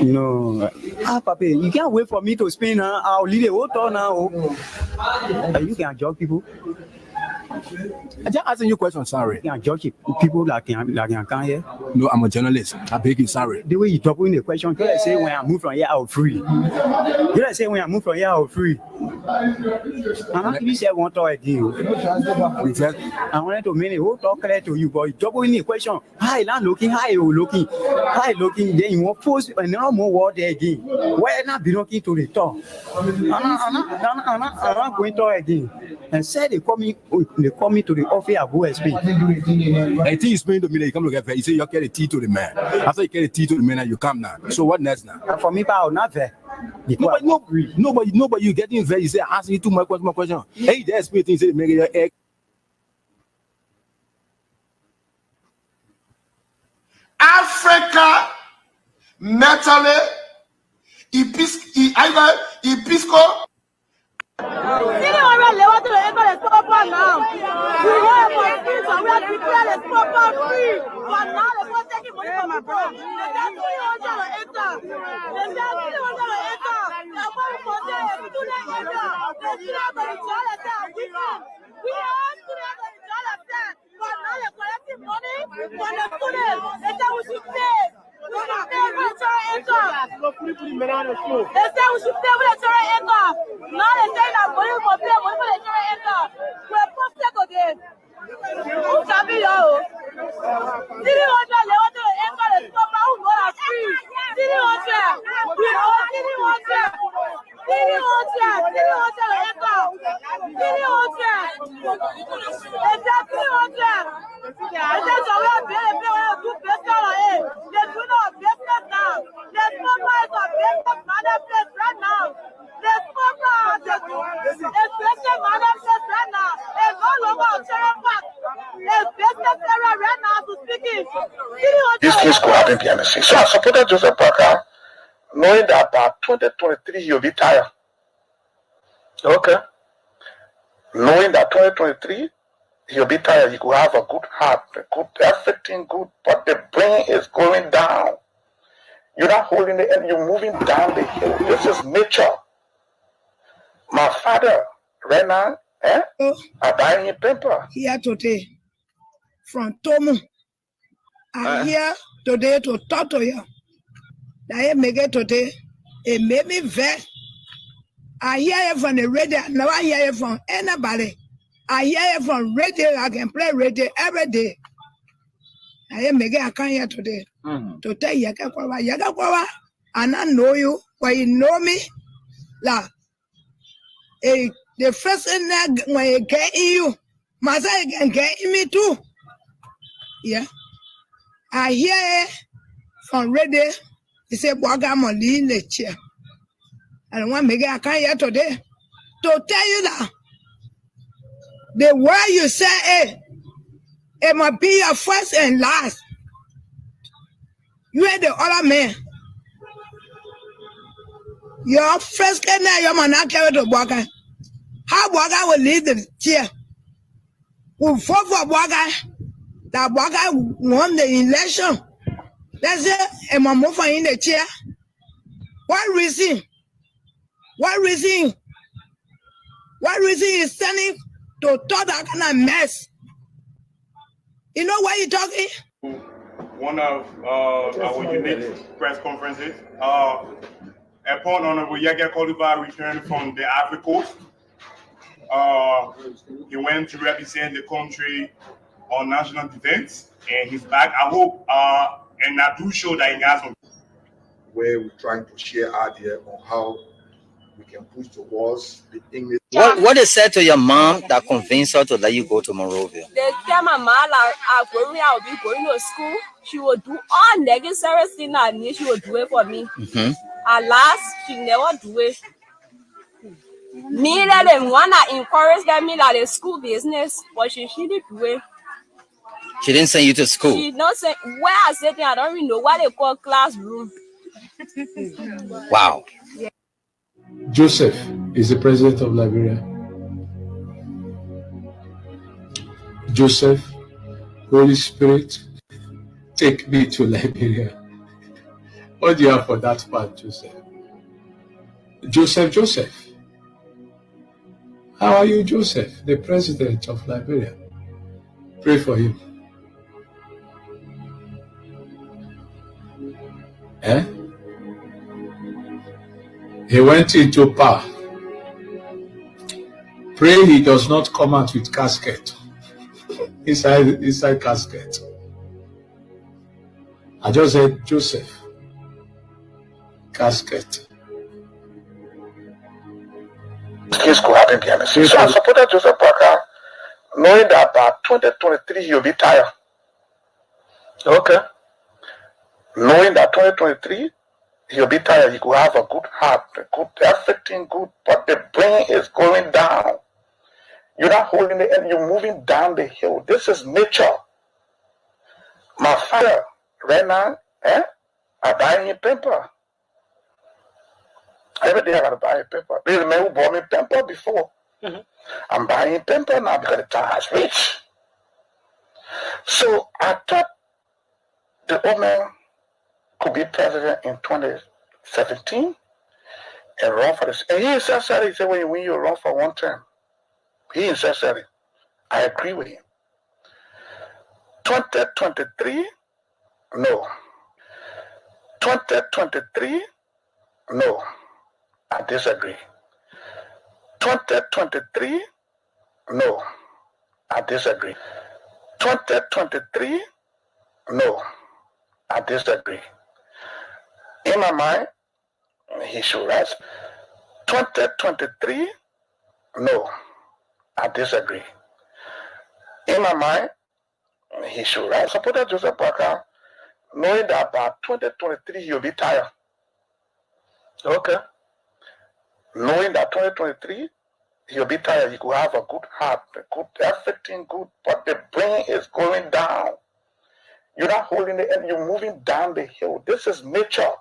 No. Papi, you can't wait for me to spin, huh? I'll leave the whole town now. You can judge people. I just asking you a question, sorry. You can judge people like come here. No, I'm a journalist. I beg you, sorry. The way you drop in the question, you say when I move from here, I'll free. You say when I move from here, I'll free. You say one talk again. I wanted to make a whole talk clear to you, but you drop in the question. Hi, I'm looking. Hi, you looking. Hi, looking. Then you want post another more word there again. Why not be looking to the top? I'm not going to again. And said they call me to the office at OSP. I think he's saying to me that you come to get fair. He said you carry the tea to the man. After you carry the tea to the man, you come now. So what next now? For me, I'll not fair. Nobody, you getting fair. You say asking you too much question. Hey, the SP thing say make your egg. Africa, mentally, Episco. This case could happen behind the scenes. So I supported Joseph Parker, knowing that by 2023 he'll be tired. Okay. Knowing that 2023 he'll be tired, he could have a good heart, everything good, but the brain is going down. You're not holding the end, you're moving down the hill. This is nature. My father, right now, I buy him paper. Here today, from Tomu. I'm here today to talk to you. I make it today. It made me vex. I hear it from the radio. Now I hear it from anybody. I hear it from radio. I can play radio every day. I make it. I come here today to tell you, and I know you. When you know me, like the first thing that when you get in you, myself can get in me too. Yeah. I hear it from radio. He said, "Boga lean the chair." And one make I come here today to tell you that the word you say, it must be your first and last. You are the other man. Your first and now your man not carry to Boga. How Boga will lead the chair? We vote for Boga. That Boga won the election. That's it. And my move in the chair. What reason? What reason? What reason is standing to talk that kind of mess? You know why you talking? One of our unique press conferences. Upon Honorable Yega Koluba returned from the Ivory Coast. He went to represent the country on national defense, and he's back. I hope, and I do show that he has some. Where we're trying to share idea on how we can push towards the English. What is said to your mom that convinced her to let you go to Monrovia? They tell my mom that I will be going to school. She will do all necessary things I need. She will do it for me. At last, she never do it. Me that they wanna encourage me like the school business, but she didn't do it. She didn't send you to school. She not say where I sit. I don't even know what they call classroom. Wow. Yeah. Joseph is the president of Liberia. Joseph, Holy Spirit, take me to Liberia. What do you have for that part, Joseph? Joseph. How are you, Joseph, the president of Liberia? Pray for him. He went into power. Pray he does not come out with casket. Inside casket. I just said Joseph. Casket. Things could happen behind the scenes. So I supported Joseph Parker, knowing that by 2023 he'll be tired. Okay. Knowing that 2023 he'll be tired, he could have a good heart, everything good, but the brain is going down. You're not holding the end, you're moving down the hill. This is nature. My father, right now, I buy him paper. Every day I gotta buy a paper. There's a man who bought me paper before. I'm buying paper now because the child is rich. So I thought the old man could be president in 2017 and run for this. And he said, he said, when you run for one term, he said, I agree with him. 2023, no. 2023, no. I disagree. 2023, no. I disagree. 2023, no. I disagree. In my mind, he should rest. 2023, no. I disagree. In my mind, he should rest. I supported Joseph Parker, knowing that by 2023 he'll be tired. Okay. Knowing that 2023 he'll be tired, he could have a good heart, everything good, but the brain is going down. You're not holding the end, you're moving down the hill. This is nature.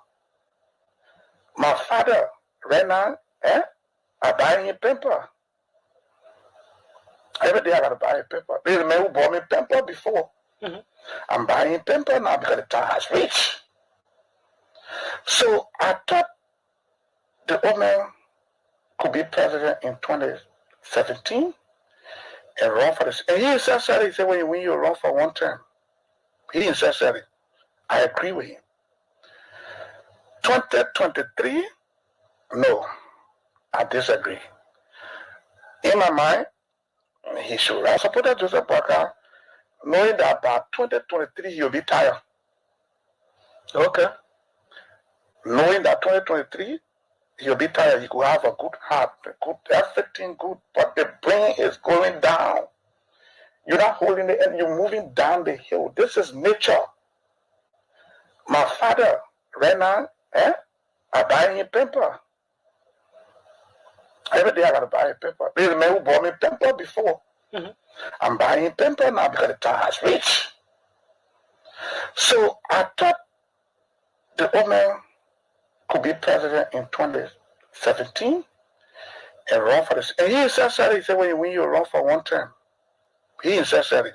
My father, right now, I buy him paper. Every day I gotta buy a paper. There's a man who bought me paper before. I'm buying paper now because the child is rich. So I thought the old man could be president in 2017 and run for this. And he said, he said, when you run for one term, he said, I agree with him. 2023, no. I disagree. In my mind, he should rest. I supported Joseph Parker, knowing that by 2023 he'll be tired. Okay. Knowing that 2023 he'll be tired, he could have a good heart, everything good, but the brain is going down. You're not holding the end, you're moving down the hill. This is nature. My father, right now, I buy him paper. Every day I gotta buy a paper. There's a man who bought me paper before. I'm buying paper now because the child is rich. So I thought the old man could be president in 2017 and run for this. And he said, he said, when you run for one term, he said,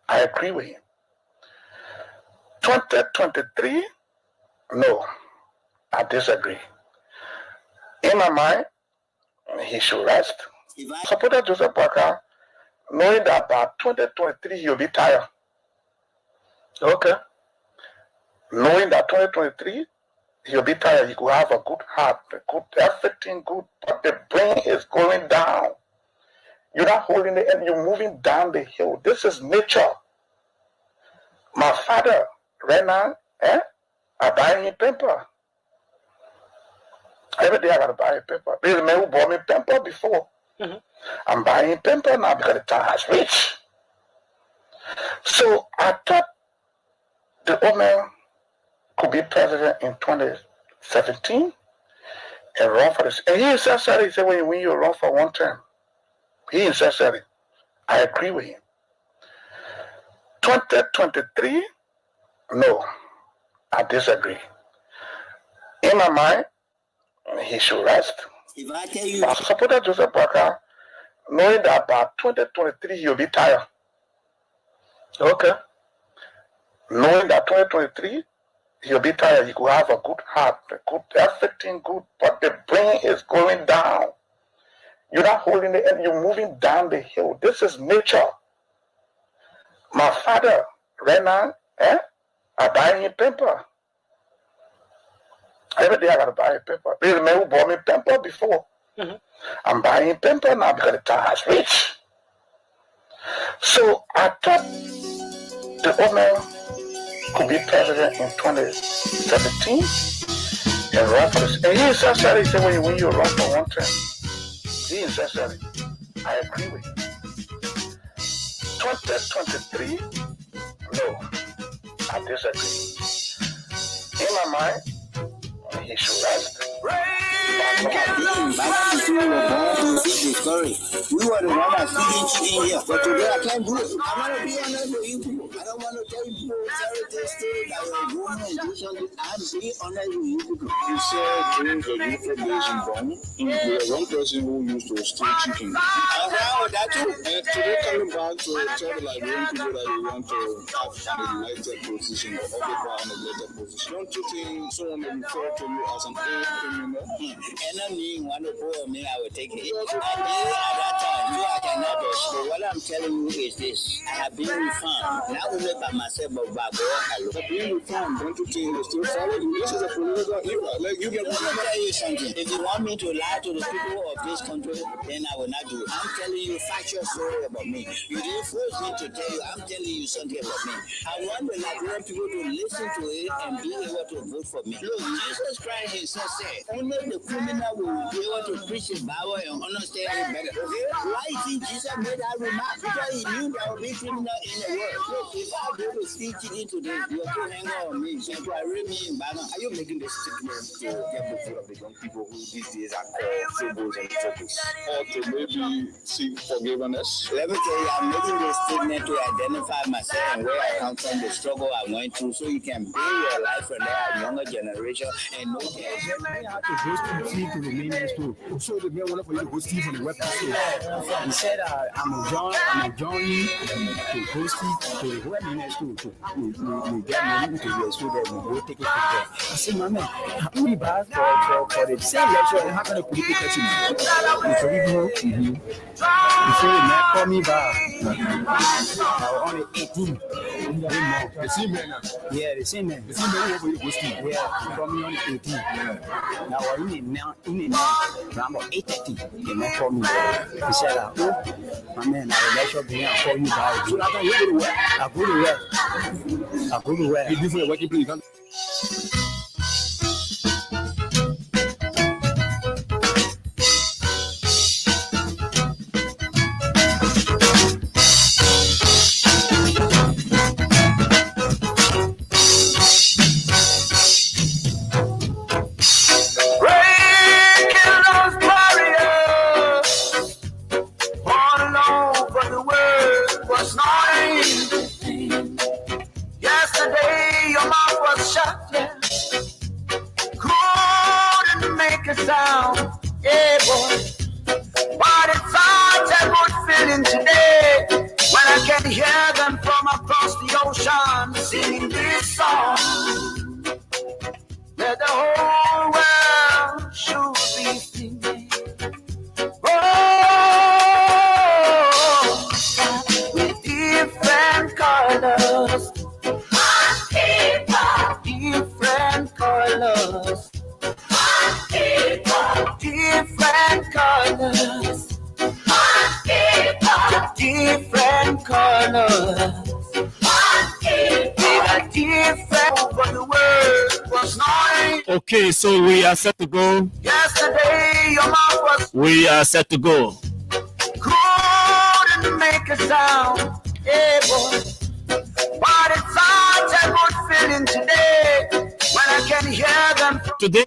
I agree with him. 2023, no. I disagree. In my mind, he should rest. I supported Joseph Parker, knowing that by 2023 he'll be tired. Okay. Knowing that 2023 he'll be tired, he could have a good heart, everything good, but the brain is going down. You're not holding the end, you're moving down the hill. This is nature. My father, right now, I buy him paper. Every day I gotta buy a paper. There's a man who bought me paper before. I'm buying paper now because the child is rich. So I thought the old man could be president in 2017 and run for this. And he said, he said, when you run for one term, he said, I agree with him. 2023, no. I disagree. In my mind, he should rest. If I tell you, I supported Joseph Parker, knowing that by 2023 he'll be tired. Okay. Knowing that 2023 You'll be tired. You could have a good heart, everything good, but the brain is going down. You're not holding the end. You're moving down the hill. This is nature. My father, right now, I buy him paper. Every day I gotta buy a paper. There's a man who bought me paper before. Mm-hmm. I'm buying paper now because the time has reached. So I thought the old man could be president in 2017 and run for this. And he essentially said, when you run for one term, he essentially, I agree with you. 2023, no, I disagree. In my mind, he should rest. We were the one that feeding chicken here, but today I can't do it. I want to be honest with you people. I don't want to tell you people tell this story that you're going and do something. I'm being honest with you people. You said during the youth foundation bomb, you were one person who used to steal chicken. I'm down with that too. And today coming back to tell the Liberian people that you want to have an elected position or occupy an elected position, don't you think someone may refer to you as an criminal? Enemy want to go me, I will take it. I did at that time, so I cannot do. So what I'm telling you is this: I have been reformed. Now we live by myself, but by God. But being reformed, don't you think they still follow you? This is a political era. Like you can. Let me tell you something. If you want me to lie to the people of this country, then I will not do it. I'm telling you factual story about me. You didn't force me to tell you. I'm telling you something about me. I want the Nigerian people to listen to it and be able to vote for me. Look, Jesus Christ himself said, only the criminal will be able to preach the Bible and understand it better. Okay? Why did Jesus make that remark? Because he knew there would be criminal in the world. Look, if I go to speak chicken today, you're going to hang on me. So I read me in Bible. Are you making this statement to get the feel of the young people who these days are called tribals and troubles? Or to maybe seek forgiveness? Let me tell you, I'm making this statement to identify myself and where I come from, the struggle I went through, so you can build your life from there, younger generation, and know that. To the ministry. So the man wanted for you to go steal from the website. He said, I'm a journey to host it to the web ministry to get money to the school that we go take it from there. I said, my man, how many bars for the same lecture? How can I put it in? Before the man called me back, I was only 18. The same man. Yeah, the same man. The same man who for you to go steal. Yeah, he called me only 18. Now we're in now, around about 8:30. The man called me. He said, oh, my man, I will let you be and call you back. So after you go to work, I go to work. you do for the working place. You can't. Okay, so we are set to go. Yesterday, your mouth was. We are set to go. Couldn't make a sound, yeah, boy. But it's such a good feeling today when I can hear them. Today.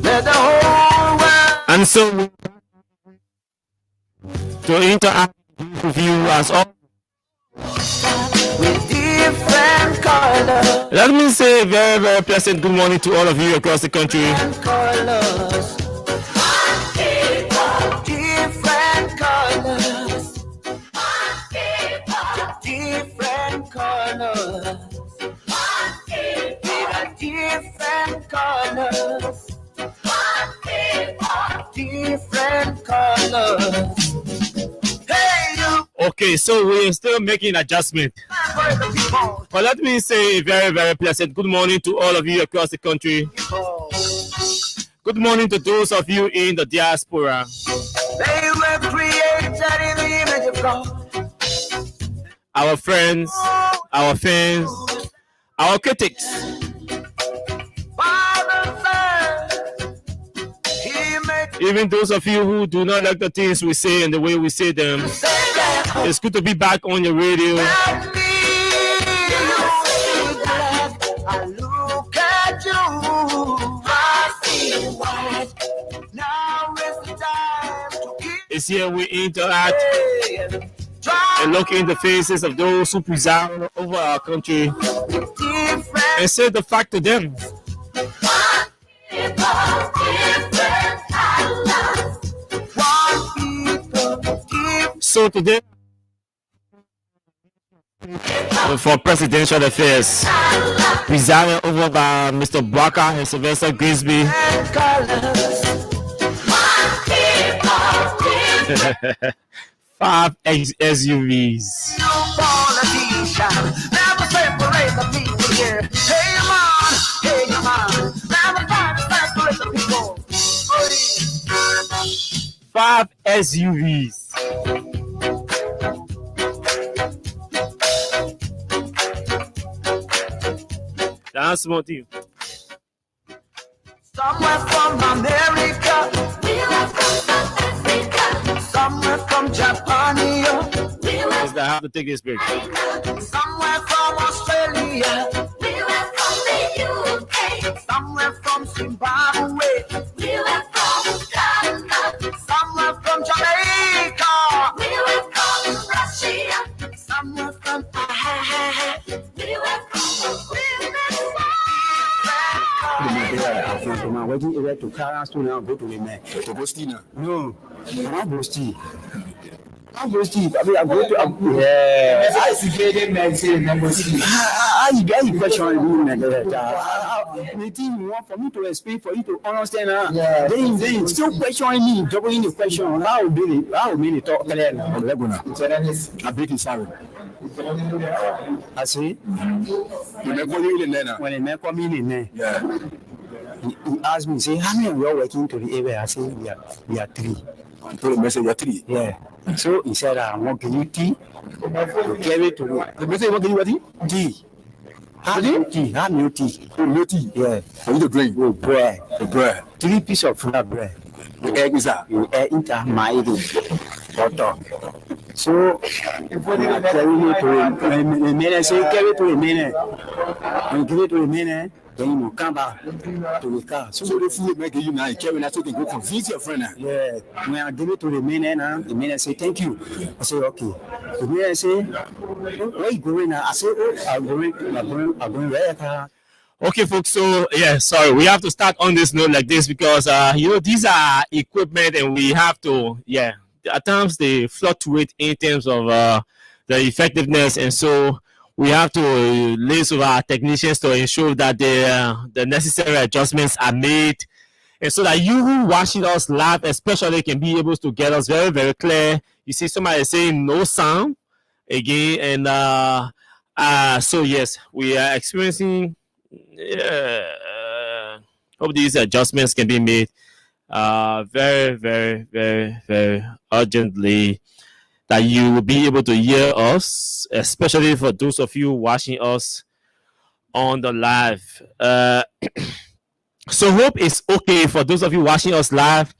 Let the whole world. And so, to interact with you as all. With different colors. Let me say a very, very pleasant good morning to all of you across the country. Different colors. Different colors. Different colors. Different colors. Different colors. Hey, you. Okay, so we are still making adjustment. But let me say a very, very pleasant good morning to all of you across the country. Good morning to those of you in the diaspora. They were created in the image of God. Our friends, our fans, our critics. Even those of you who do not like the things we say and the way we say them, it's good to be back on your radio. Look at you. I see white. Now is the time to keep. It's here we interact and look in the faces of those who preside over our country and say the fact to them. So today, for presidential affairs, presided over by Mr. Barker and Sylvester Grisby. 5 SUVs. Never separate the people here. Hey, man, never try to separate the people. 5 SUVs. That's motive. Somewhere from America, somewhere from Japan, Yes, I have to take this break. somewhere from Australia, somewhere from Zimbabwe, somewhere from Jamaica, somewhere from Working area to Kara to now go to the man. To Bostina. No, I'm not Bosti. I'm Bosti. I mean, I go to yeah. I see getting medicine. I get you question me you want for me to explain for you to understand. Then still questioning me, doubling the question. How will mean it talk clear now? I break his sorry. I see. When they make me in there. Yeah. He asked me, say, how many of you are working to the area? I say, we are 3. I told him, I said, we are 3. Yeah. So he said, I'm going to give you tea. To carry to the message, what give you tea? Have no tea. Have no tea. No tea? Yeah. For you to drink? Oh, bread. The bread. 3 pieces of flat bread. The egg is that? You enter my butter. So, I carry it to the minute. Say, carry it to the minute. When you give it to the minute, then you come back to the car. So the food make you now, you carry that so you can go convince your friend. Yeah. When I give it to the minute, the minute say, thank you. I say, okay. The minute say, where you going now? I say, oh, I'm going where? Okay, folks. So yeah, sorry, we have to start on this note like this because these are equipment, and we have to at times they fluctuate in terms of the effectiveness, and so we have to liaise with our technicians to ensure that the necessary adjustments are made, and so that you who watching us live, especially, can be able to get us very, very clear. You see, somebody saying no sound again, and so yes, we are experiencing. Hope these adjustments can be made very, very, very, very urgently, that you will be able to hear us, especially for those of you watching us on the live. So hope it's okay for those of you watching us live.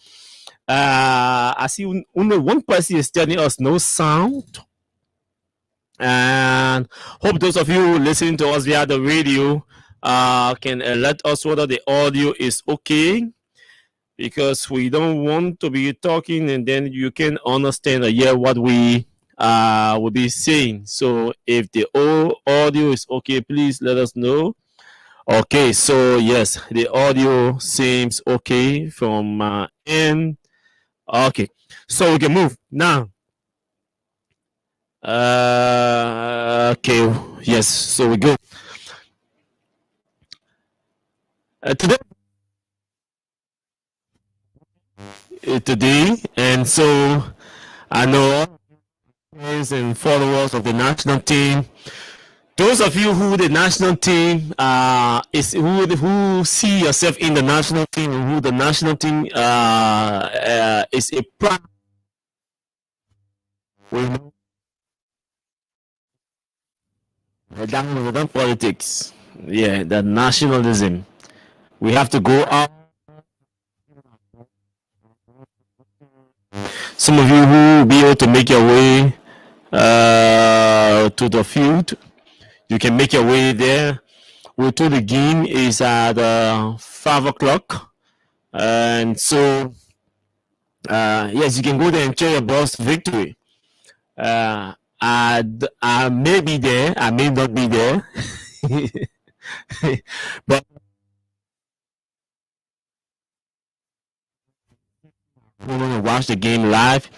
I see only one person is telling us no sound, and hope those of you listening to us via the radio can let us whether the audio is okay, because we don't want to be talking and then you can understand or hear what we will be saying. So if the audio is okay, please let us know. Okay, so yes, the audio seems okay from end. Okay, so we can move now. Okay, Yes, so we go. Today, and so I know friends and followers of the national team. Those of you who the national team is who see yourself in the national team, who the national team is a proud. Without politics, yeah, the nationalism. We have to go out. Some of you who will be able to make your way to the field, you can make your way there. We're told the game is at 5 o'clock, and so yes, you can go there and cheer your boss victory. I may be there, I may not be there, but we're going to watch the game live,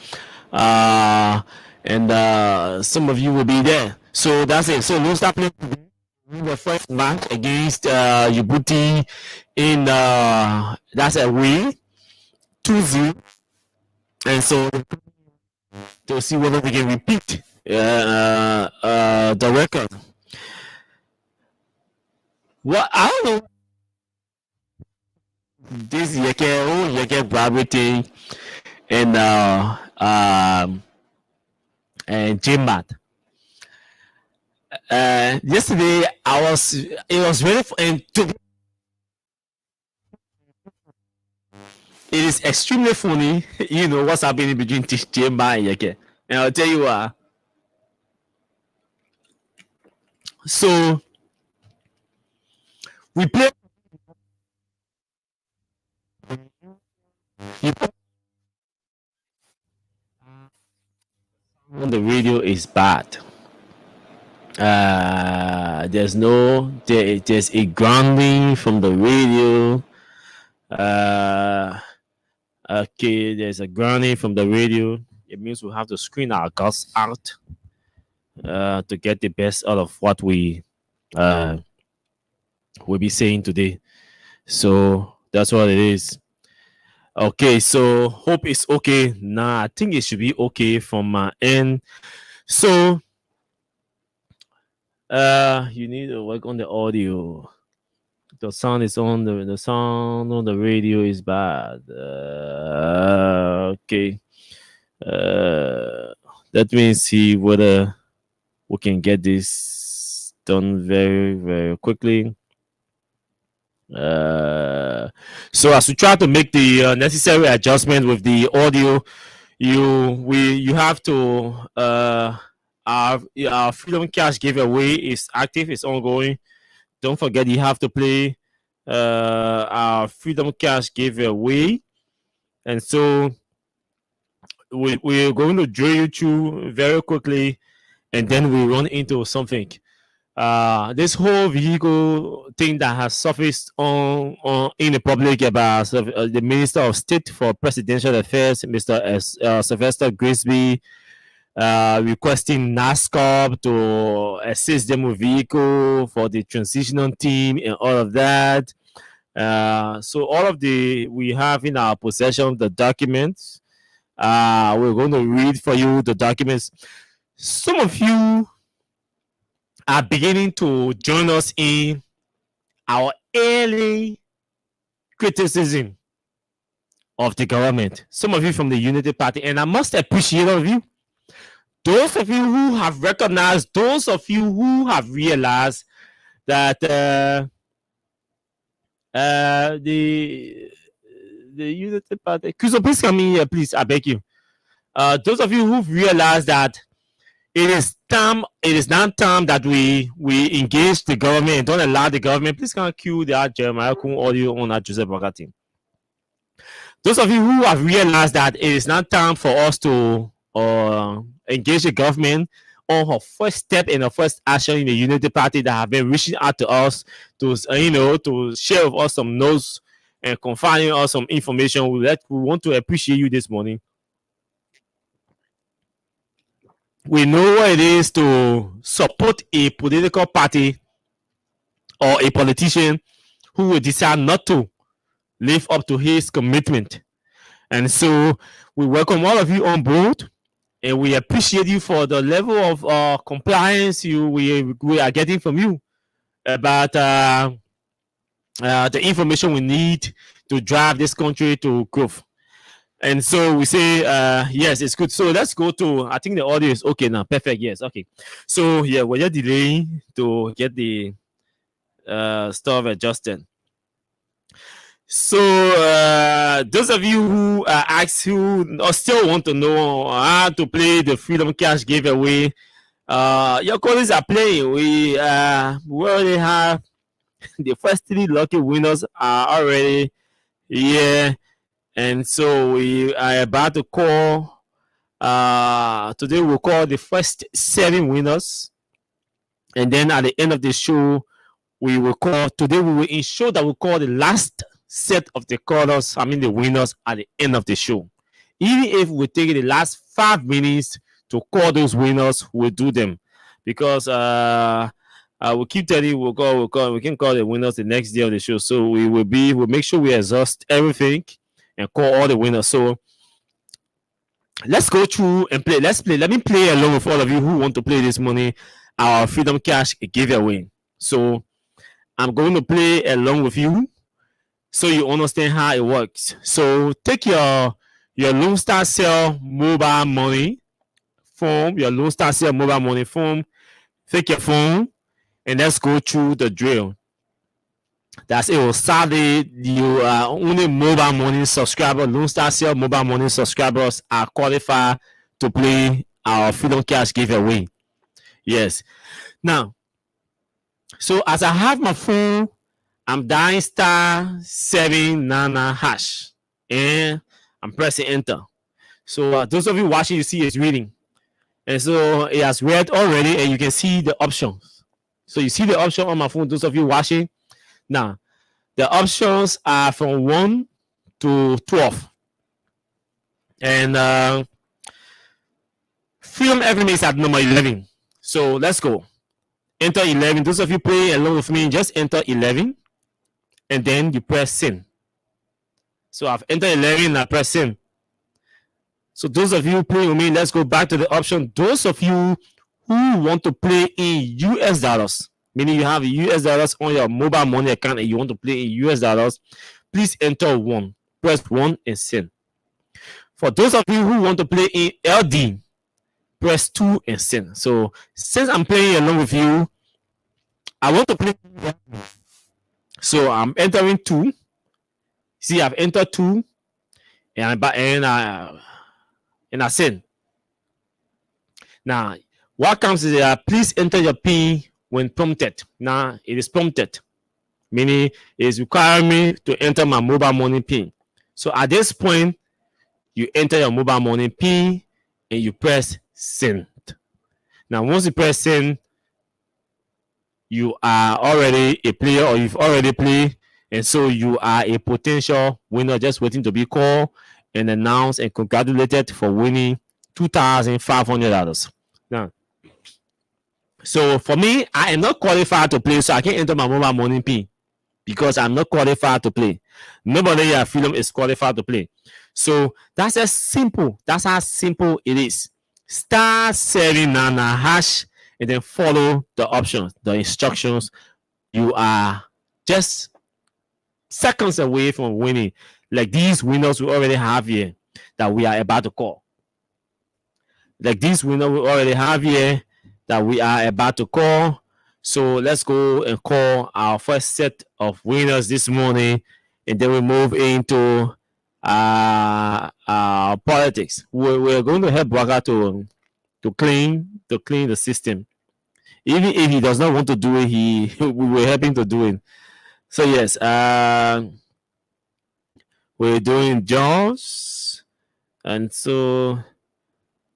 and some of you will be there. So that's it. So we'll start playing the first match against Djibouti in that's away 2-0, and so to see whether they can repeat the record. What I don't know. This Yeke Bravity and Jimbat. Yesterday it was really and it is extremely funny, you know, what's happening between Jimba and Yeke. And I'll tell you what. So we play on the radio is bad. There's a grounding from the radio. Okay, there's a grounding from the radio. It means we have to screen our guts out to get the best out of what we will be saying today. So that's what it is. Okay, so hope it's okay. Nah, I think it should be okay from my end. So you need to work on the audio. The sound is on the sound on the radio is bad. Okay. That means see whether we can get this done very, very quickly. So as we try to make the necessary adjustment with the audio, you have to our Freedom Cash giveaway is active, it's ongoing. Don't forget you have to play our Freedom Cash giveaway, and so we're going to drill you through very quickly, and then we run into something. This whole vehicle thing that has surfaced on in the public about the Minister of State for Presidential Affairs, Mr. Sylvester Grisby, requesting NASCOP to assist them with vehicle for the transitional team and all of that. So all of we have in our possession the documents. We're going to read for you the documents. Some of you are beginning to join us in our early criticism of the government. Some of you from the Unity Party, and I must appreciate all of you. Those of you who have recognized, those of you who have realized that the Unity Party. Crystal, please come in here, please. I beg you. Those of you who've realized that it is now time that we engage the government and don't allow the government. Please can cue that Jeremiah Kun audio on that Joseph Boga team. Those of you who have realized that it is now time for us to engage the government on her first step and her first action in the Unity Party that have been reaching out to us to to share with us some notes and confiding us some information. We want to appreciate you this morning. we know what it is to support a political party or a politician who will decide not to live up to his commitment. And so we welcome all of you on board, and we appreciate you for the level of compliance we are getting from you about the information we need to drive this country to growth. And so we say, yes, it's good. So let's go to, I think the audio is okay now. Perfect. Yes. Okay. So yeah, we're just delaying to get the stuff adjusted. So those of you who asked who or still want to know how to play the Freedom Cash giveaway, your colleagues are playing. We already have the first 3 lucky winners are already here. And so we are about to call, today we'll call the first 7 winners. And then at the end of the show, we will call, today we will ensure that we call the last set of the callers, the winners at the end of the show. Even if we take the last 5 minutes to call those winners, we'll do them. Because we'll keep telling you, we can call the winners the next day of the show. So we'll make sure we exhaust everything and call all the winners. So let's go through and play. Let's play. Let me play along with all of you who want to play this morning, our Freedom Cash giveaway. So I'm going to play along with you so you understand how it works. So take your Lone Star Cell mobile money form, your Lone Star Cell mobile money form. Take your phone and let's go through the drill. That's it. Saturday, you are only mobile money subscriber, Lone Star Cell mobile money subscribers are qualified to play our Freedom Cash giveaway. Yes. Now, so as I have my phone, I'm dialing *799# and I'm pressing enter. So those of you watching, you see it's reading. And so it has read already, and you can see the options. So you see the option on my phone, those of you watching. Now, the options are from 1 to 12. And Freedom FM is at number 11. So let's go. Enter 11. Those of you play along with me, just enter 11. And then you press send. So I've entered 11 and I press send. So those of you playing with me, let's go back to the option. Those of you who want to play in US dollars, meaning you have US dollars on your mobile money account and you want to play in US dollars, please enter 1. Press 1 and send. For those of you who want to play in LD, press 2 and send. So since I'm playing along with you, I want to play. So I'm entering 2. See, I've entered 2 and I send. Now, what comes is please enter your PIN when prompted. Now it is prompted, meaning it is requiring me to enter my mobile money PIN. So at this point, you enter your mobile money PIN and you press send. Now, once you press send, you are already a player or you've already played, and so you are a potential winner just waiting to be called and announced and congratulated for winning $2,500. Now, so for me, I am not qualified to play, so I can't enter my mobile money PIN because I'm not qualified to play. Nobody at Freedom is qualified to play. So that's as simple. That's how simple it is. *799# and then follow the options, the instructions. You are just seconds away from winning. Like these winners we already have here that we are about to call. Like these winners we already have here that we are about to call. So let's go and call our first set of winners this morning, and then we move into politics. We're going to help Braga to clean the system. Even if he does not want to do it, we will help him to do it. So yes, we're doing Jones, and so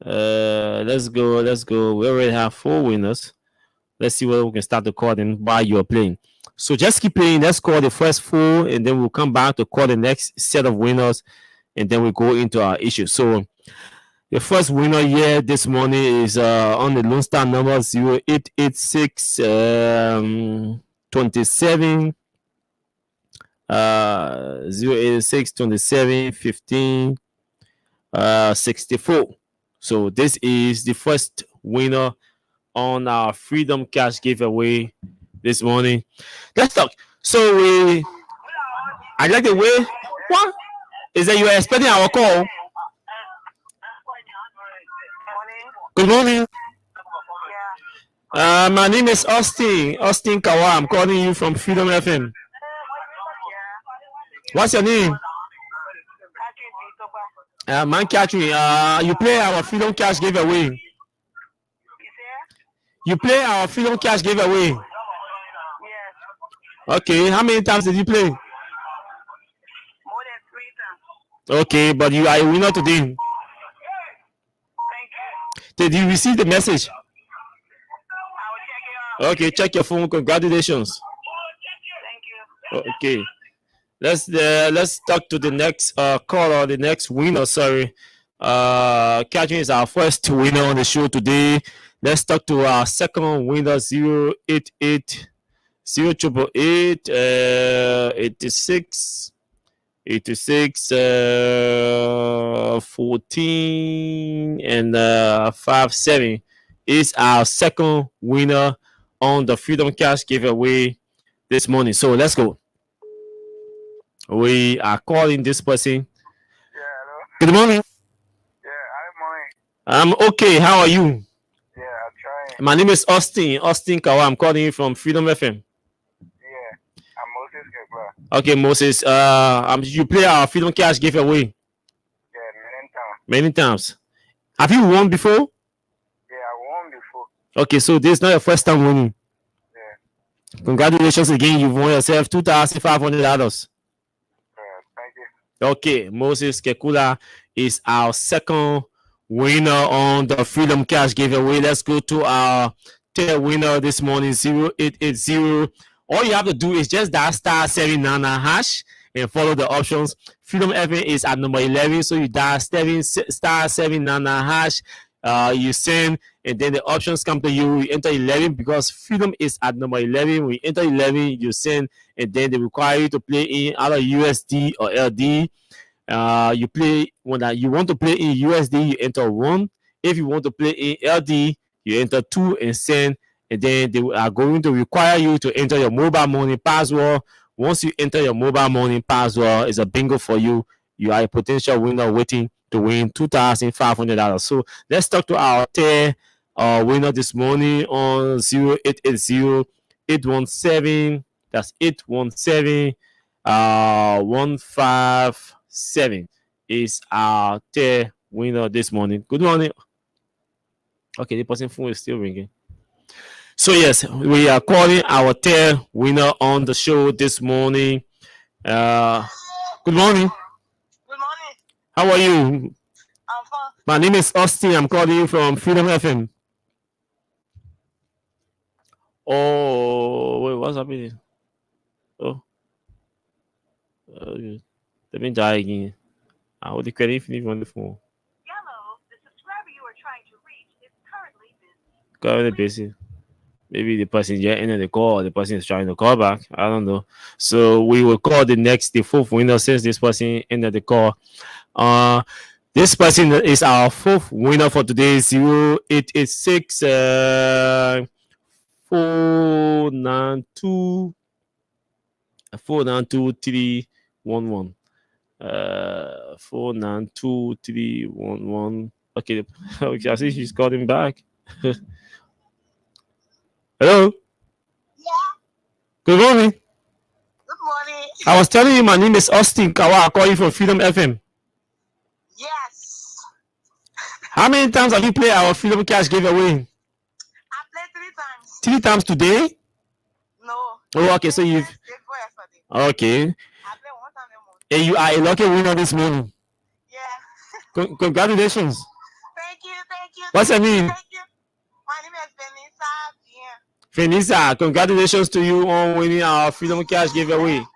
let's go. We already have 4 winners. Let's see whether we can start the calling while you're playing. So just keep playing. Let's call the first 4, and then we'll come back to call the next set of winners, and then we go into our issue. So The first winner here this morning is on the Lone Star number 0886 27 086 27 15 64. So this is the first winner on our Freedom Cash giveaway this morning. Let's talk. So I like the way. What is that? You are expecting our call? Good morning. My name is Austin Kawa. I'm calling you from Freedom FM. What's your name? Man Catherine, you play our Freedom Cash giveaway. You play our Freedom Cash giveaway. Okay, how many times did you play? More than 3 times. Okay, but you are a winner today. Did you receive the message? Okay, check your phone. Congratulations. Thank you. Okay. Let's talk to the next caller, the next winner. Sorry, Catherine is our first winner on the show today. Let's talk to our second winner, 088 0888 86 14 and 57 is our second winner on the Freedom Cash giveaway this morning. So let's go. We are calling this person. Yeah, hello. Good morning. Yeah, hi, morning. I'm okay. How are you? Yeah, I'm trying. My name is Austin Kawa. I'm calling you from Freedom FM. Yeah, I'm Moses Kekla. Okay, Moses. You play our Freedom Cash giveaway. Yeah, Many times. Have you won before? Yeah, I won before. Okay, so this is not your first time winning. Yeah. Congratulations again. You've won yourself $2,500. Okay, Moses Kekula is our second winner on the Freedom Cash giveaway. Let's go to our third winner this morning, 0880. All you have to do is just dial *799# and follow the options. Freedom FM is at number 11, so you dial *799#. You send, and then the options come to you. You enter 11 because Freedom is at number 11. When you enter 11, you send, and then they require you to play in either USD or LD. You play when you want to play in USD, you enter 1. If you want to play in LD, you enter 2 and send, and then they are going to require you to enter your mobile money password. Once you enter your mobile money password, it's a bingo for you. You are a potential winner waiting to win $2,500. So let's talk to our third winner this morning on 0880 817. That's 817 157 is our third winner this morning. Good morning. Okay, the person phone is still ringing. So yes, we are calling our third winner on the show this morning. Good morning. How are you? I'm fine. My name is Austin. I'm calling you from Freedom FM. Oh, wait, what's happening? Oh. Let me die again. I would declare if you on the phone. Yellow, the subscriber you are trying to reach is currently busy. Currently busy. Maybe the person just ended the call, or the person is trying to call back. I don't know. So we will call the fourth winner since this person ended the call. This person is our fourth winner for today, 0886 492 311. 492 311. Okay, I see she's calling back. Hello. Yeah. Good morning. Good morning. I was telling you my name is Austin Kawa. I call you from Freedom FM. Yes. How many times have you played our Freedom Cash giveaway? I played 3 times. 3 times today? No. Oh, okay. So you've. Okay. I played 1 time a month. And you are a lucky winner this morning. Yeah. Congratulations. Thank you. What's your name? Thank you. My name is Vanessa. Fenisa, congratulations to you on winning our Freedom Cash giveaway. Thank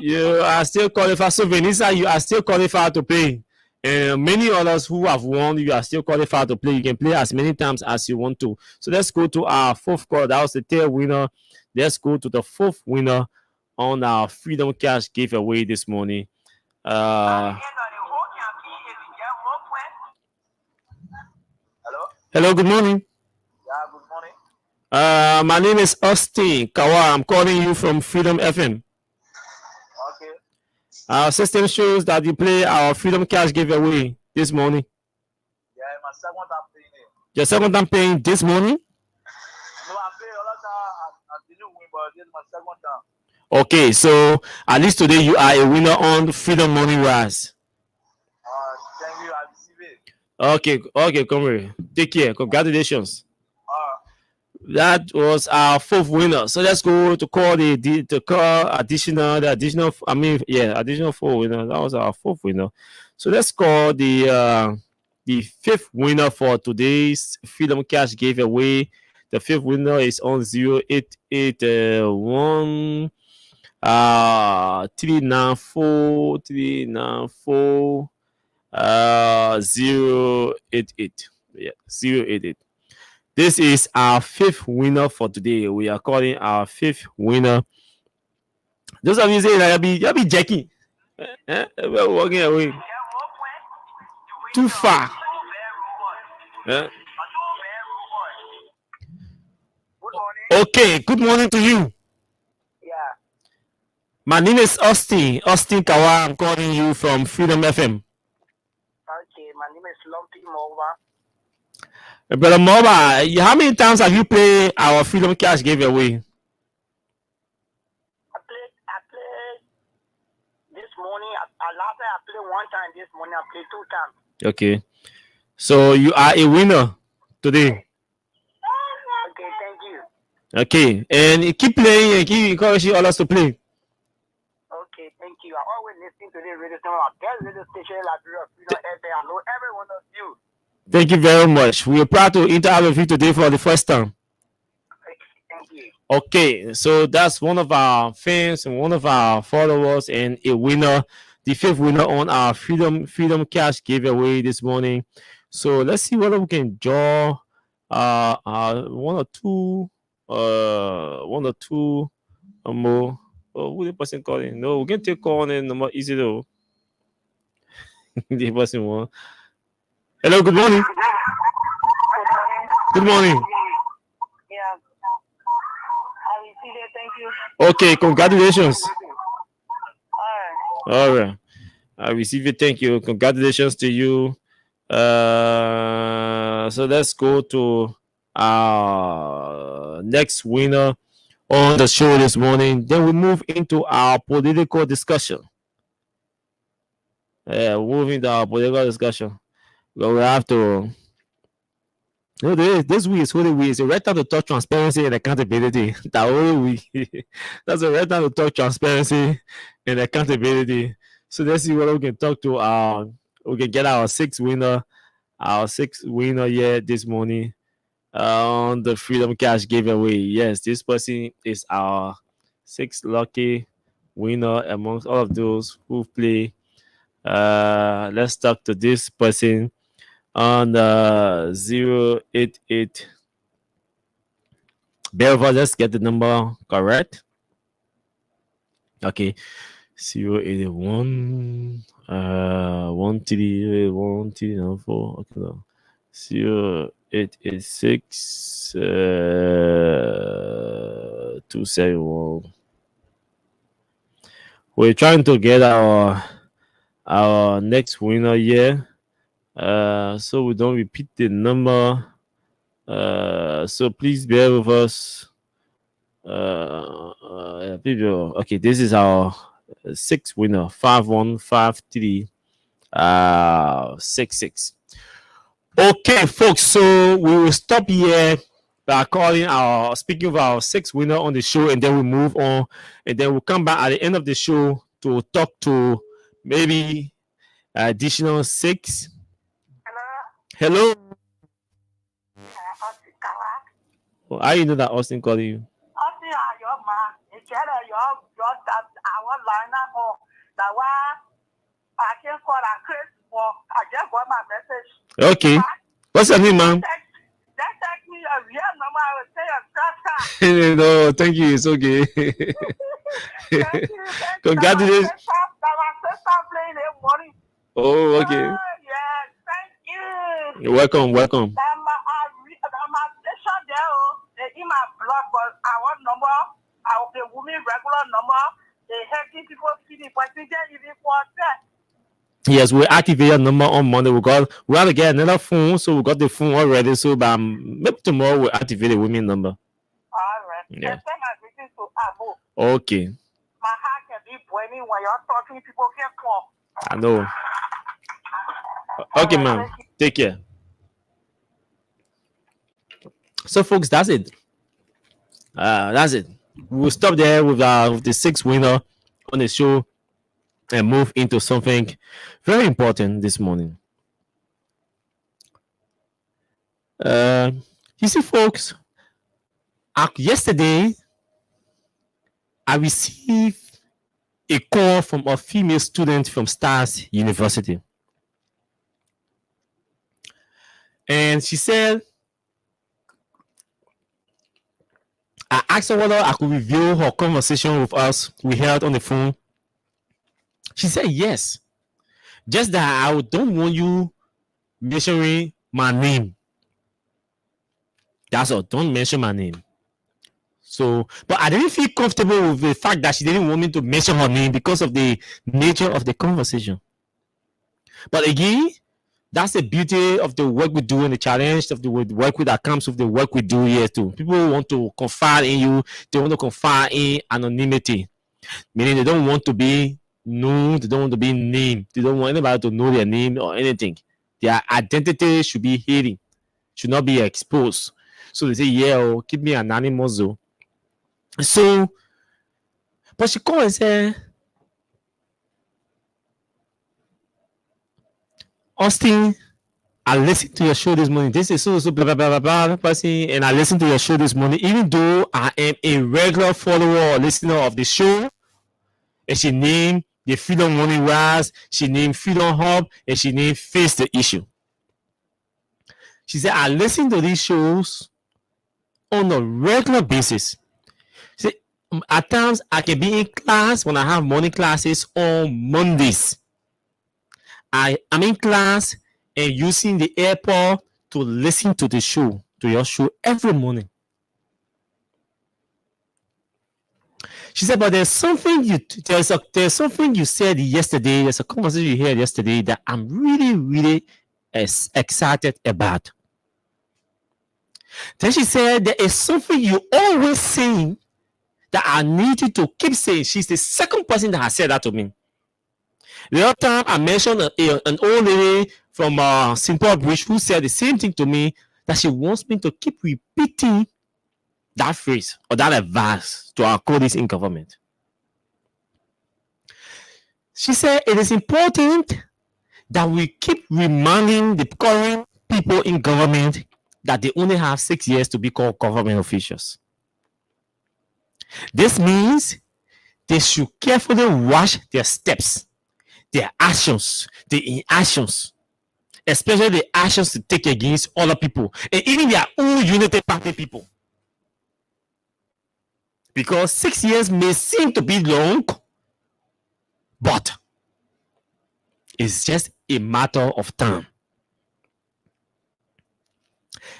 you. You are still qualified. So, Vanessa, you are still qualified to play. And many others who have won, you are still qualified to play. You can play as many times as you want to. So let's go to our fourth call. That was the third winner. Let's go to the fourth winner on our Freedom Cash giveaway this morning. Hello, good morning. Yeah, good morning. My name is Austin Kawa. I'm calling you from Freedom FM. Okay. Our system shows that you play our Freedom Cash giveaway this morning. Yeah, my second time playing it. Your second time playing this morning? No, I play a lot of time. I didn't win, but this is my second time. Okay, so at least today you are a winner on Freedom Money Rise. Thank you. I receive it. Okay, come here. Take care. Congratulations. That was our fourth winner. So let's go to call additional four winner. That was our fourth winner. So let's call the fifth winner for today's Freedom Cash giveaway. The fifth winner is on 0881 394 088. Yeah, 088. This is our fifth winner for today. We are calling our fifth winner. Those of you saying that you'll be Jackie. We're walking away. Too far. Okay, good morning to you. Yeah. My name is Austin Kawa. I'm calling you from Freedom FM. Okay, my name is Lumpy Mova. Brother Moba, how many times have you played our Freedom Cash giveaway? I played this morning. Last time I played one time. This morning I played 2 times. Okay. So you are a winner today. Okay, thank you. Okay. And you keep playing and keep encouraging others to play. Okay, thank you. I always listen to this radio station. I best radio station Liberia, Freedom FM. I know every one of you. Thank you very much. We are proud to interact with you today for the first time. Thank you. Okay, so that's one of our fans and one of our followers and a winner, the fifth winner on our Freedom Cash giveaway this morning. So let's see whether we can draw one or two more. Oh, who the person calling? No, we can take call and number easy though. The person one. Hello, good morning. Good morning. Yeah. I received it. Thank you. Okay, congratulations. All right. I received it. Thank you. Congratulations to you. So let's go to our next winner on the show this morning. Then we move into our political discussion. Moving to our political discussion. Well, we have to. This week is Holy Week. It's the right time to talk transparency and accountability. That Holy Week. That's the right time to talk transparency and accountability. So let's see what we can talk to. We can get our sixth winner here this morning on the Freedom Cash giveaway. Yes, this person is our sixth lucky winner amongst all of those who play. Let's talk to this person on 088. Therefore, let's get the number correct. Okay, 081 1394. Okay, no. 0886 271. We're trying to get our next winner here. So we don't repeat the number. So please bear with us. Okay, this is our sixth winner, 515366. Okay, folks. So we will stop here by speaking of our sixth winner on the show, and then we move on, and then we'll come back at the end of the show to talk to maybe additional 6. Hello. Well, how you know that Austin calling you? Austin, your man. You tell her your line or the one I can't call a Chris Well, I just got my message. Okay. What's your name, ma'am? Just text me a real number. I will say a trust. No, thank you. It's okay. Congratulations. My sister playing this morning. Oh, okay. Yeah, thank you. You're welcome. Welcome. My station there, in my blog, but our number, the woman regular number, they helping people see the passenger even for that. Yes, we activate your number on Monday. We have to get another phone, so we got the phone already. So, maybe tomorrow we'll activate the women number. All right. Yeah. Send my greetings to Abo. Okay. My heart can be boiling when you're talking. People can come. I know. Okay, ma'am. Take care. So, folks, that's it. That's it. We'll stop there with the 6th winner on the show and move into something very important this morning. You see, folks, yesterday I received a call from a female student from Stars University. And she said, I asked her whether I could review her conversation with us we held on the phone. She said yes. Just that I don't want you mentioning my name. That's all. Don't mention my name. So, but I didn't feel comfortable with the fact that she didn't want me to mention her name because of the nature of the conversation. But again, that's the beauty of the work we do and the challenge of the work that comes with the work we do here too. People want to confide in you. They want to confide in anonymity. Meaning they don't want to be known. They don't want to be named. They don't want anybody to know their name or anything. Their identity should be hidden. Should not be exposed. So they say, yeah, oh, keep me anonymous though. So, but she called and said, Austin, I listened to your show this morning. This is so blah blah blah blah blah person, and I listened to your show this morning. Even though I am a regular follower or listener of the show, and she named the Freedom Morning Rise, she named Freedom Hub, and she named Face the Issue. She said, I listen to these shows on a regular basis. See, at times I can be in class when I have morning classes on Mondays. I am in class and using the airport to listen to the show, to your show every morning. She said, but there's something there's something you said yesterday. There's a conversation you had yesterday that I'm really, really excited about. Then she said, there is something you always saying that I need you to keep saying. She's the second person that has said that to me. The other time I mentioned an old lady from St. Paul Bridge who said the same thing to me, that she wants me to keep repeating that phrase or that advice to our colleagues in government. She said it is important that we keep reminding the current people in government that they only have 6 years to be called government officials. This means they should carefully watch their steps, their actions, the inactions, especially the actions to take against other people and even their own Unity Party people. Because 6 years may seem to be long, but it's just a matter of time.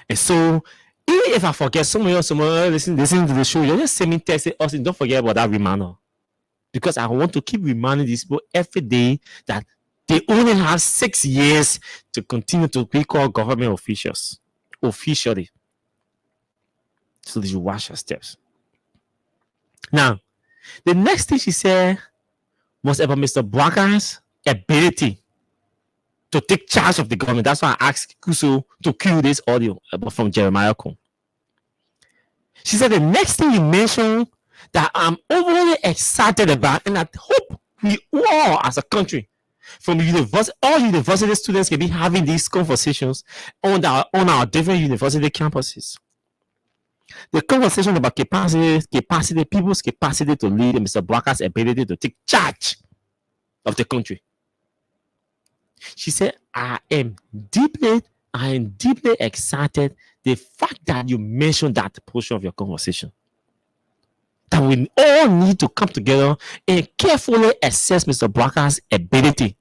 And so, even if I forget, someone listen to the show, you just send me text, say, Austin, don't forget about that reminder. Because I want to keep reminding these people every day that they only have 6 years to continue to be called government officials, officially. So they should watch their steps. Now, the next thing she said was about Mr. Bracker's ability to take charge of the government. That's why I asked Kuso to cue this audio from Jeremiah Kong. She said the next thing you mentioned that I'm overly excited about, and I hope we all as a country, from university, all university students can be having these conversations on our different university campuses. The conversation about capacity, people's capacity to lead, and Mr. Bracker's ability to take charge of the country. She said, I am deeply excited the fact that you mentioned that portion of your conversation. That we all need to come together and carefully assess Mr. Bwaka's ability,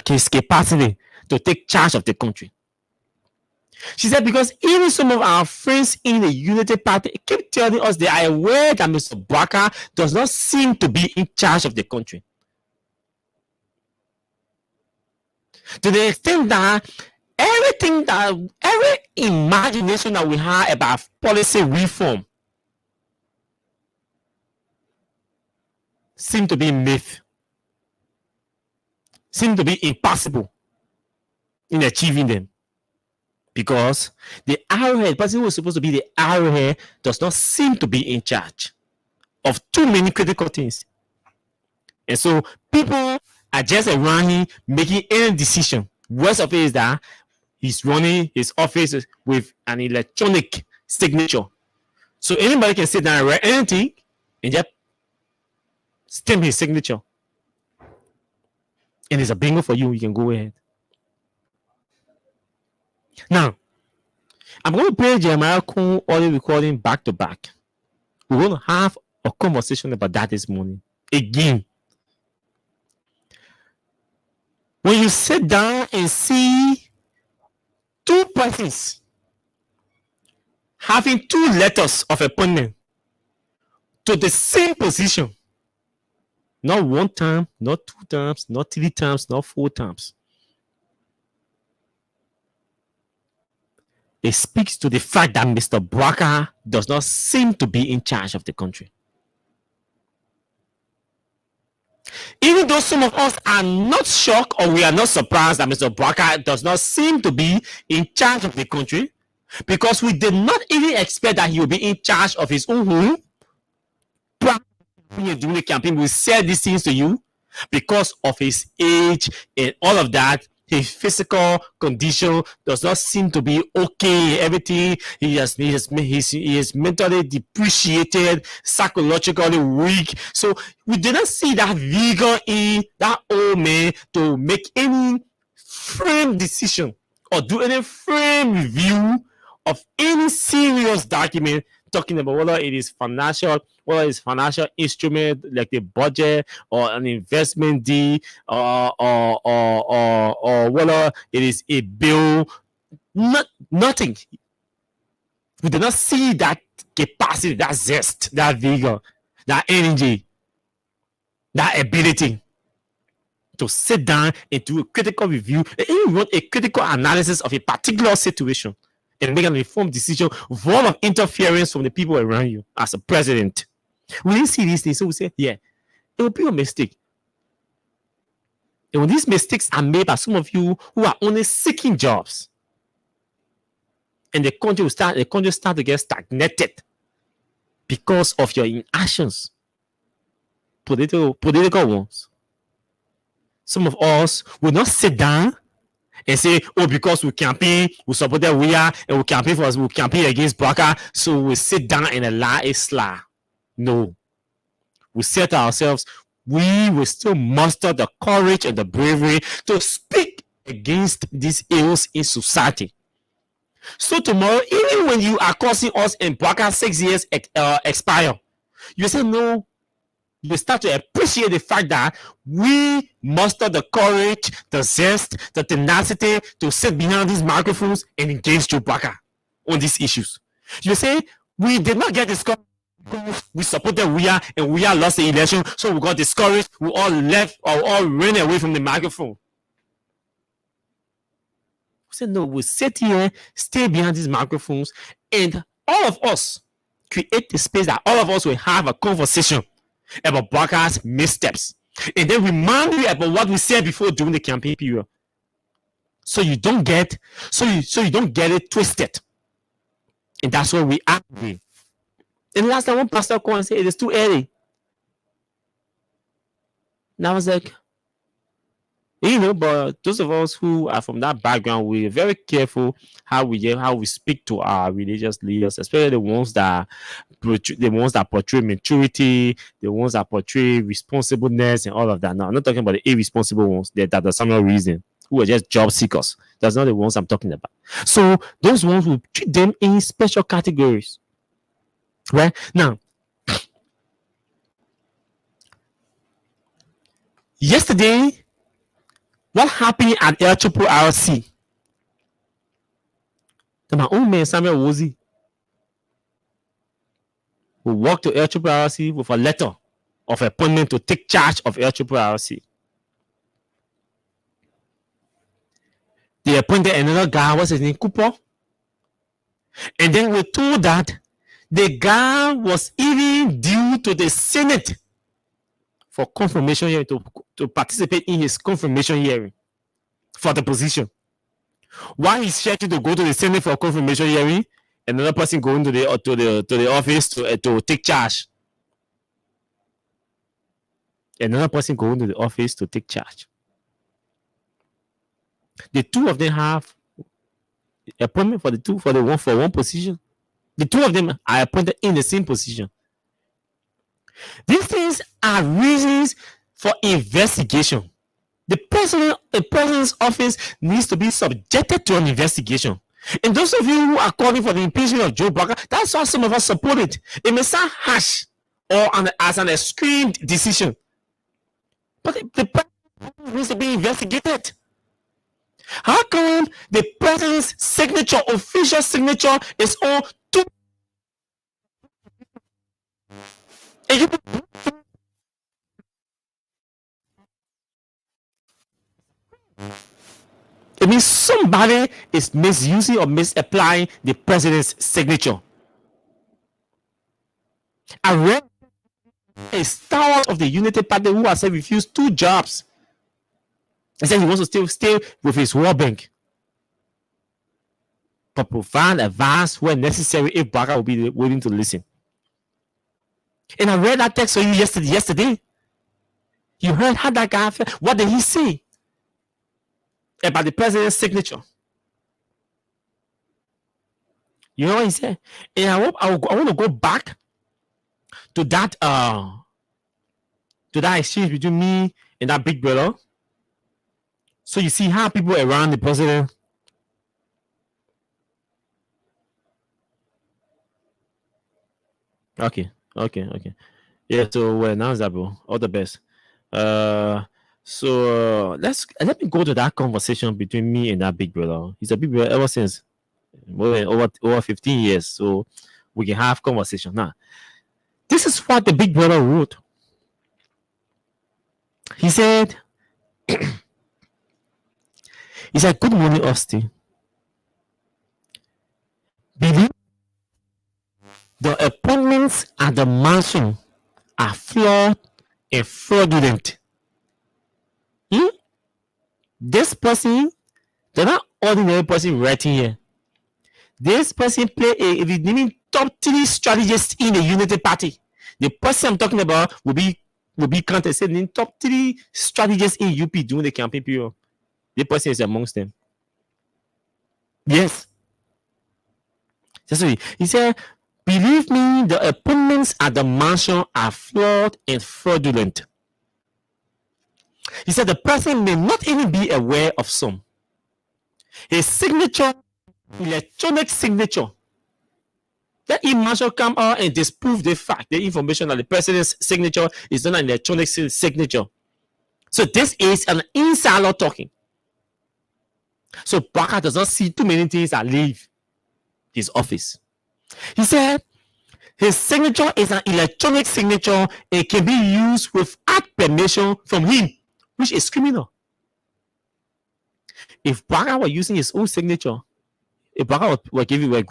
his capacity to take charge of the country. She said, because even some of our friends in the Unity Party keep telling us they are aware that Mr. Bwaka does not seem to be in charge of the country. To the extent that every imagination that we have about policy reform seem to be myth, seem to be impossible in achieving them. Because the arrowhead, the person who is supposed to be the arrowhead, does not seem to be in charge of too many critical things. And so people are just around him making any decision. Worst of it is that he's running his office with an electronic signature. So anybody can sit down and write anything and just stamp his signature. And it's a bingo for you. You can go ahead. Now, I'm going to play Jeremiah Kun audio recording back to back. We're going to have a conversation about that this morning. Again, when you sit down and see two persons having two letters of appointment to the same position, not one time, not two times, not three times, not four times, it speaks to the fact that Mr. Bwaka does not seem to be in charge of the country. Even though some of us are not shocked or we are not surprised that Mr. Bwaka does not seem to be in charge of the country, because we did not even expect that he will be in charge of his own home. During the campaign, we said these things to you because of his age and all of that. His physical condition does not seem to be okay. Everything he is mentally depreciated, psychologically weak. So we did not see that vigor in that old man to make any firm decision or do any firm review of any serious document talking about whether it is financial instrument like the budget or an investment deal or whether it is a bill. Nothing. We did not see that capacity, that zest, that vigor, that energy, that ability to sit down and do a critical review and even run a critical analysis of a particular situation and make an informed decision void of interference from the people around you as a president. We didn't see these things, so we say, yeah, it will be a mistake. And when these mistakes are made by some of you who are only seeking jobs, and the country start to get stagnated because of your inactions, political ones. Some of us will not sit down and say, oh, because we campaign, we supported WIA, and we campaign against Bwaka, so we sit down and allow it slide. No. We said to ourselves, we will still muster the courage and the bravery to speak against these ills in society. So tomorrow, even when you are causing us in Bwaka 6 years expire, you say no. You start to appreciate the fact that we muster the courage, the zest, the tenacity to sit behind these microphones and engage Joe Bwaka on these issues. You say, we did not get discouraged because we supported WIA and WIA lost the election, so we got discouraged, we all left or all ran away from the microphone. We said, no, we sit here, stay behind these microphones, and all of us create the space that all of us will have a conversation about Bwaka's missteps, and then remind you about what we said before during the campaign period, so you don't get it twisted. And that's what we are doing. And last time one pastor called and said it is too early. And I was like, You know, but those of us who are from that background, we're very careful how we speak to our religious leaders, especially the ones that portray maturity, the ones that portray responsibleness and all of that. Now, I'm not talking about the irresponsible ones that are some reason who are just job seekers. That's not the ones I'm talking about. So those ones will treat them in special categories. Right now, yesterday, what happened at El Chopo RC? My own man Samuel Wozi who walked to El Chopo RC with a letter of appointment to take charge of El Chopo RC. They appointed another guy, what's his name, Cooper. And then we're told that the guy was even due to the Senate for confirmation hearing, to participate in his confirmation hearing for the position. While he's scheduled to go to the Senate for confirmation hearing, another person going to the office to take charge. Another person going to the office to take charge. The two of them have appointment for one position. The two of them are appointed in the same position. These things are reasons for investigation. The president's office needs to be subjected to an investigation. And those of you who are calling for the impeachment of Joe Barker, that's why some of us support it. It may sound harsh or as an extreme decision, but the president needs to be investigated. How come the president's signature, official signature, is on two? It means somebody is misusing or misapplying the president's signature. I read a stalwart of the Unity Party who has refused 2 jobs. He said he wants to still stay with his World Bank, but provide advice when necessary if Barker will be willing to listen. And I read that text for you yesterday. You heard how that guy felt. What did he say about the president's signature? You know what he said? And I want to go back to that exchange between me and that big brother. So you see how people around the president Okay. Yeah, so well, now that, bro. All the best. So let me go to that conversation between me and that big brother. He's a big brother ever since over 15 years. So we can have conversation. Now, this is what the big brother wrote. He said, good morning, Austin. Believe the appointments at the mansion are flawed and fraudulent. This person, they're not ordinary person writing here. This person play a leading top 3 strategist in the Unity Party. The person I'm talking about will be counted in top 3 strategists in UP during the campaign period. The person is amongst them. Yes. That's what he said. Believe me, the appointments at the mansion are flawed and fraudulent. He said the person may not even be aware of some. His signature, electronic signature. Let Marshall come out and disprove the fact, the information that the president's signature is not an electronic signature. So this is an insider talking. So Barker does not see too many things that leave his office. He said his signature is an electronic signature and can be used without permission from him, which is criminal. If Barker were using his own signature, if Barker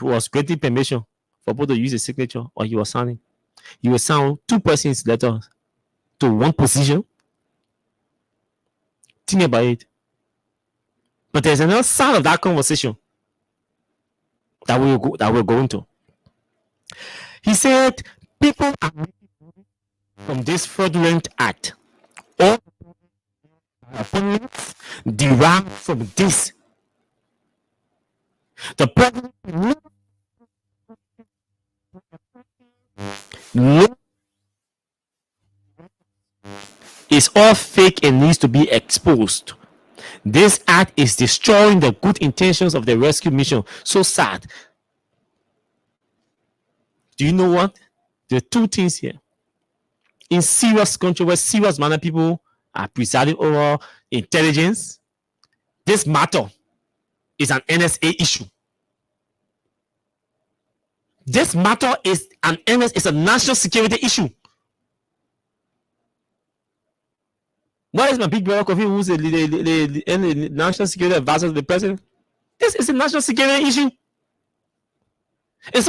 was granting permission for people to use his signature or he was signing, he would sign 2 persons' letters to one position. Think about it. But there's another side of that conversation that we're going to. He said people are from this fraudulent act or appointments derive from this. The president is all fake and needs to be exposed. This act is destroying the good intentions of the rescue mission. So sad. Do you know what? There are two things here. In serious country where serious manner people are presiding over intelligence, this matter is an NSA issue. This matter is a national security issue. Why is my big brother Kofi, who's the national security advisor to the president? This is a national security issue. And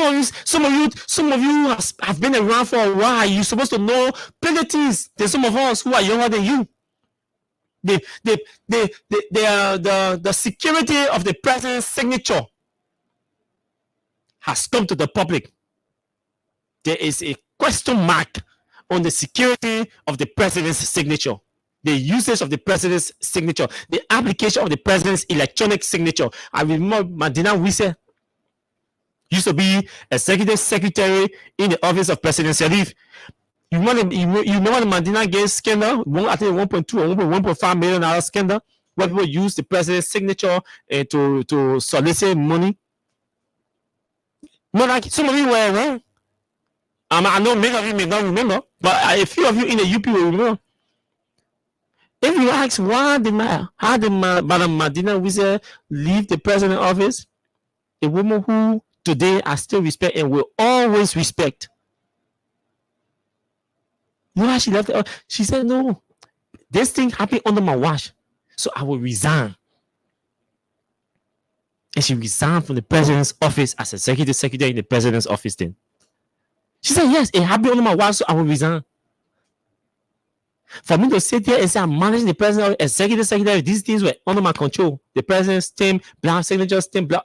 some of you have been around for a while. You're supposed to know plenty of things. There's some of us who are younger than you. The security of the president's signature has come to the public. There is a question mark on the security of the president's signature. The usage of the president's signature, the application of the president's electronic signature. I remember Madina Wise used to be executive secretary in the office of President Sharif. You remember the Madina Gate scandal? I think $1.2 or $1.5 million scandal, where people used the president's signature to solicit money. Not like some of you were around. I know many of you may not remember, but a few of you in the UP will remember. If you ask how did Madam Madina Wise leave the president office, a woman who today I still respect and will always respect. You know how she left? She said, "No, this thing happened under my watch, so I will resign." And she resigned from the president's office as executive secretary in the president's office. Then she said, "Yes, it happened under my watch, so I will resign." For me to sit here and say I'm managing the president, executive secretary, these things were under my control. The president's stamp, black signature, stamp, black,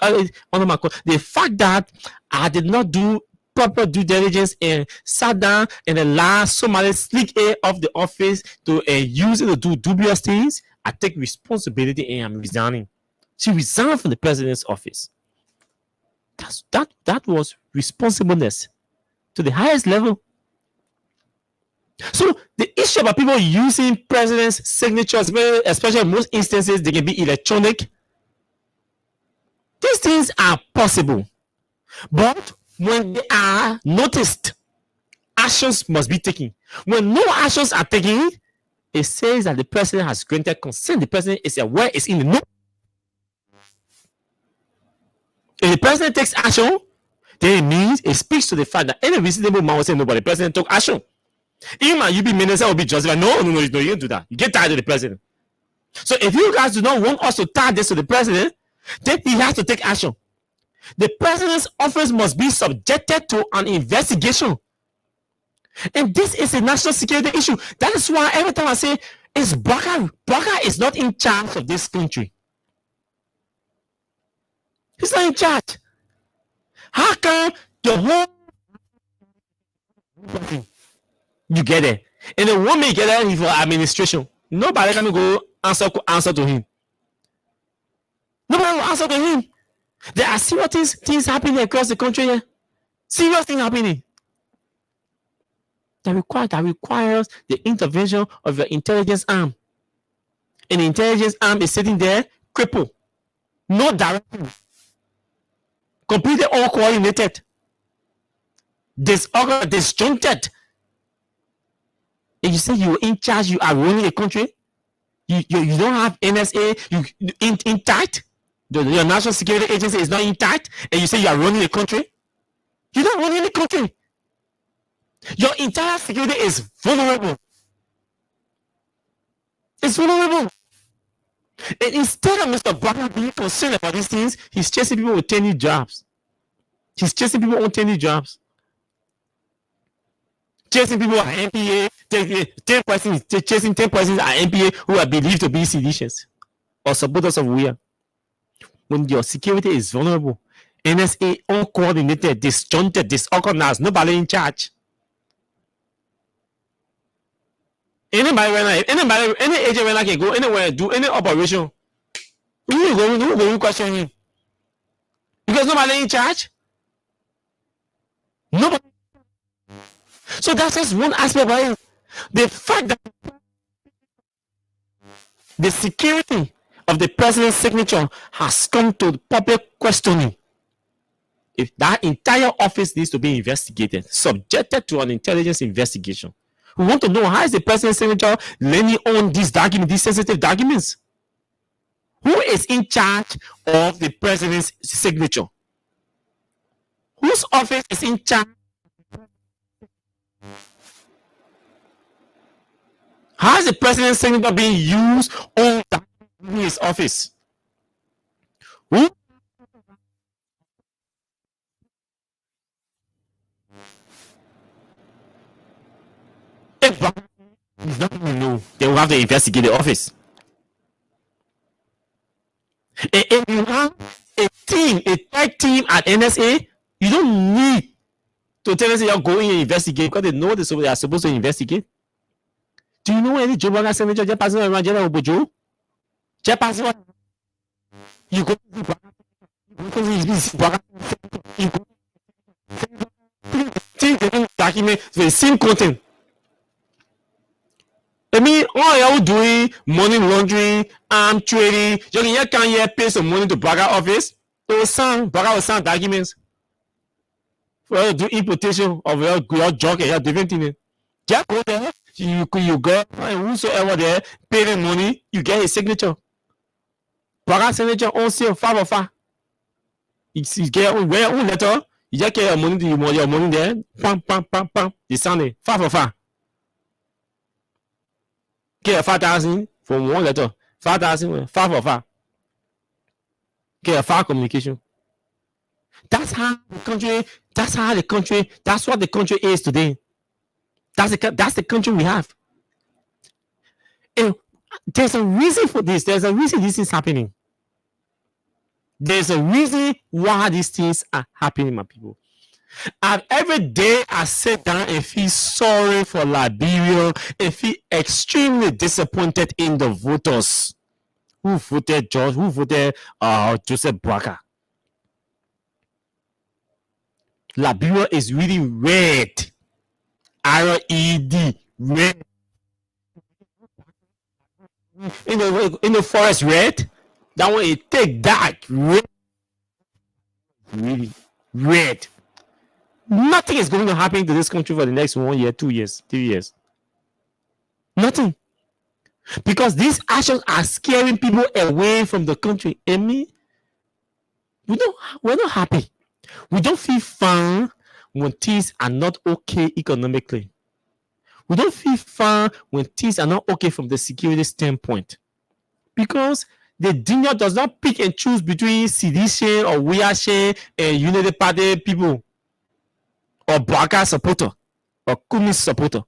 under my control. The fact that I did not do proper due diligence and sat down and allowed somebody sneak air off the office to use it to do dubious things, I take responsibility and I'm resigning. She resigned from the president's office. That was responsibleness to the highest level. So the issue about people using president's signatures, especially in most instances, they can be electronic. These things are possible. But when they are noticed, actions must be taken. When no actions are taken, it says that the president has granted consent. The president is aware, it's in the know. If the president takes action, then it means it speaks to the fact that any reasonable man will say, no, but the president took action. Even my UB minister will be justified. No, you don't do that. You get tired of the president. So if you guys do not want us to tie this to the president, then he has to take action. The president's office must be subjected to an investigation. And this is a national security issue. That is why every time I say, it's Baka is not in charge of this country. He's not in charge. How come the whole you get it? And the woman get it for administration. Nobody can go answer to him. Nobody will answer to him. There are serious things happening across the country here. Serious things happening. That requires the intervention of your intelligence arm. And the intelligence arm is sitting there crippled. No direction. Completely uncoordinated. Disjointed. And you say you're in charge, you are running a country. You don't have NSA intact. Your national security agency is not intact, and you say you are running a country. You're not running a country. Your entire security is vulnerable. It's vulnerable. And instead of Mr. Baka being concerned about these things, he's chasing people with 10 new jobs. He's chasing people on 10 new jobs. Chasing people at MPA, 10 persons, chasing 10 persons at MPA who are believed to be seditious or supporters of WIA. When your security is vulnerable, NSA uncoordinated, disjointed, disorganized, nobody in charge. Anybody any agent when I can go anywhere and do any operation, who will question him? Because nobody in charge. Nobody. So that's just one aspect of it. The fact that the security of the president's signature has come to public questioning. If that entire office needs to be investigated, subjected to an intelligence investigation. We want to know, how is the president's signature leaning on these documents, these sensitive documents? Who is in charge of the president's signature? Whose office is in charge? How is the president's signature being used on his office? Who? If not even know, they will have to investigate the office. If you have a team, a tech team at NSA, you don't need to tell us you're going and investigate because they know they are supposed to investigate. Do you know any Joe Biden senator just passing around General Obojo? Just passing around. You go to document the same content. I mean, all you're doing money laundering, arm trading, you can't pay some money to Braga office. They will sign, Braga will sign documents for you to do importation of your junk and your different thing. Just go there, you go, and whosoever there, pay them money, you get his signature. Braga signature on sale, 5 of 5. You get your own letter, you just get your money there, pam, you sign it, 5 of 5. Get 5,000 from one letter. 5,000, 5 of 5. Get a 5 communication. That's how the country. That's what the country is today. That's the country we have. And there's a reason for this. There's a reason this is happening. There's a reason why these things are happening, my people. And every day I sit down and feel sorry for Liberia and feel extremely disappointed in the voters who voted Joseph Boakai. Liberia is really red. R-E-D, red. In the forest, red. That one, it take dark, red. Really red. Nothing is going to happen to this country for the next 1 year, 2 years, 3 years. Nothing. Because actions are scaring people away from the country. And me, we're not happy. We don't feel fun when things are not okay economically. We don't feel fun when things are not okay from the security standpoint. Because the Dinya does not pick and choose between Sedition or Wiyashe and Unity Party people, or Boakai supporter, or Kumi supporter.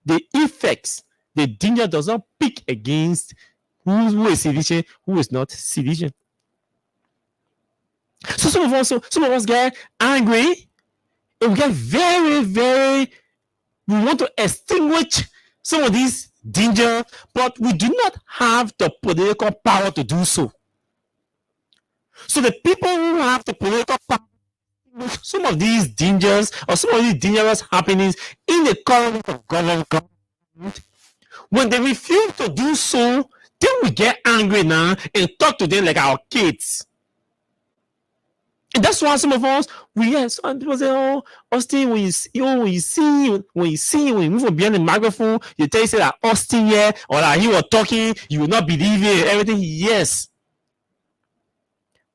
The effects, the Dinya does not pick against who is Sedition, who is not Sedition. So some of us get angry, and we get very, very, we want to extinguish some of these danger, but we do not have the political power to do so. So the people who have the political power, some of these dangers or some of these dangerous happenings in the current of government, when they refuse to do so, then we get angry now and talk to them like our kids. And that's why some of us, some people say, "Oh, Austin, when you move from behind the microphone, you tell you say that Austin here or that he was talking, you will not believe it, everything." Yes.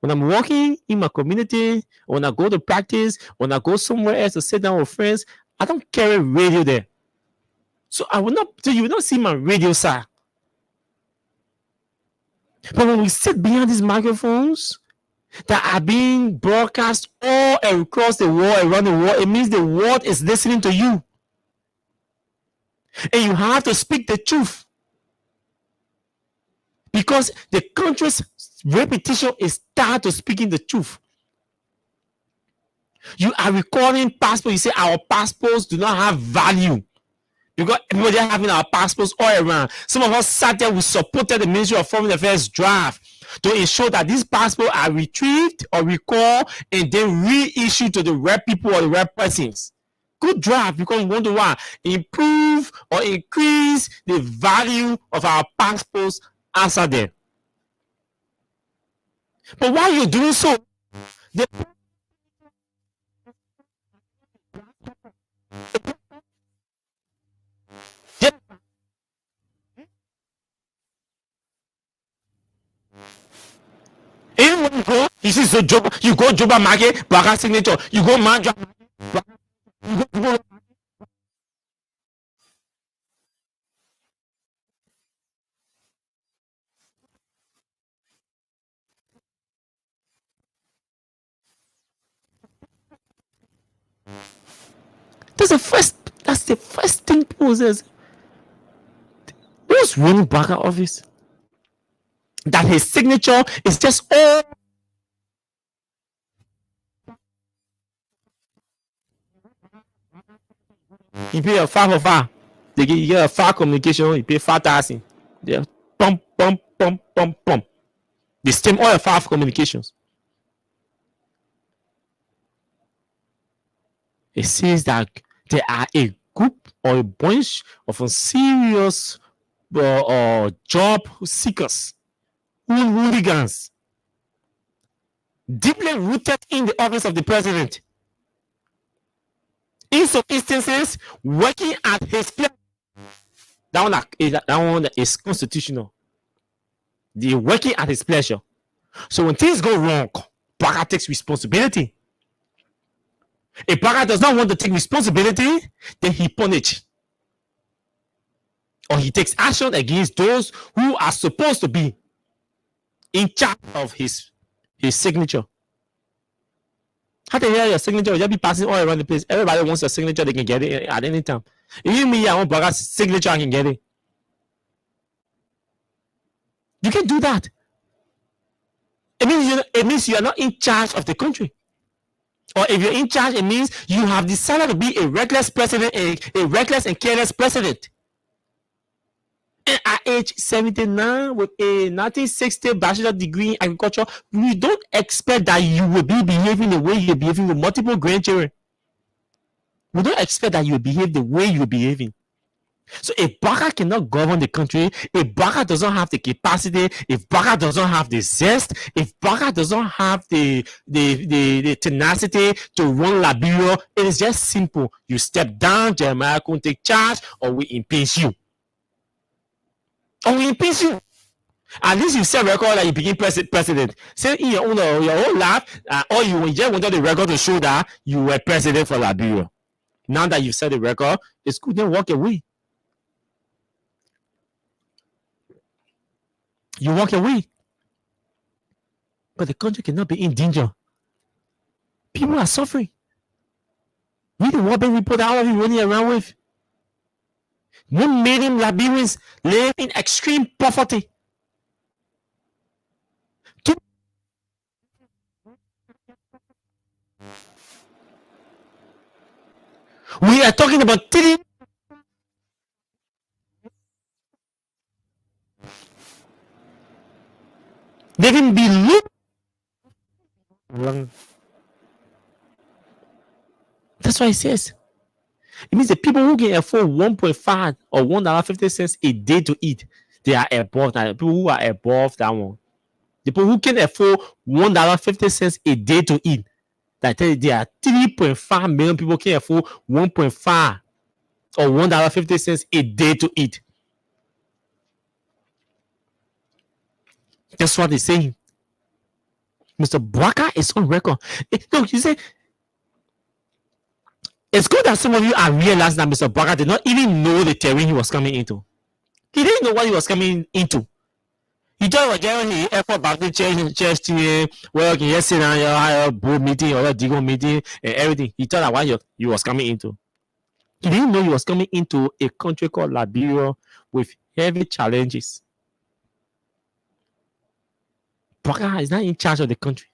When I'm walking in my community, when I go to practice, when I go somewhere else to sit down with friends, I don't carry radio there. So you will not see my radio side. But when we sit behind these microphones that are being broadcast all across the world, around the world, it means the world is listening to you. And you have to speak the truth. Because the country's reputation is tied to speaking the truth. You are recording passports. You say our passports do not have value Because everybody having our passports all around. Some of us sat there, we supported the Ministry of Foreign Affairs draft to ensure that these passports are retrieved or recalled and then reissued to the right people or the right persons. Good draft, because we want to improve or increase the value of our passports outside there. But while you're doing so, even when you go, you see, so you go Joba Market, Baka signature, you go Mandra, you go. That's the first thing people says. Who's running Baka office? That his signature is just all. You pay a far for far. You get a far communication, you pay 5,000. Yeah. Pump. The same all far communications. It says that there are a group or a bunch of serious job seekers, hooligans, deeply rooted in the office of the president. In some instances, working at his pleasure. That one is constitutional. They're working at his pleasure. So when things go wrong, Baka takes responsibility. If Baka does not want to take responsibility, then he punishes. Or he takes action against those who are supposed to be in charge of his signature. How do you hear your signature? You'll be passing all around the place. Everybody wants your signature, they can get it at any time. Even me, I want Baka's signature, I can get it. You can do that. It means you are not in charge of the country. Or if you're in charge, it means you have decided to be a reckless president, a reckless and careless president. And at age 79 with a 1960 bachelor degree in agriculture, we don't expect that you will be behaving the way you're behaving with multiple grandchildren. We don't expect that you behave the way you're behaving. So if Baka cannot govern the country, if Baka doesn't have the capacity, if Baka doesn't have the zest, if Baka doesn't have the tenacity to run Liberia, it is just simple. You step down, Jeremiah can take charge, or we impeach you. Or we impeach you. At least you set record that you became president. Say in your own life, or you just wanted the record to show that you were president for Liberia. Now that you've set the record, it's good, then walk away. You walk away. But the country cannot be in danger. People are suffering. Read the World Bank report that all of you running around with. 1 million Liberians live in extreme poverty. We are talking about trillion. They can be looked. That's why it says. It means the people who can afford 1.5 or $1.50 a day to eat, they are above that. The people who are above that one. The people who can afford $1.50 a day to eat, that tell you there are 3.5 million people can afford 1.5 or $1.50 a day to eat. That's what they're saying. Mr. Baka is on record. Look, you say it's good that some of you are realizing that Mr. Baka did not even know the terrain he was coming into. He didn't know what he was coming into. He thought he was getting the airport back to church to where you can sit down your board meeting or your Digo meeting and everything. He thought that what he was coming into. He didn't know he was coming into a country called Liberia with heavy challenges. Baka is not in charge of the country.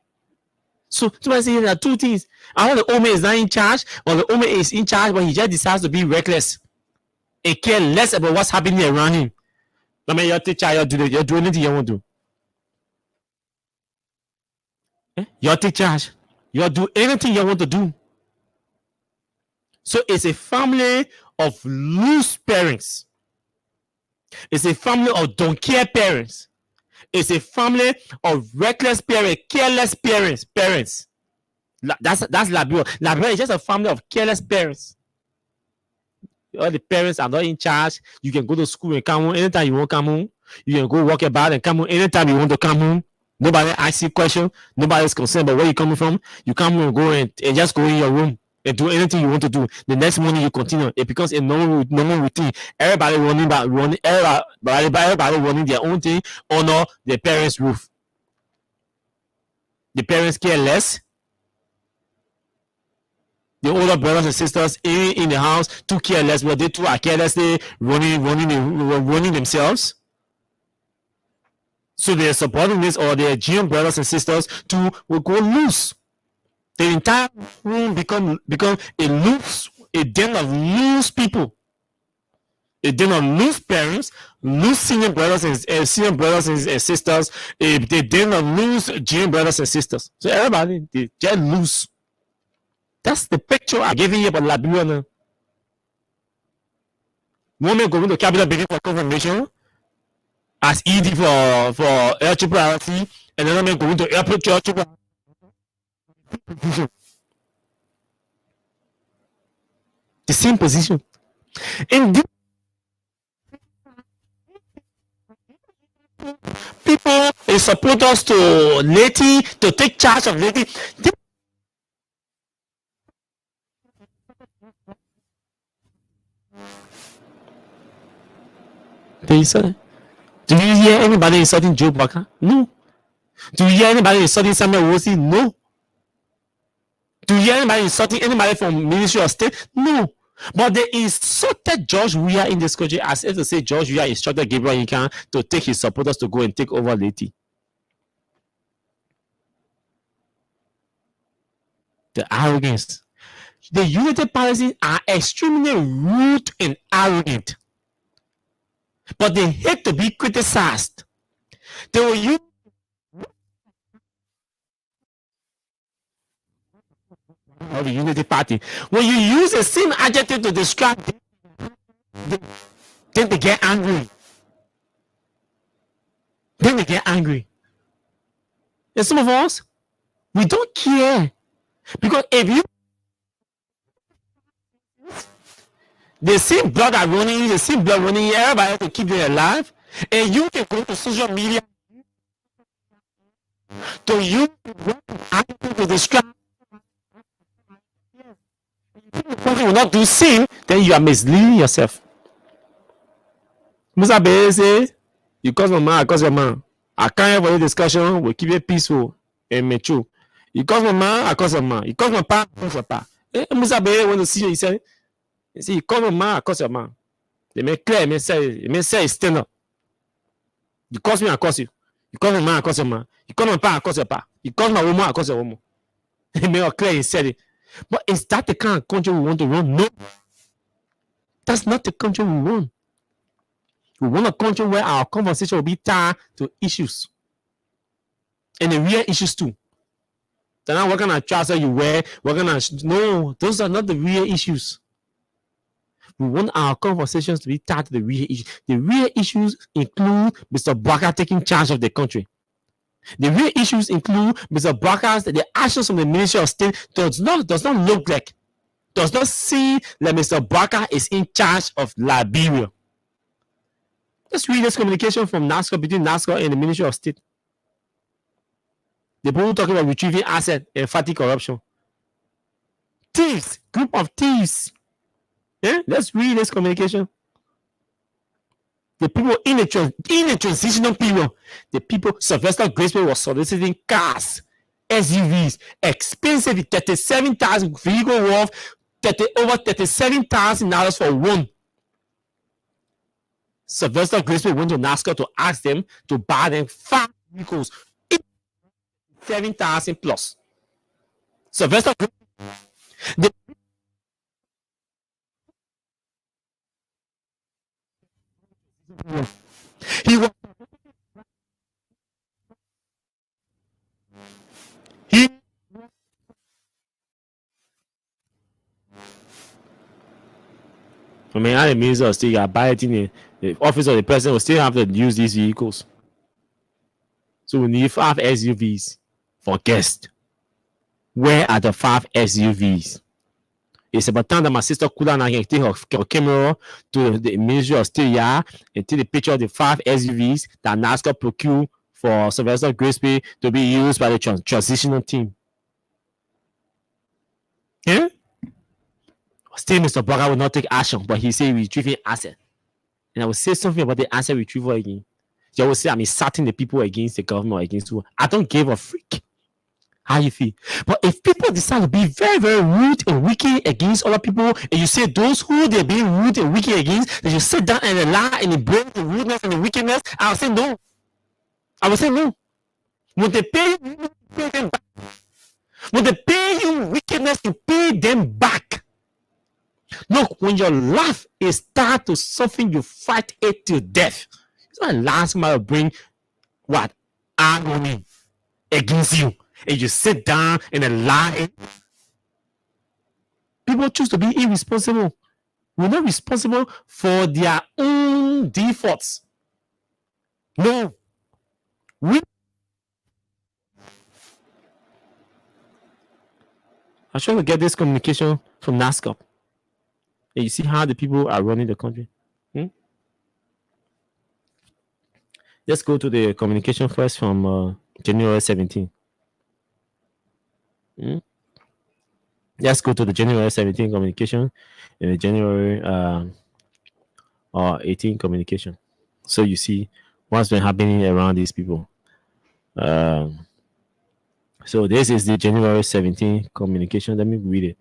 So I say there are two things. Either the Ome is not in charge, or the Ome is in charge, but he just decides to be reckless. and care less about what's happening around him. I mean, you take charge, you do anything you want to do. You take charge. You do anything you want to do. So it's a family of loose parents. It's a family of don't care parents. It's a family of reckless parents, careless parents. That's Liberia. Liberia is just a family of careless parents. All the parents are not in charge. You can go to school and come home anytime you want to come home. You can go walk about and come home anytime you want to come home. Nobody asks you question. Nobody is concerned about where you're coming from. You come home and go and just go in your room and do anything you want to do. The next morning you continue. It becomes a normal routine. Everybody running their own thing under their parents' roof. The parents care less. The older brothers and sisters in the house too careless, but they too are carelessly running themselves. So their subordinates or their junior brothers and sisters too will go loose. The entire room become a den of loose people, a den of loose parents, loose senior brothers and sisters, a den of loose junior brothers and sisters. So everybody they get loose. That's the picture I'm giving you about Liberia now. Women going to Capital Building for confirmation as ED for air triple, and another man going to airport church. The same position. And people support us to Leti, to take charge of Leti. Do you hear anybody insulting Joe Baka? No. Do you hear anybody insulting Samuel Wosi? No. Do you hear anybody insulting anybody from Ministry of State? No. But they insulted George Weah in this country as if to say George Weah instructed Gabriel Incan to take his supporters to go and take over Leti. The arrogance. The Unity Party are extremely rude and arrogant. But they hate to be criticized. They will use the Unity Party. When you use the same adjective to describe them, then they get angry. And some of us, we don't care. Because if you the same blood are running, everybody has to keep them alive. And you can go to social media to use to describe. If you will not do sin, then you are misleading yourself. Musa Bey says, you cause my man, I cause your man. I can't have any discussion, we'll keep it peaceful and mature. You cause my man, I cause your man. You cause my pa, I cause your pa. Musa Bey want to see you, he said, you see, you call my man, I cause your man. They make clear, they say stand up. You cause me, I cause you. You call my man, I cause your man. You call my pa, I cause your pa. You call my woman, I cause your woman. They make it clear, he said it. But is that the kind of country we want to run? No. That's not the country we want. We want a country where our conversation will be tied to issues. And the real issues too. They're not working on trousers you wear, no, those are not the real issues. We want our conversations to be tied to the real issues. The real issues include Mr. Baka taking charge of the country. The real issues include Mr. Baka's the actions of the Ministry of State does not seem like Mr. Baka is in charge of Liberia. Let's read this communication from NASCO between NASCO and the Ministry of State. The people talking about retrieving assets and fighting corruption. Thieves, group of thieves. Yeah, let's read this communication. The people in the transitional period, the people, Sylvester Graceway was soliciting cars, SUVs, expensive, 37,000 vehicle worth, over $37,000 for one. Sylvester Graceway went to NASCO to ask them to buy them 5 vehicles, 7,000 plus. Sylvester, He was. He. I mean, the minister of state buy it in the office of the president will still have to use these vehicles. So we need 5 SUVs for guests. Where are the 5 SUVs? It's about time that my sister Kula can take her camera to the Ministry of State and take the picture of the 5 SUVs that NASCAR procured for Sylvester Grisby to be used by the transitional team. Yeah? Still, Mr. Burger will not take action, but he said retrieving asset. And I will say something about the asset retrieval again. You will say I'm insulting the people against the government or against who. I don't give a freak how you feel. But if people decide to be very, very rude and wicked against other people, and you say those who they're being rude and wicked against, that you sit down and lie and embrace the rudeness and the wickedness, I will say no. I will say no. When they pay you, pay them back. When they pay you wickedness, you pay them back. Look, when your laugh is start to something, you fight it to death. It's not last man will bring what? Agony against you. And you sit down and lie. People choose to be irresponsible. We're not responsible for their own defaults. No. I'm trying to get this communication from NASCAR. And you see how the people are running the country. Let's go to the communication first from January 17. Let's go to the January 17 communication and the January 18 communication. So you see what's been happening around these people. So this is the January 17 communication. Let me read it.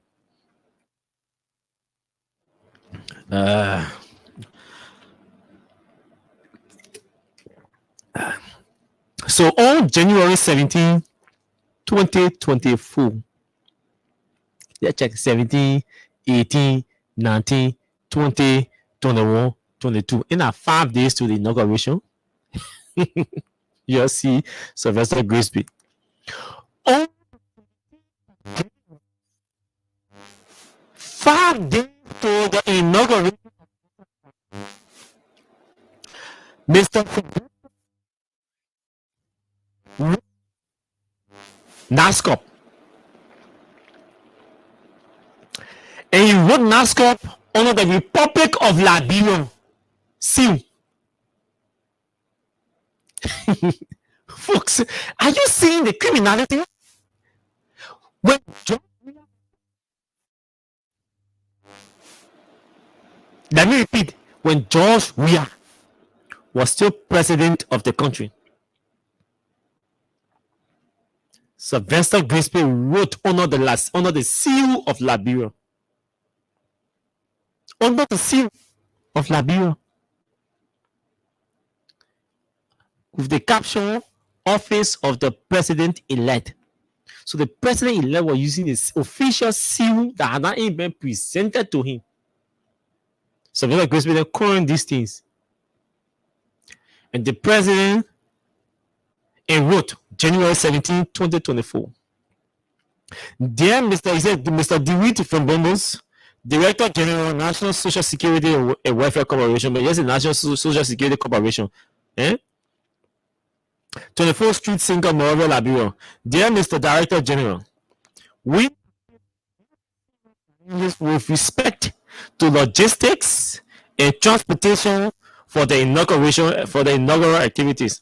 So on January 17, 2024, let's check 17, 18, 19, 20, 21, 22. In our 5 days to the inauguration, you'll see Sylvester Grisby. On 5 days to the inauguration, Mr. NASCAR. And he wrote NASCAR under the Republic of Liberia. See. Folks, are you seeing the criminality? When let me repeat, when George Weah was still president of the country, Sylvester Grisby wrote under the seal of Liberia. Under the seal of Liberia. With the caption, Office of the President-elect. So the President-elect was using his official seal that had not even been presented to him. Sylvester Grisby then coined these things. And the President wrote January 17, 2024. Dear Mr. DeWitt from Bombos, Director General, National Social Security and Welfare Corporation, but yes, the National Social Security Corporation. 24th Street, Single, Monrovia, Liberia. Dear Mr. Director General, with respect to logistics and transportation for the inaugural activities,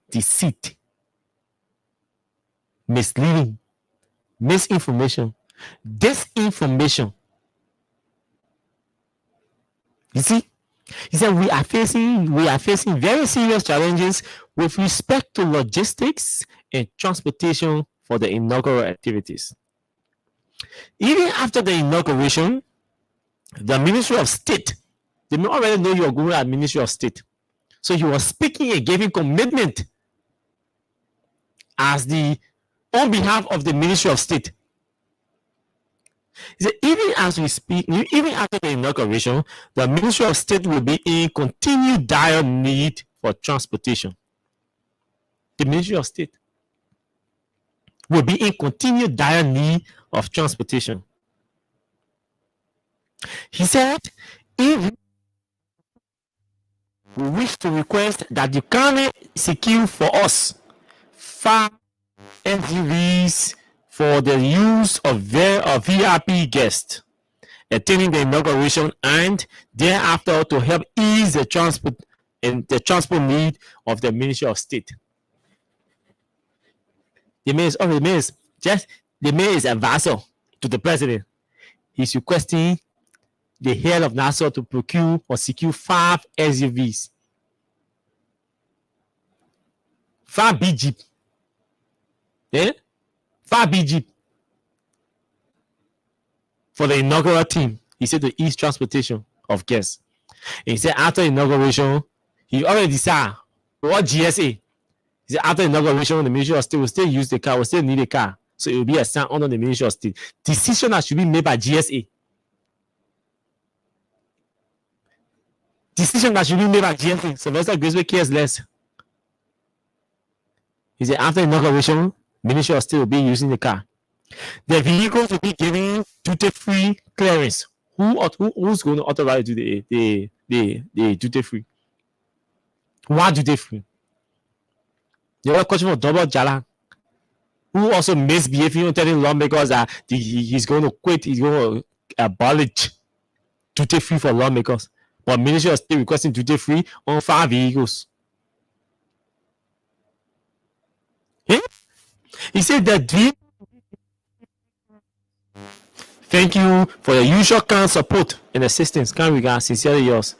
deceit, misleading, misinformation, disinformation. You see, he said we are facing very serious challenges with respect to logistics and transportation for the inaugural activities. Even after the inauguration, the Ministry of State, they may already know you are going at Ministry of State. So he was speaking and giving commitment on behalf of the Ministry of State. He said, even as we speak, even after the inauguration, the Ministry of State will be in continued dire need for transportation. The Ministry of State will be in continued dire need of transportation. He said, if we wish to request that you kindly secure for us 5 SUVs for the use of VIP guests attending the inauguration and thereafter to help ease the transport need of the Ministry of State. The mayor is a vassal to the president. He's requesting the head of Nassau to procure or secure 5 SUVs. 5 big Jeep. 5 big Jeep. For the inaugural team, he said to ease transportation of guests. And he said after inauguration, he already decided what GSA. He said after inauguration, the Ministry of State will still use the car, will still need a car. So it will be assigned under the Ministry of State. Decision that should be made by GSA. Decision that should be made by GSA. Sylvester Graceway cares less. He said after inauguration, Ministry of State will be using the car. The vehicles will be given duty-free clearance. Who's going to authorize the duty-free? Why duty-free? The other question for double Jala, who also misbehaving, telling lawmakers that he's going to quit, he's going to abolish duty-free for lawmakers. But Ministry of State requesting duty-free on 5 vehicles. Yeah? He said that thank you for your usual kind support and assistance. Kind regards, sincerely yours,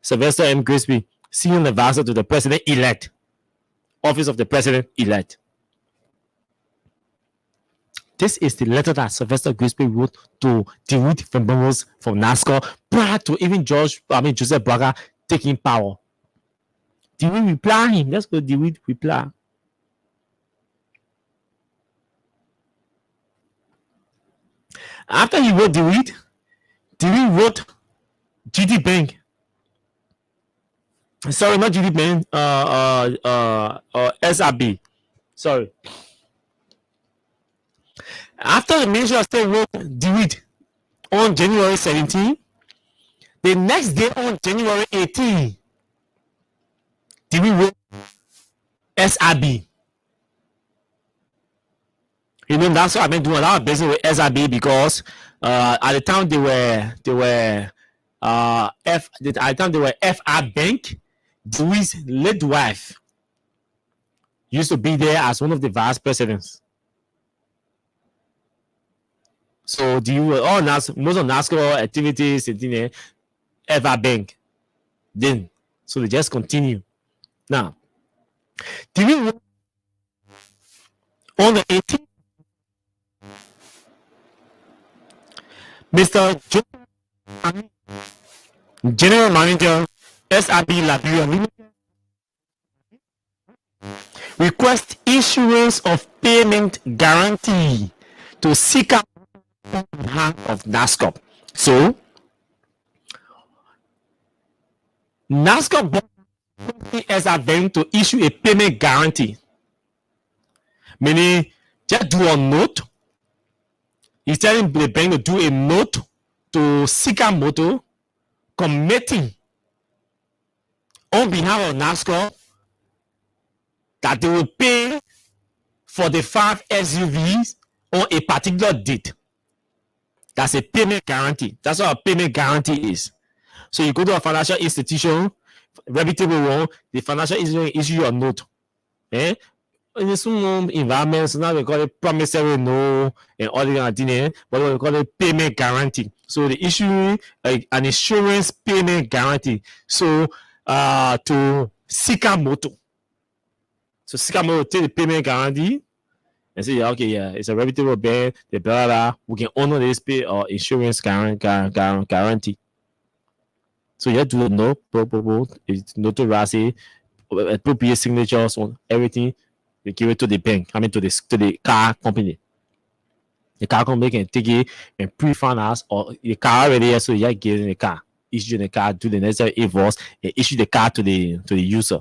Sylvester M. Grisby, senior advisor to the president-elect, office of the president-elect. This is the letter that Sylvester Grisby wrote to DeWitt Famboros from NASCAR prior to even Joseph Braga taking power. DeWitt reply him. Let's go DeWitt reply. After he wrote DeWitt wrote GD Bank. Sorry, not GD Bank. SRB. Sorry. After the Ministry of State wrote DeWitt on January 17, the next day on January 18, DeWitt wrote SRB. You know, that's why I've been doing a lot of business with SRB because at the time they were FR Bank. DeWitt's late wife used to be there as one of the vice presidents. So most of NASCAR activities in FR Bank. Then so they just continue. Now, DeWitt on the 18th. Mr. General Manager, SRB Liberia request issuance of payment guarantee to seek out on behalf of NASCAR. So, NASCAR SR Bank to issue a payment guarantee, meaning just do a note. He's telling the bank to do a note to Sika Moto committing on behalf of NASCAR that they will pay for the 5 SUVs on a particular date. That's a payment guarantee. That's what a payment guarantee is. So you go to a financial institution, reputable one, the financial institution issue your note. In some environments, now we call it promissory note and all the other things, but we call it payment guarantee. So they issue an insurance payment guarantee. So to Sika Moto. So Sika Moto take the payment guarantee and say, okay, yeah, it's a reputable bank, the blah, blah, we can honor this pay or insurance guarantee. So you have to know, it's notarized, appropriate signatures on everything. They give it to the bank, to the car company. The car company can take it and pre-finance, or the car already here, so you get in the car, issue the car, do the necessary invoice, and issue the car to the user.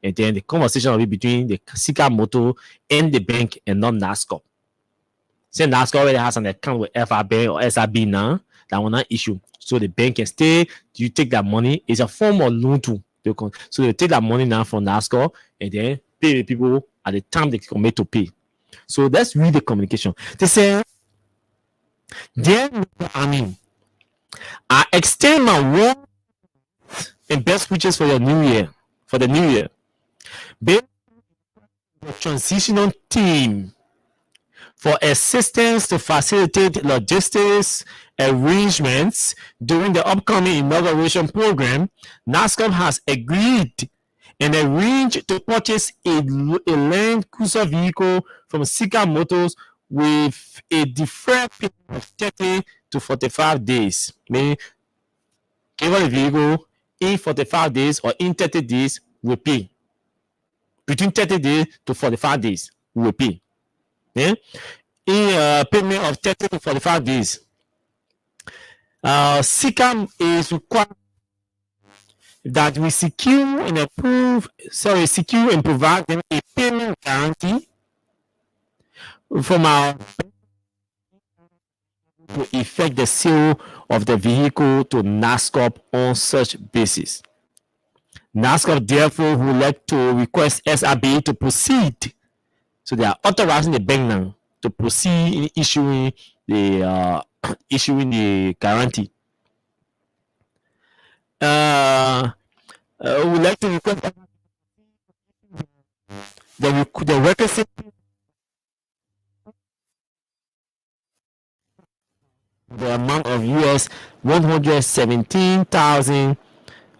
And then the conversation will be between the Sika Motor and the bank and not NASCOP. Say NASCOP already has an account with FRB or SRB now, that will not issue. So the bank can stay, you take that money, it's a form of loan too. So they take that money now from NASCOP and then pay the people at the time they commit to pay. So that's really the communication. They say, dear Army, I extend my warm and best wishes for your new year, for the new year. Be the transitional team for assistance to facilitate logistics arrangements during the upcoming inauguration program. NASCOP has agreed and arranged to purchase a Land Cruiser vehicle from Sika Motors with a deferred period of 30 to 45 days. Meaning, give the vehicle in 45 days or in 30 days, we pay. Between 30 days to 45 days, we pay. Yeah? In payment of 30 to 45 days, Sika is required that we secure and provide them a payment guarantee from our to effect the sale of the vehicle to NASCOP on such basis. NASCOP therefore would like to request SRB to proceed. So they are authorizing the bank now to proceed in issuing the guarantee. We would like to request the requisite the amount of US 117,000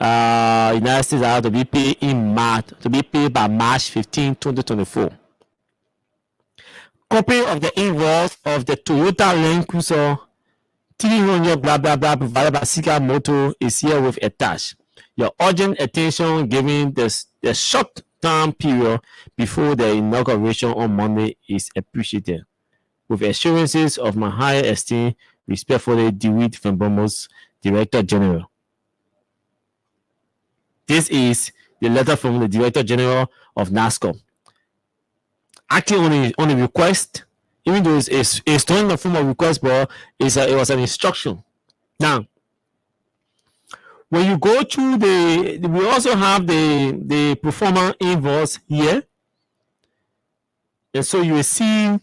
United States dollars to be paid in March, to be paid by March 15, 2024. Copy of the invoice of the Toyota Land Cruiser 300 blah blah blah provided by Sika Motor is herewith attached. Your urgent attention given the short-term period before the inauguration on Monday is appreciated. With assurances of my high esteem, respectfully, DeWitt Van Bommels, Director General. This is the letter from the Director General of NASCOP. Acting on a request, even though it's still in the form of request, but it was an instruction. Now, when you go to we also have the performer invoice here, and so you will see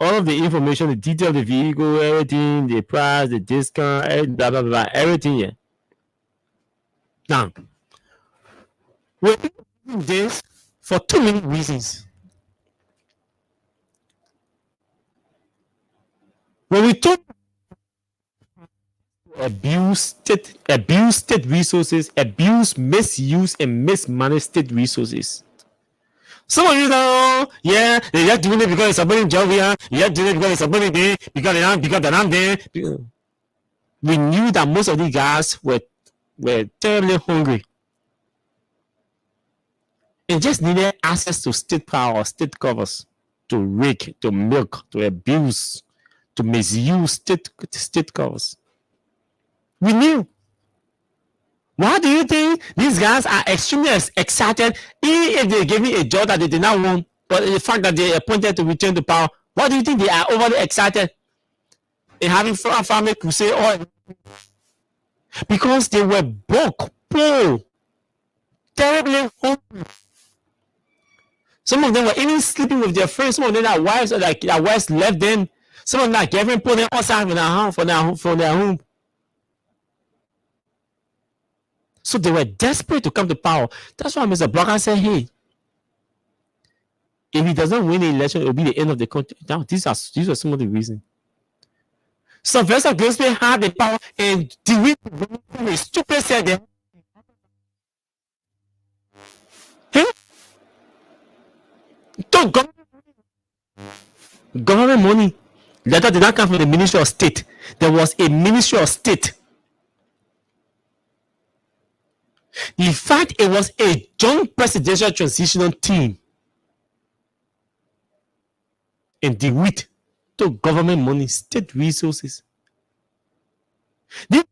all of the information, the detail of the vehicle, everything, the price, the discount, blah blah blah, everything here. Now, we're doing this for two main reasons. When we talk abuse state resources, misuse, and mismanage state resources. Some of you know, yeah, they're just doing it because it's a burning job here. You're doing it because it's a burning day, because they're not there. We knew that most of these guys were terribly hungry and just needed access to state power, state covers, to rake, to milk, to abuse, to misuse state covers. We knew. Why do you think these guys are extremely excited, even if they gave me a job that they did not want, but the fact that they appointed to return to power? Why do you think they are overly excited in having family crusade? Or because they were broke, poor, terribly hungry. Some of them were even sleeping with their friends. Some of them, their wives left them. Some of them, their girlfriend put them outside in their home for their home. So they were desperate to come to power. That's why Mr. Blocker said, hey, if he doesn't win the election, it will be the end of the country. Now, these are some of the reasons. Sylvester Gillespie had the power, and DeWitt stupid said that. Government money. Letter did not come from the Ministry of State. There was a Ministry of State. In fact, it was a joint presidential transitional team. And DeWitt to government money, state resources. This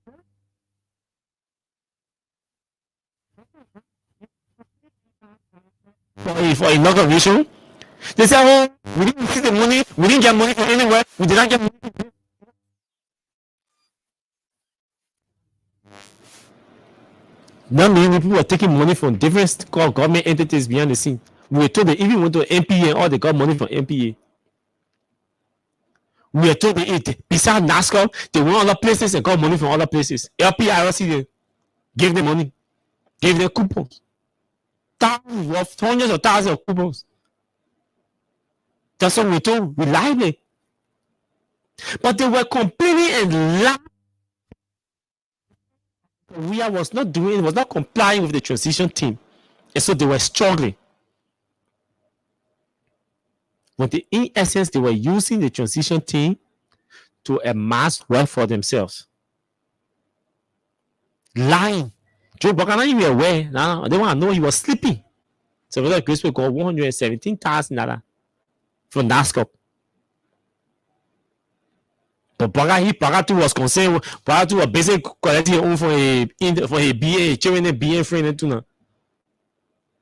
for inauguration, they say, oh, we didn't see the money, we didn't get money from anywhere, we did not get money. Now many people are taking money from different government entities behind the scene. We were told they even went to NPA, or they got money from NPA. We were told they besides NASCO, they went other places and got money from other places. LPRC gave them money, gave them coupons. Hundreds of thousands of coupons. That's what we told reliably. But they were complaining and laughing. Korea was not complying with the transition team. And so they were struggling. But in essence, they were using the transition team to amass wealth for themselves. Lying. Joe Baka not even aware. Now they want to know he was sleeping. So Professor Grace got $117,000 from NASCO. But Baka too was concerned. Baka too was basically collecting your own for a BA, children a BA friend too now.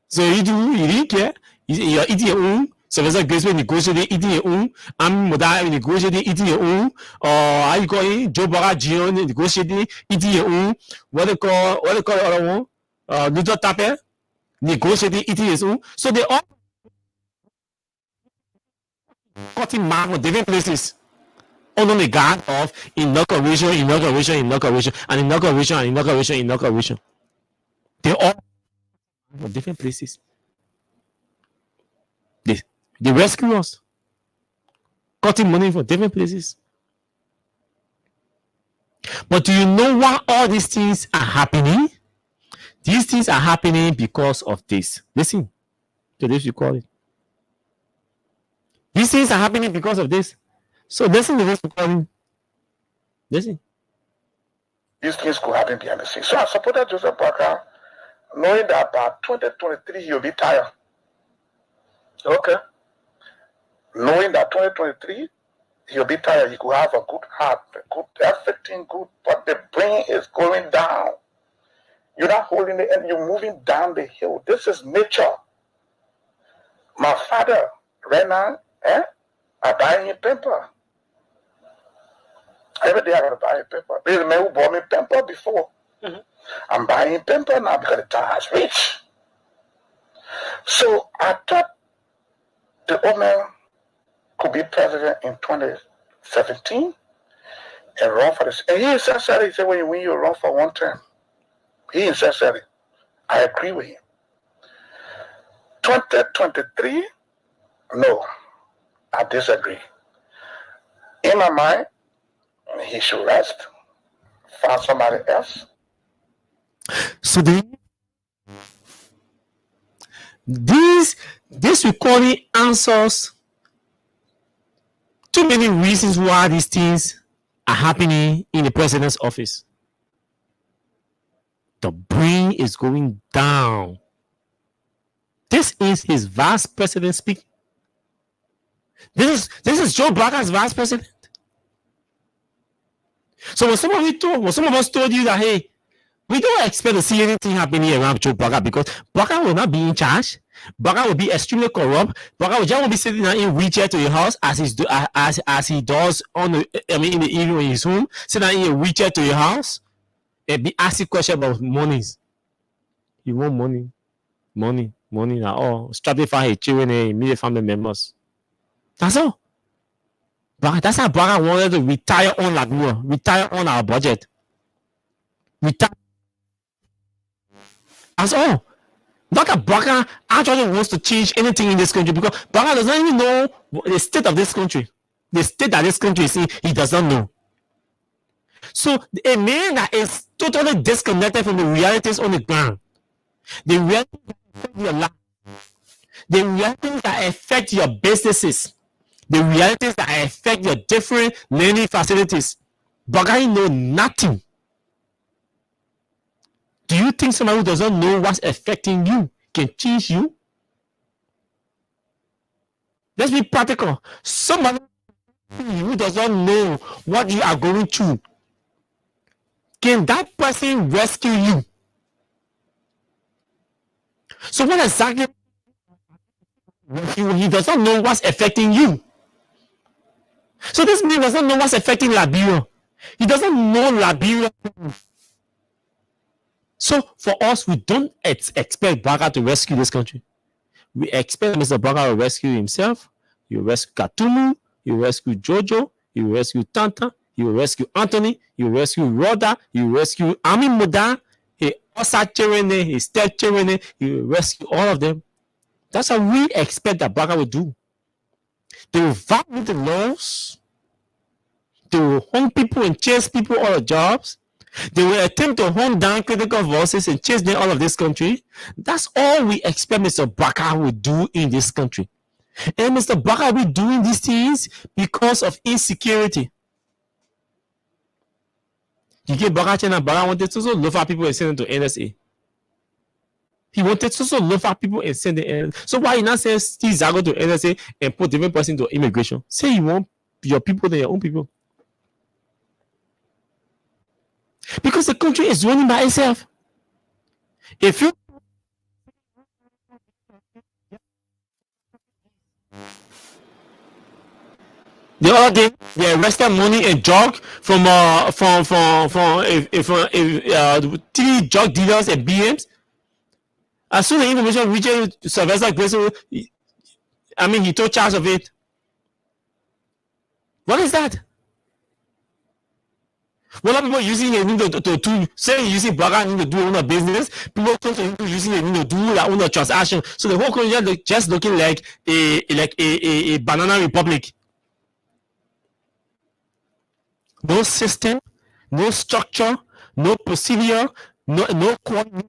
So he didn't care. You're eating your own. So Professor Grace negotiated eating your own. I'm Moda negotiated eating your own. Or how you call it? Joe Baka Gion negotiated eating your own. What they call the other one? Luther Tapper negotiating eating his own. So they all cutting mark on different places. Under the guard of inauguration. They all from different places. They rescue us. Cutting money from different places. But do you know why all these things are happening? These things are happening because of this. Listen to this recording. These things are happening because of this. So listen to this recording. Listen. These things could happen behind the scenes. So I supported Joseph Parker, knowing that by 2023 he'll be tired. Okay. Knowing that 2023 he'll be tired, he could have a good heart, everything good, but the brain is going down. You're not holding it and you're moving down the hill. This is nature. My father, right now, I buy him paper. Every day I gotta buy a paper. There's a man who bought me paper before. Mm-hmm. I'm buying paper now because the time has reached. So I thought the old man could be president in 2017 and run for this. And he said, he said, when you run for one term, he said it. I agree with him. 2023, no, I disagree. In my mind, he should rest, find somebody else. So this recording answers too many reasons why these things are happening in the president's office. The brain is going down. This is his vice president speaking. This is Joe Baka's vice president. So when some of us told you that, hey, we don't expect to see anything happening around Joe Baka because Baka will not be in charge. Baka will be extremely corrupt. Baka will just be sitting down in wheelchair to your house as he does in the evening in his home, sit down in a wheelchair to your house and be asking questions about monies. You want money at all. Strapping for his children and immediate family members. That's all. But that's how Baka wanted to retire on Laguna, retire on our budget. Retire. That's all. Not that Baka actually wants to change anything in this country because Baka does not even know the state of this country. The state that this country is in, he does not know. So a man that is totally disconnected from the realities on the ground, the realities that affect your life, the realities that affect your businesses, the realities that affect your different learning facilities, Baka know nothing. Do you think somebody who doesn't know what's affecting you can change you? Let's be practical. Somebody who does not know what you are going through, can that person rescue you? So what exactly? He does not know what's affecting you. So this man does not know what's affecting Liberia. He doesn't know Liberia. So for us, we don't expect Baka to rescue this country. We expect Mr. Baka to rescue himself. He will rescue Katumu. He will rescue Jojo. He will rescue Tanta. He will rescue Anthony. He will rescue Rhoda. He will rescue Ami Muda. He Osa Cherene. He Steph Cherene. He will rescue all of them. That's what we expect that Baka will do. They will violate the laws. They will hunt people and chase people out of jobs. They will attempt to hunt down critical voices and chase them out of this country. That's all we expect Mr. Baka will do in this country. And Mr. Baka will be doing these things because of insecurity. You get Baka and Baka wanted to look for people and send them to NSA. He wanted to look for people and send them. So why you not say Steve Zago to NSA and put different person to immigration? Say you want your people than your own people. Because the country is running by itself. If you the other day they arrested money and drug from 3 drug dealers and BMs. As soon as the information reached Sylvester Grayson, he took charge of it. What is that? What are people using it to say using Baka to do own business? People come to him using it to do their own transaction. So the whole country just looking like a banana republic. No system, no structure, no procedure, no quality.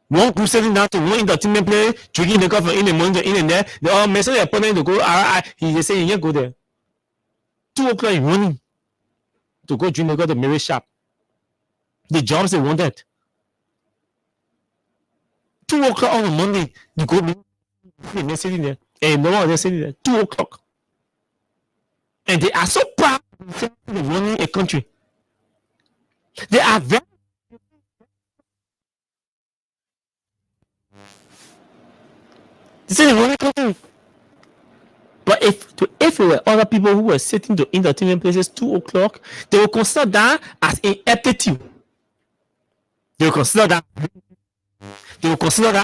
One group sitting down to one entertainment play, drinking the coffee in the morning, in and there. They all messing their opponent to go. He saying he can't go there. 2 o'clock in the morning to go drink the coffee to Mary Shop. The jobs they wanted. 2 o'clock on a Monday, you go. They're sitting there, and no one they're sitting there. 2 o'clock, and they are so proud of running a country. They are very. This is running country. But if it were other people who were sitting to entertainment places 2 o'clock, they will consider that as ineptitude. They will consider that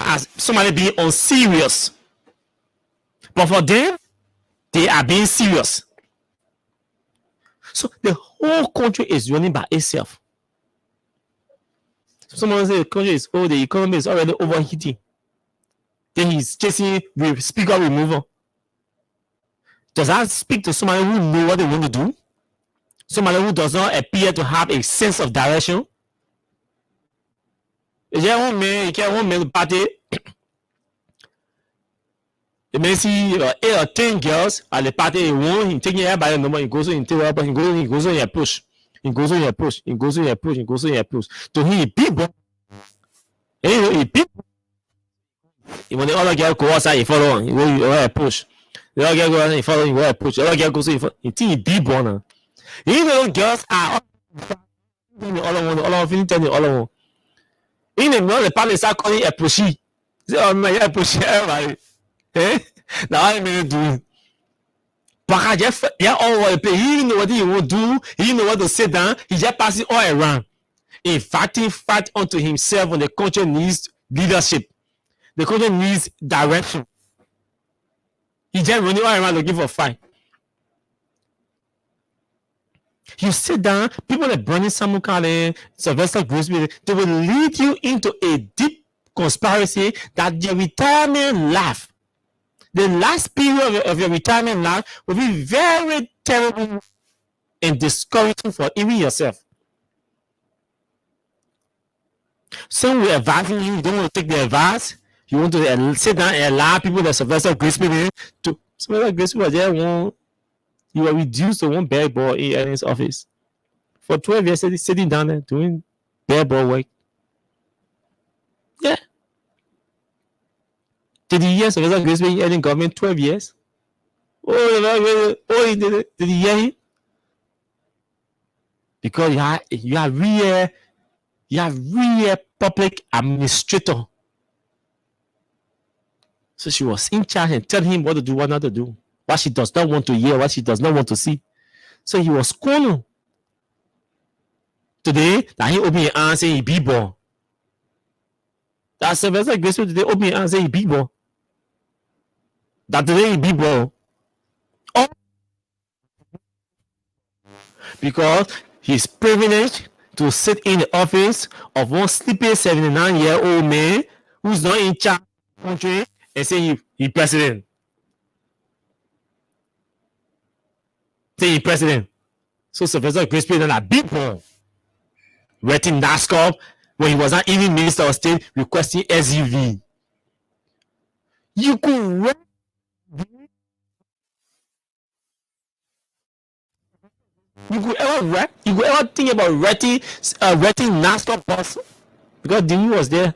as somebody being unserious. But for them, they are being serious. So the whole country is running by itself. Someone says the country is old, the economy is already overheating. Then he's chasing with speaker removal. Does that speak to somebody who knows what they want to do? Somebody who does not appear to have a sense of direction? Is there one man party? You may see 8 or 10 girls at the party. He taking her by the number. He goes in, he goes in, push. He goes in, push. He goes in, push. He goes in, push. To him, people. He people. When the other girl go outside, he follow on. He go push. The other girl go outside, he follow. He go push. The other girl goes in, he think he be born. Even though girls are the other one feeling the other one. In the party start calling a pushy. Say, oh my, yeah, pushy, everybody. Now I mean do. But just all over the place. He didn't know what he would do. He didn't know what to sit down. He just passing all around. In fact, unto himself when the country needs leadership. The country needs direction. He just running all around looking for fight. You sit down, people like Bernie Samukale, Sylvester Grisby, they will lead you into a deep conspiracy that your retirement life, the last period of your retirement life, will be very terrible and discouraging for even yourself. Some will advise you don't want to take the advice. You want to sit down and allow people that Sylvester Grisby to. Sylvester Grisby was there one. You were reduced to one bad boy in his office. For 12 years, sitting down there doing bad boy work. Yeah. Did he hear Sylvester Graceby heard in government 12 years? Did he hear him? Because you are real public administrator. So she was in charge and telling him what to do, what not to do, what she does not want to hear, what she does not want to see. So he was cornered. Today, that he opened his hand and said he be born. That Sylvester Graceby today opened his hand and said he be born. That today he be born. Oh. Because he's privileged to sit in the office of one sleepy 79-year-old man who's not in charge of the country and say he president. Say he president. So Sylvester Graceby done a big one. Writing NASCOP when he was not even Minister of State requesting SUV. You could write. You could ever think about writing NASCOP bus because Dewey was there.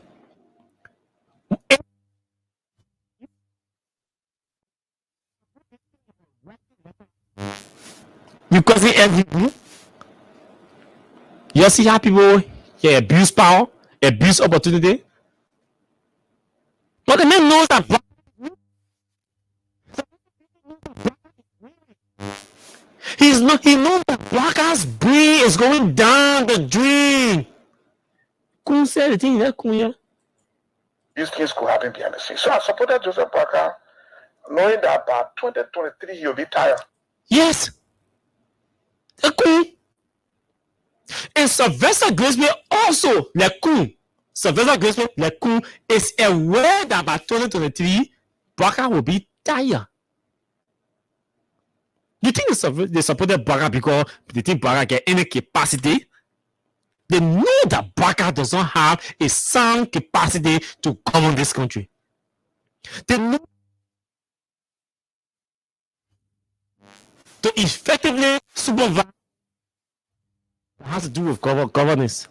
You question SUV. You see how people abuse power, abuse opportunity. But the man knows that he knows that Blacker's brain is going down the drain. Kun said the thing that Kunya. These things could happen behind the scenes. So I supported Joseph Parker, knowing that by 2023 he'll be tired. Yes. And Sylvester Graceby also, Sylvester Graceby, is aware that by 2023, Parker will be tired. You think they supported Parker because they think Parker get any capacity? They know that Parker does not have a sound capacity to govern this country. They know to effectively supervise has to do with governance.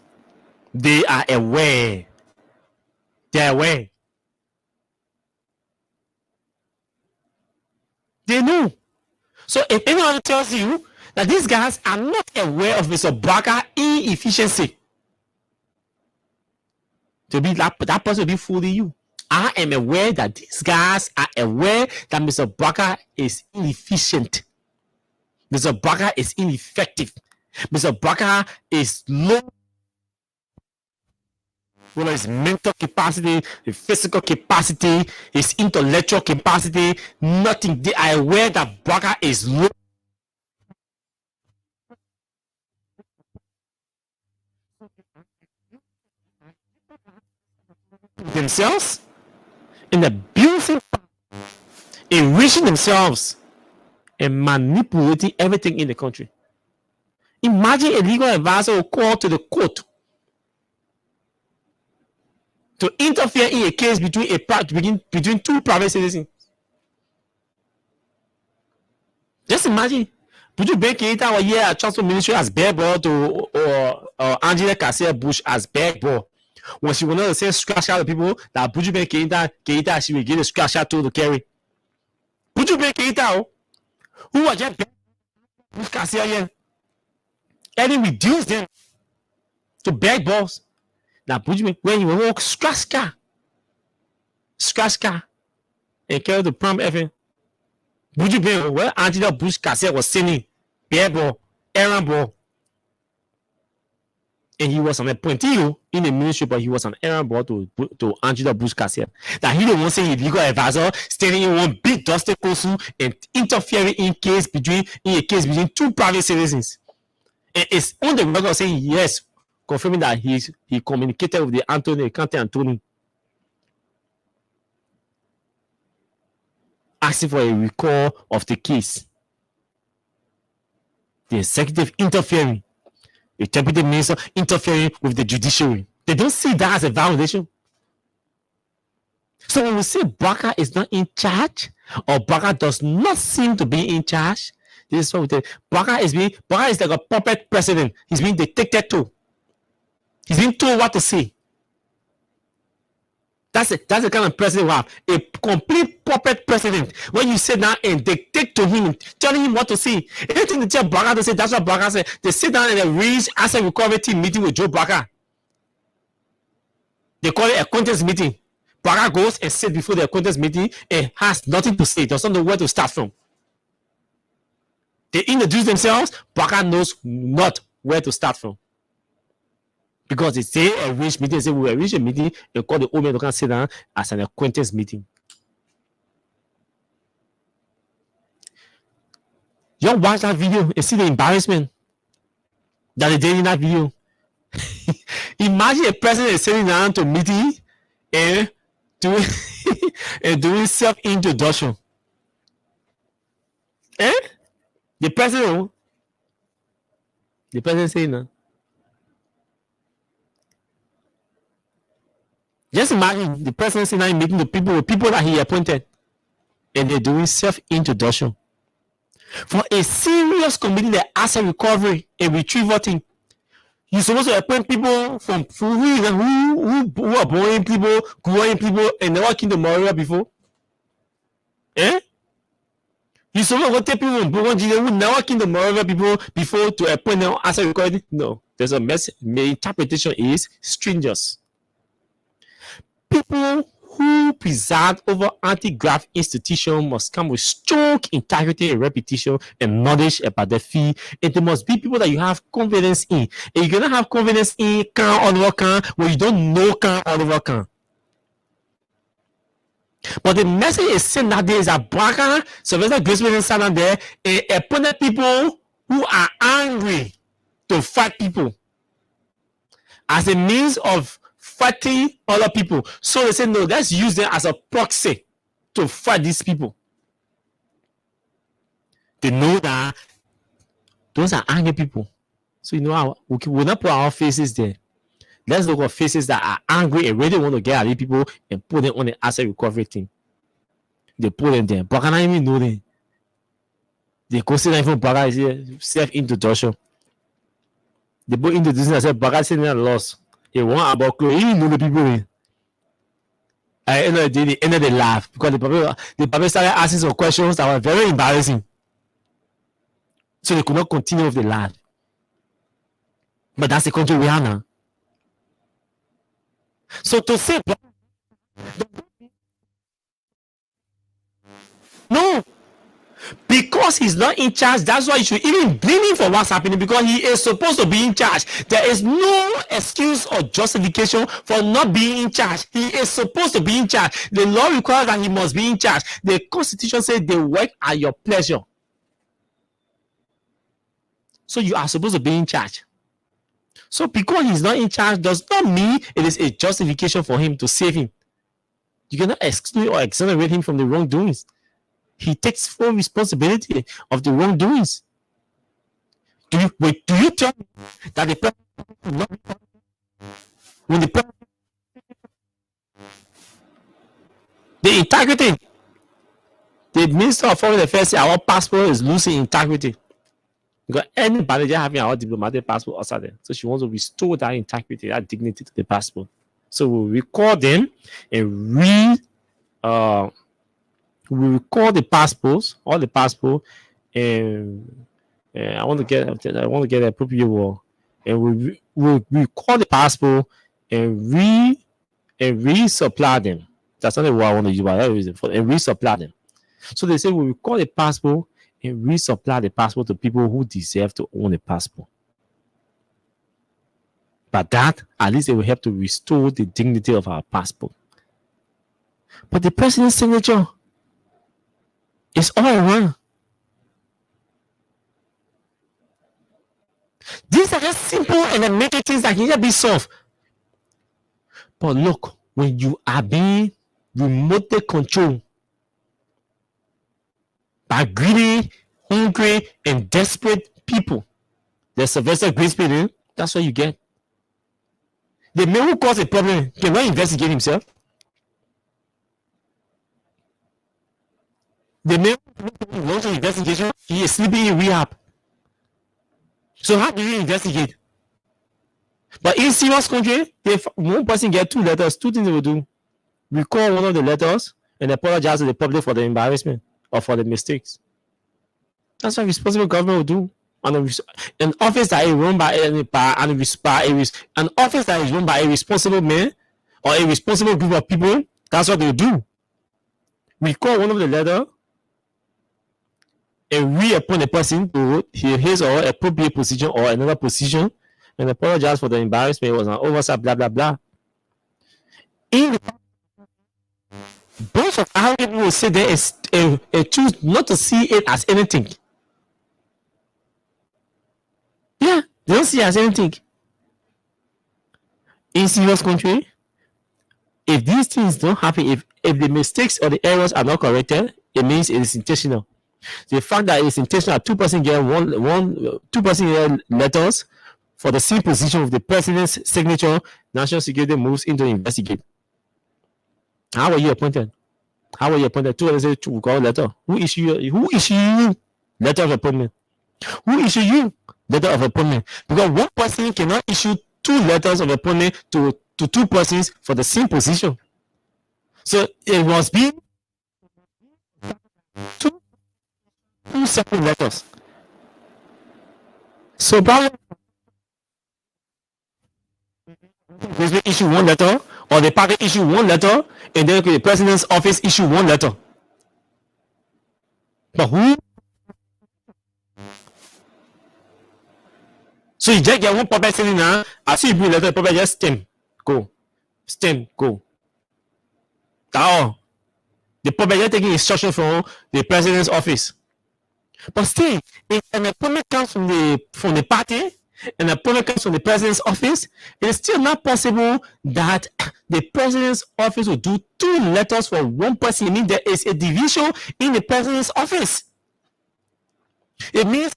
They are aware. They are aware. They know. So if anyone tells you that these guys are not aware of Mr. Barker inefficiency, to be that person will be fooling you. I am aware that these guys are aware that Mr. Barker is inefficient. Mr. Barker is ineffective. Mr. Barker is low. Whether his mental capacity, his physical capacity, his intellectual capacity, nothing. They are aware that Barker is low. Themselves in abusing, enriching themselves, and manipulating everything in the country. Imagine a legal advisor will call to the court to interfere in a case between two private citizens. Just imagine. Buju Ben Keita was here at Transport Ministry as bad ball or Angela Kassir-Bush as bad ball. When she wanted to say scratch out the people that Buju Ben Keita she will give a scratch out to carry. Buju Ben Keita, who was just Bush Kassir here, and he reduced them to bad balls. Now Buju Ben, when he will walk scratch car, and carry the prom FM. Buju Ben, where Angela Bush Kassir was singing bad ball, errand ball. And he was on a pointillo in the ministry, but he was an errand boy to Angela Bush Kassir. That he don't want to say illegal advisor standing in one big dusty kosu and interfering in a case between two private citizens. And it's on the record saying yes, confirming that he communicated with the Kante Anthony, asking for a recall of the case. The executive interfering. A deputy minister interfering with the judiciary. They don't see that as a violation. So when we say Barker is not in charge, or Barker does not seem to be in charge, this is what we say. Barker is like a puppet president. He's being dictated to. He's being told what to say. That's the kind of president we have. A complete puppet president. When you sit down and dictate to him, telling him what to say. Anything they tell Braga to say, that's what Braga said. They sit down and they reach asset recovery team meeting with Joe Braga. They call it a contest meeting. Braga goes and sits before the contest meeting and has nothing to say. Doesn't know where to start from. They introduce themselves. Braga knows not where to start from. Because they say a rich meeting, they say we arrange a meeting, they call the old man to come sit down as an acquaintance meeting. You watch that video and see the embarrassment that they did in that video. Imagine a president is sitting down to meeting and doing self-introduction. The president saying that. Just imagine the president sitting down meeting the people that he appointed, and they're doing self-introduction. For a serious committee, the asset recovery and retrieval thing, you're supposed to appoint people from who are born people, growing people, and never came to Moria before. You're supposed to take people from Burgundy who never came to Moria people before to appoint them asset recovery. No, there's a message. My interpretation is strangers. People who preside over anti-graft institutions must come with strong integrity and reputation and knowledge about the fee. And there must be people that you have confidence in. And you're gonna have confidence in Khan Oliver Khan when you don't know Khan Oliver Khan. But the message is sent that there is a Braga, Sylvester Graceman and stand there and appointed people who are angry to fight people as a means of fighting other people. So they say, no, let's use them as a proxy to fight these people. They know that those are angry people. So, you know, we'll not put our faces there. Let's look at faces that are angry and really want to get at these people and put them on the asset recovery team. They put them there. But can I even know them? They consider even Braga is self-introduction. They put introducing themselves, Braga is saying they're lost. They want about clothes. You know the people. At the end of the day, they ended the laugh because the people started asking some questions that were very embarrassing. So they could not continue with the laugh. But that's the country we are now. So to say no, because he's not in charge, that's why you should even blame him for what's happening, because he is supposed to be in charge. There is no excuse or justification for not being in charge. He is supposed to be in charge. The law requires that he must be in charge. The Constitution says they work at your pleasure. So you are supposed to be in charge. So because he's not in charge does not mean it is a justification for him to save him. You cannot exclude or exonerate him from the wrongdoings. He takes full responsibility of the wrongdoings. Do you tell me that the president when the integrity, the Minister of Foreign Affairs said our passport is losing integrity. Because anybody just having our diplomatic passport outside there. So she wants to restore that integrity, that dignity to the passport. So we record them and we record the passports, all the passports, and I want to get an appropriate word. And we record the passport and resupply them. That's not the word I want to use, but that is for and resupply them. So they say we record the passport and resupply the passport to people who deserve to own a passport. But that, at least it will help to restore the dignity of our passport. But the president's signature is all around. These are just simple and elementary things that can just be solved. But look, when you are being remotely controlled by greedy, hungry, and desperate people, the Sylvester Graceman, that's what you get. The man who caused a problem cannot investigate himself. The man who launched an investigation, he is sleeping in rehab. So how do you investigate? But in serious country, if one person get 2 letters, 2 things they will do. recall one of the letters and apologize to the public for the embarrassment or for the mistakes. That's what responsible government will do. An office that is run by an office that is run by a responsible man or a responsible group of people, that's what they do. Recall one of the letter and reappoint a person to his or her appropriate position or another position and apologize for the embarrassment. It was an oversight, blah blah blah. In bunch of Arab people will say there is a choose not to see it as anything. Yeah, they don't see it as anything. In serious country, if these things don't happen, if the mistakes or the errors are not corrected, it means it is intentional. The fact that it's intentional, 2% get 2% get letters for the same position of the president's signature, national security moves into investigate. How were you appointed? How were you appointed? 2 say we call letter. Who issue you letter of appointment? Who issue you letter of appointment? Because one person cannot issue 2 letters of appointment to 2 persons for the same position. So it must be 2 separate letters. So probably they issue 1 letter, or the party issue 1 letter, and then the president's office issue 1 letter. But who? So you just get one puppet sitting now. I see you bring letter, puppet just stem, go. That's all. The puppet just taking instruction from the president's office. But still, if an appointment comes from the party, an appointment comes from the president's office, it is still not possible that the president's office will do 2 letters for 1 person. It means there is a division in the president's office. It means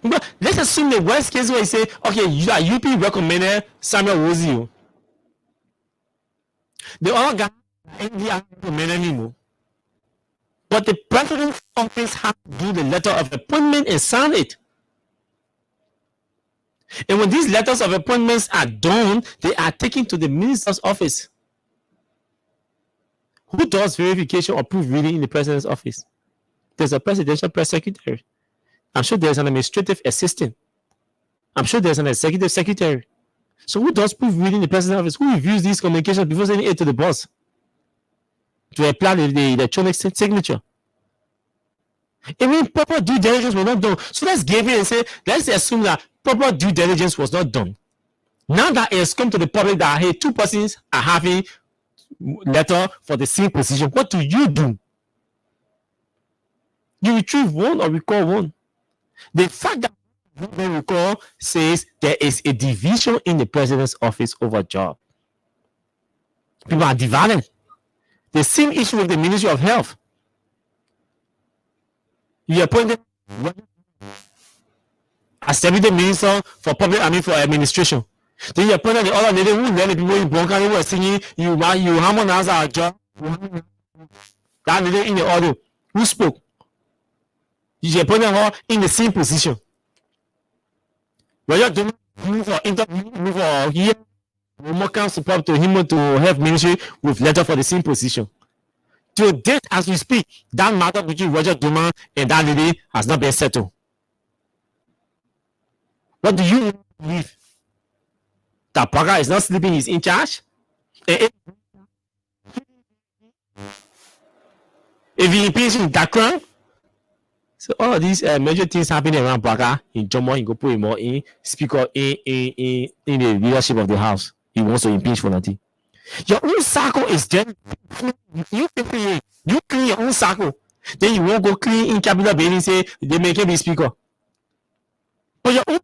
but let's assume the worst case where you say, okay, you are UP recommended Samuel Wozio. The other guy NDR recommended him. But the president's office has to do the letter of appointment and sign it. And when these letters of appointments are done, they are taken to the minister's office. Who does verification or proofreading in the president's office? There's a presidential press secretary. I'm sure there's an administrative assistant. I'm sure there's an executive secretary. So who does proofreading in the president's office? Who reviews these communications before sending it to the boss to apply the electronic signature? I mean, proper due diligence was not done. So let's give it and say, let's assume that proper due diligence was not done. Now that it has come to the public that, hey, 2 persons are having letter for the same position, what do? You retrieve 1 or recall 1. The fact that the recall says there is a division in the president's office over job. People are divided. The same issue with the Ministry of Health. You appointed as deputy minister for for administration. Then you appointed the other lady who led the people in Bronca who were singing, you harmonize our job. That lady in the audio who spoke. You appointed her in the same position. Roger Duma for interview for here. More council support to him to health ministry with letter for the same position. To date, as we speak, that matter between Roger Duma and that lady has not been settled. What do you believe? That Parker is not sleeping, he's in charge? If he impeaches in Dakran, so all of these major things happening around Parker, in Jomo, he go put him more in speaker in the leadership of the house. He wants to impeach for nothing. Your own circle is just you clean your own circle. Then you won't go clean in Capital Building and say they make him be speaker. But your own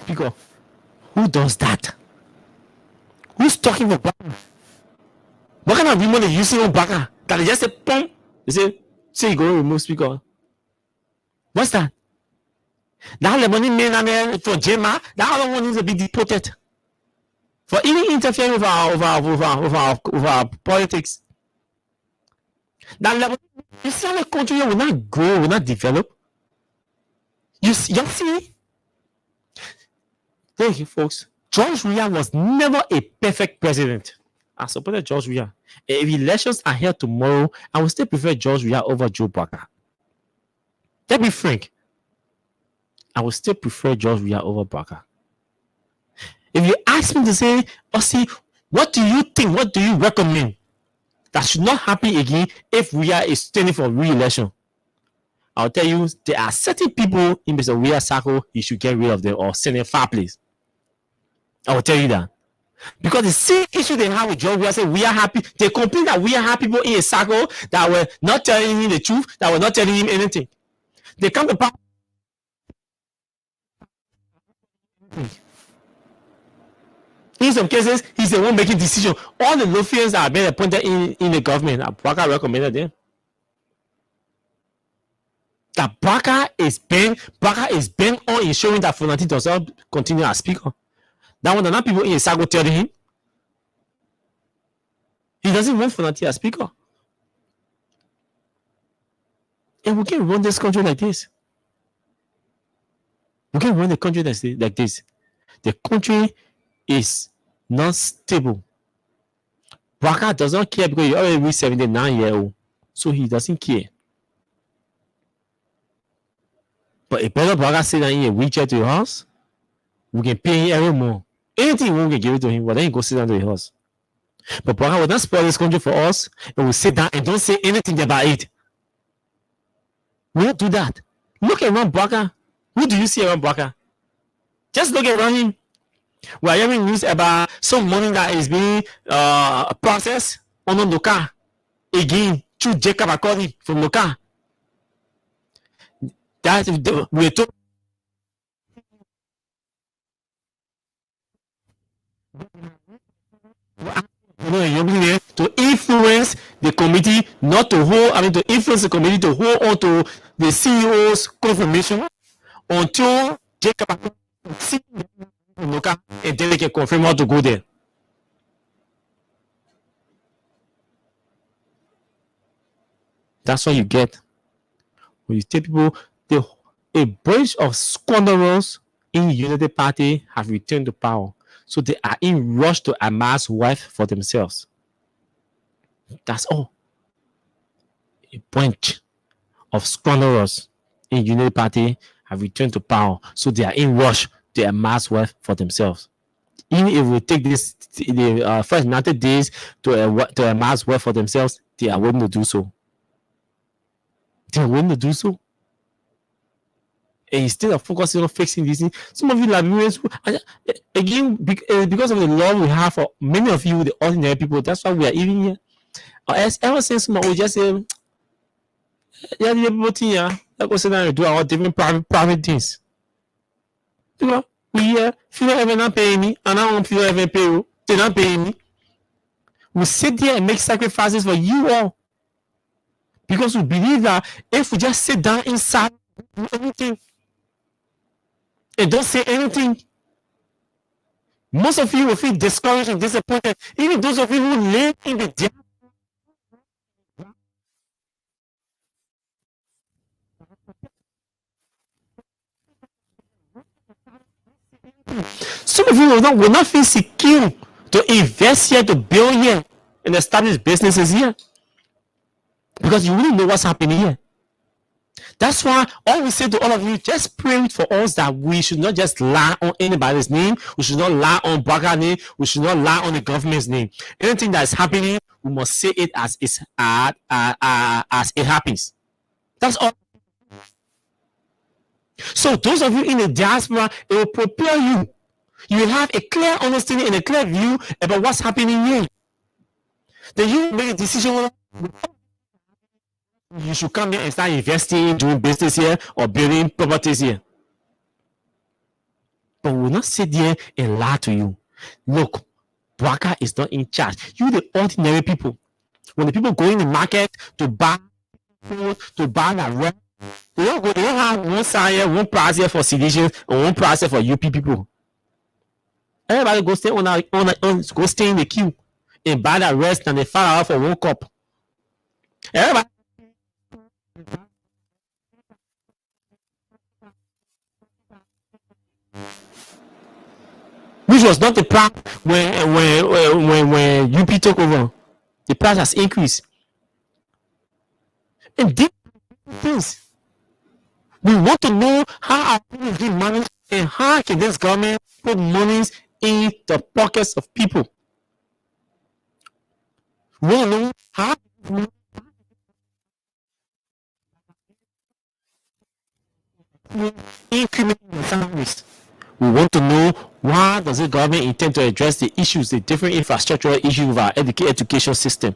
speaker. Who does that? Who's talking about Baka? What kind of women are using on Baka? That they just say, pum, they say you go to remove speaker. What's that? That Lebanese man for Jema, that other one needs to be deported for even interfering with our politics. That Lebanese Islamic country will not grow, will not develop. You see? Thank you, folks. George Weah was never a perfect president. I supported George Weah. If elections are held tomorrow, I will still prefer George Weah over Joe Barker. Let's be frank. I will still prefer George Weah over Barker. If you ask me to say, Ossie, what do you think? What do you recommend that should not happen again if Weah is standing for re-election? I'll tell you, there are certain people in Mr. Weah's circle, you should get rid of them or send them far place. I will tell you that. Because the same issue they have with George Weah, say we are happy. They complain that we are happy people in a circle that were not telling him the truth, that were not telling him anything. They come to power. In some cases, he's the one making decisions. All the Lothians that are being appointed in the government, Barker recommended them. That Barker is bent on ensuring that Fonati does not continue as speaker. That one, not people in a circle telling him. He doesn't want Fonati as speaker. And we can run this country like this. We can run the country like this. The country is not stable. Barker does not care because he already reached 79-year-old. So he doesn't care. But if Brother Barker sit down in a wheelchair to your house, we can pay him every month. Anything we can give it to him, but then he go sit down to your house. But Barker will not spoil this country for us, and we'll sit down and don't say anything about it. We won't do that. Look around Barker. Who do you see around Barker? Just look around him. We are hearing news about some money that is being processed on Loka. Again, through Jacob Akoli from Loka. That we're talking. To influence the committee, not to hold, to influence the committee to hold on to the CEO's confirmation until Jacob see local and then they can confirm how to go there. That's what you get when you tell people a bunch of squanderers in United Party have returned to power. So they are in rush to amass wealth for themselves. That's all. A bunch of squanderers in United Party have returned to power. So they are in rush to amass wealth for themselves. Even if we take this the first 90 days to amass wealth for themselves, they are willing to do so. They are willing to do so. And instead of focusing on fixing these things, some of you Liberians, again, because of the love we have for many of you, the ordinary people, that's why we are even here. Ever since someone will just say, yeah, the people here, that goes down and do our different private things. You know, we here, if you don't ever not pay me, and I don't feel ever pay you, they not pay me. We sit there and make sacrifices for you all. Because we believe that if we just sit down inside, do anything, and don't say anything, most of you will feel discouraged and disappointed. Even those of you who live in the diaspora. Some of you will not feel secure to invest here, to build here, and establish businesses here. Because you really know what's happening here. That's why all we say to all of you, just pray for us that we should not just lie on anybody's name. We should not lie on Barker's name. We should not lie on the government's name. Anything that is happening, we must say it as it happens. That's all. So those of you in the diaspora, it will prepare you. You will have a clear understanding and a clear view about what's happening here. Then you make a decision. You should come here and start investing, doing business here, or building properties here. But we will not sit there and lie to you. Look, Barker is not in charge. You, the ordinary people, when the people go in the market to buy food, to buy the rent, They don't have one side here, one price here for Silesians, and one price here for UP people. Everybody go stay go stay in the queue and buy the rest and they file out for one cup. Everybody. Which was not the price when UP took over. The price has increased. And these things, we want to know how our people give money and how can this government put monies in the pockets of people. We want to know how incrementing the salaries. We want to know why does the government intend to address the issues, the different infrastructural issues of our education system.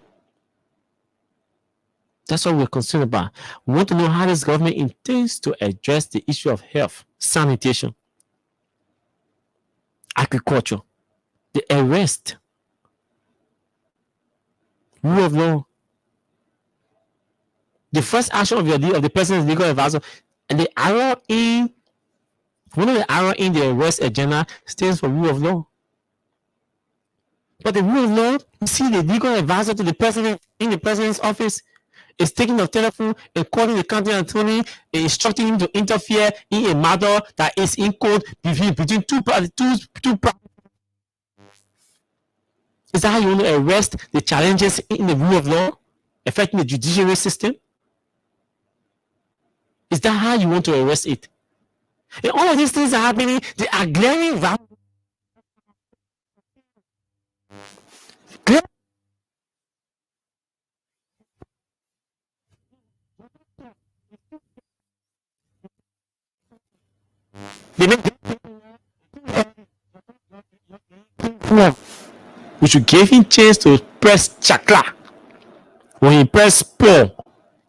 That's what we're concerned about. We want to know how this government intends to address the issue of health, sanitation, agriculture, the arrest, rule of law. The first action of the president's legal advisor, and the arrow in one of the arrow in the arrest agenda stands for rule of law. But the rule of law, you see the legal advisor to the president in the president's office is taking the telephone and calling the county attorney and instructing him to interfere in a matter that is in court between two parties. Is that how you want to arrest the challenges in the rule of law affecting the judiciary system? Is that how you want to arrest it? And all of these things are happening. They are glaring values. We should give him chance to press chakra. When he press Paul,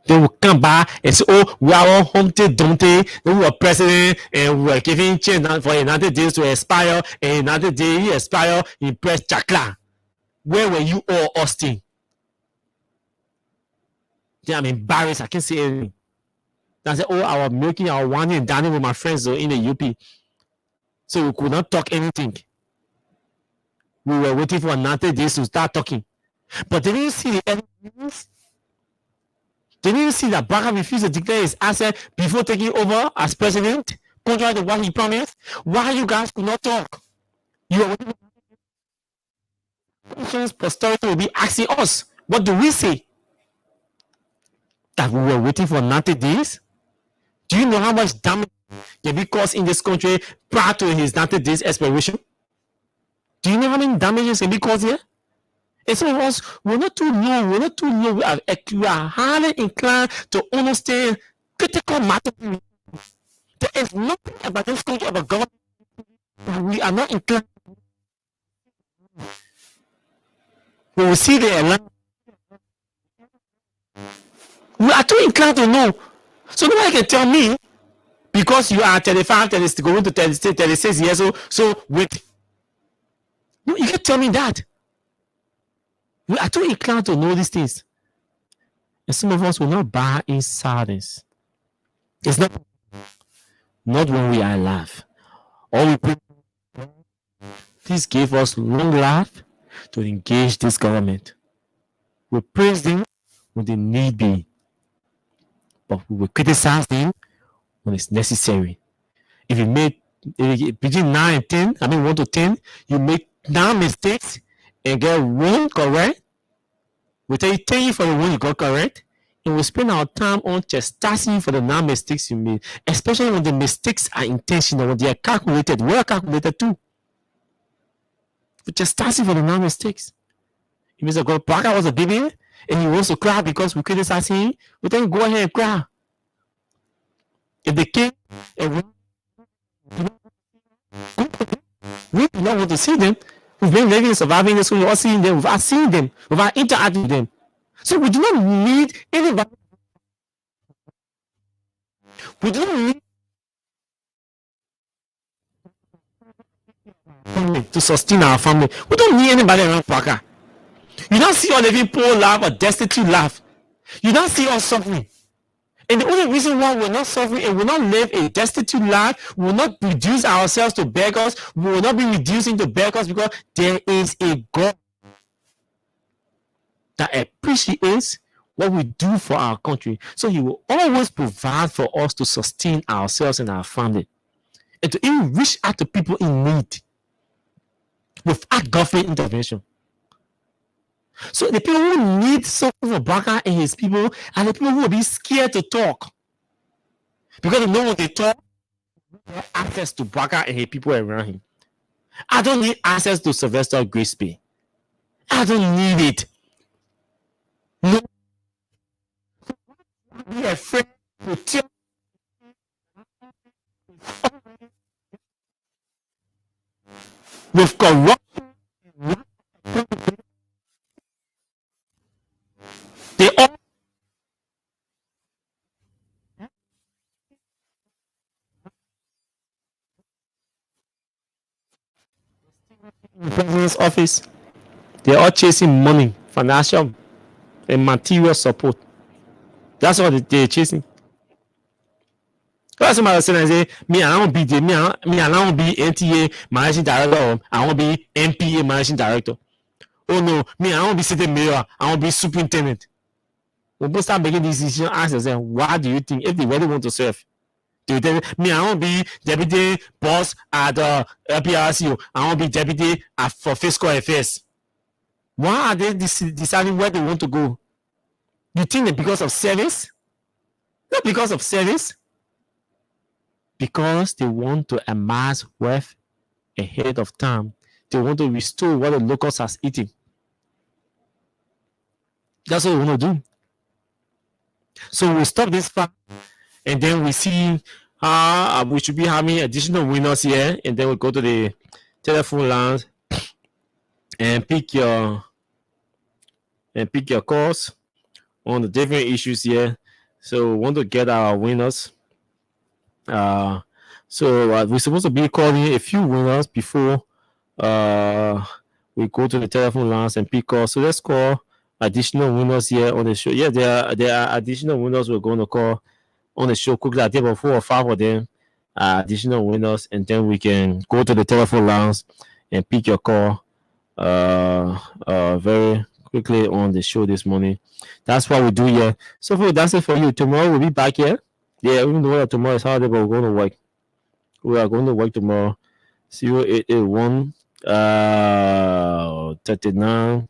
they will come back and say, oh, we are all Humpty Dumpty, we were president and we were giving chance for another day to expire, and another day he expire, he press chakra. Where were you all, Austin? I'm embarrassed. I can't say anything. I said, oh, I was milking our wine and dining with my friends in the UP. So we could not talk anything. We were waiting for another day to start talking. But they didn't see the evidence. They didn't see that Barker refused to declare his asset before taking over as president, contrary to what he promised. Why you guys could not talk? You are waiting. Posterity will be asking us, what do we say? That we were waiting for 90 days? Do you know how much damage can be caused in this country prior to his 90 days expiration? Do you know how many damages can be caused here? And some of us, we're not too low. We are highly inclined to understand critical matter. There is nothing about this country, about government, that we are not inclined. When we see the alarm, we are too inclined to know. So nobody can tell me, because you are 35, 36, going to 36 years old, so wait. No, you can't tell me that. We are too inclined to know these things. And some of us will not buy in silence. It's not when we are alive. All we pray, please give us long life to engage this government. We praise them when they need be. But we will criticize them when it's necessary. If you make between 9 and 10, 1 to 10, you make 9 mistakes and get 1 correct, we tell you 10 for the 1 you got correct, and we spend our time on chastising for the 9 mistakes you made, especially when the mistakes are intentional, when they are calculated, well calculated too. We chastising for the 9 mistakes. If Mr. God Parker was a baby and he wants to cry because we criticize him, we tell him go ahead and cry. If the king and we do not want to see them, we've been living and surviving this, we've all seen them, without seeing them, without interacting with them. So we do not need anybody. We do not need to sustain our family. We don't need anybody around Parker. You don't see us living poor life or destitute life. You don't see us suffering. And the only reason why we're not suffering and will not live a destitute life, we will not reduce ourselves to beggars, we will not be reducing to beggars, because there is a God that appreciates what we do for our country. So he will always provide for us to sustain ourselves and our family, and to even reach out to people in need without government intervention. So the people who need something from Baka and his people are the people who will be scared to talk, because they know when they talk, they have access to Baka and his people around him. I don't need access to Sylvester Grisby. I don't need it. No, be afraid to tell with corruption. They all in the president's office. They're all chasing money, financial and material support. That's what they're chasing. That's what I'm saying. I say, me, I don't be the me, I don't be NTA managing director. I won't be MPA managing director. Oh no, me, I won't be city mayor. I won't be superintendent. When people start making these decisions, ask yourself, why do you think, if they really want to serve? Do you tell me, I won't be deputy boss at LPRCO. I won't be deputy for fiscal affairs. Why are they deciding where they want to go? You think that because of service? Not because of service. Because they want to amass wealth ahead of time. They want to restore what the locals has eaten. That's what we want to do. So we'll stop this part, and then we see we should be having additional winners here, and then we'll go to the telephone lines and pick your calls on the different issues here. So we want to get our winners. So we're supposed to be calling a few winners before we go to the telephone lines and pick calls. So let's call additional winners here on the show. Yeah, there are additional winners we're going to call on the show quickly. I think about 4 or 5 of them are additional winners, and then we can go to the telephone lines and pick your call very quickly on the show this morning. That's what we do here. So that's it for you. Tomorrow we'll be back here. Yeah, even though tomorrow is holiday, but we're going to work. We are going to work tomorrow. 0881 39.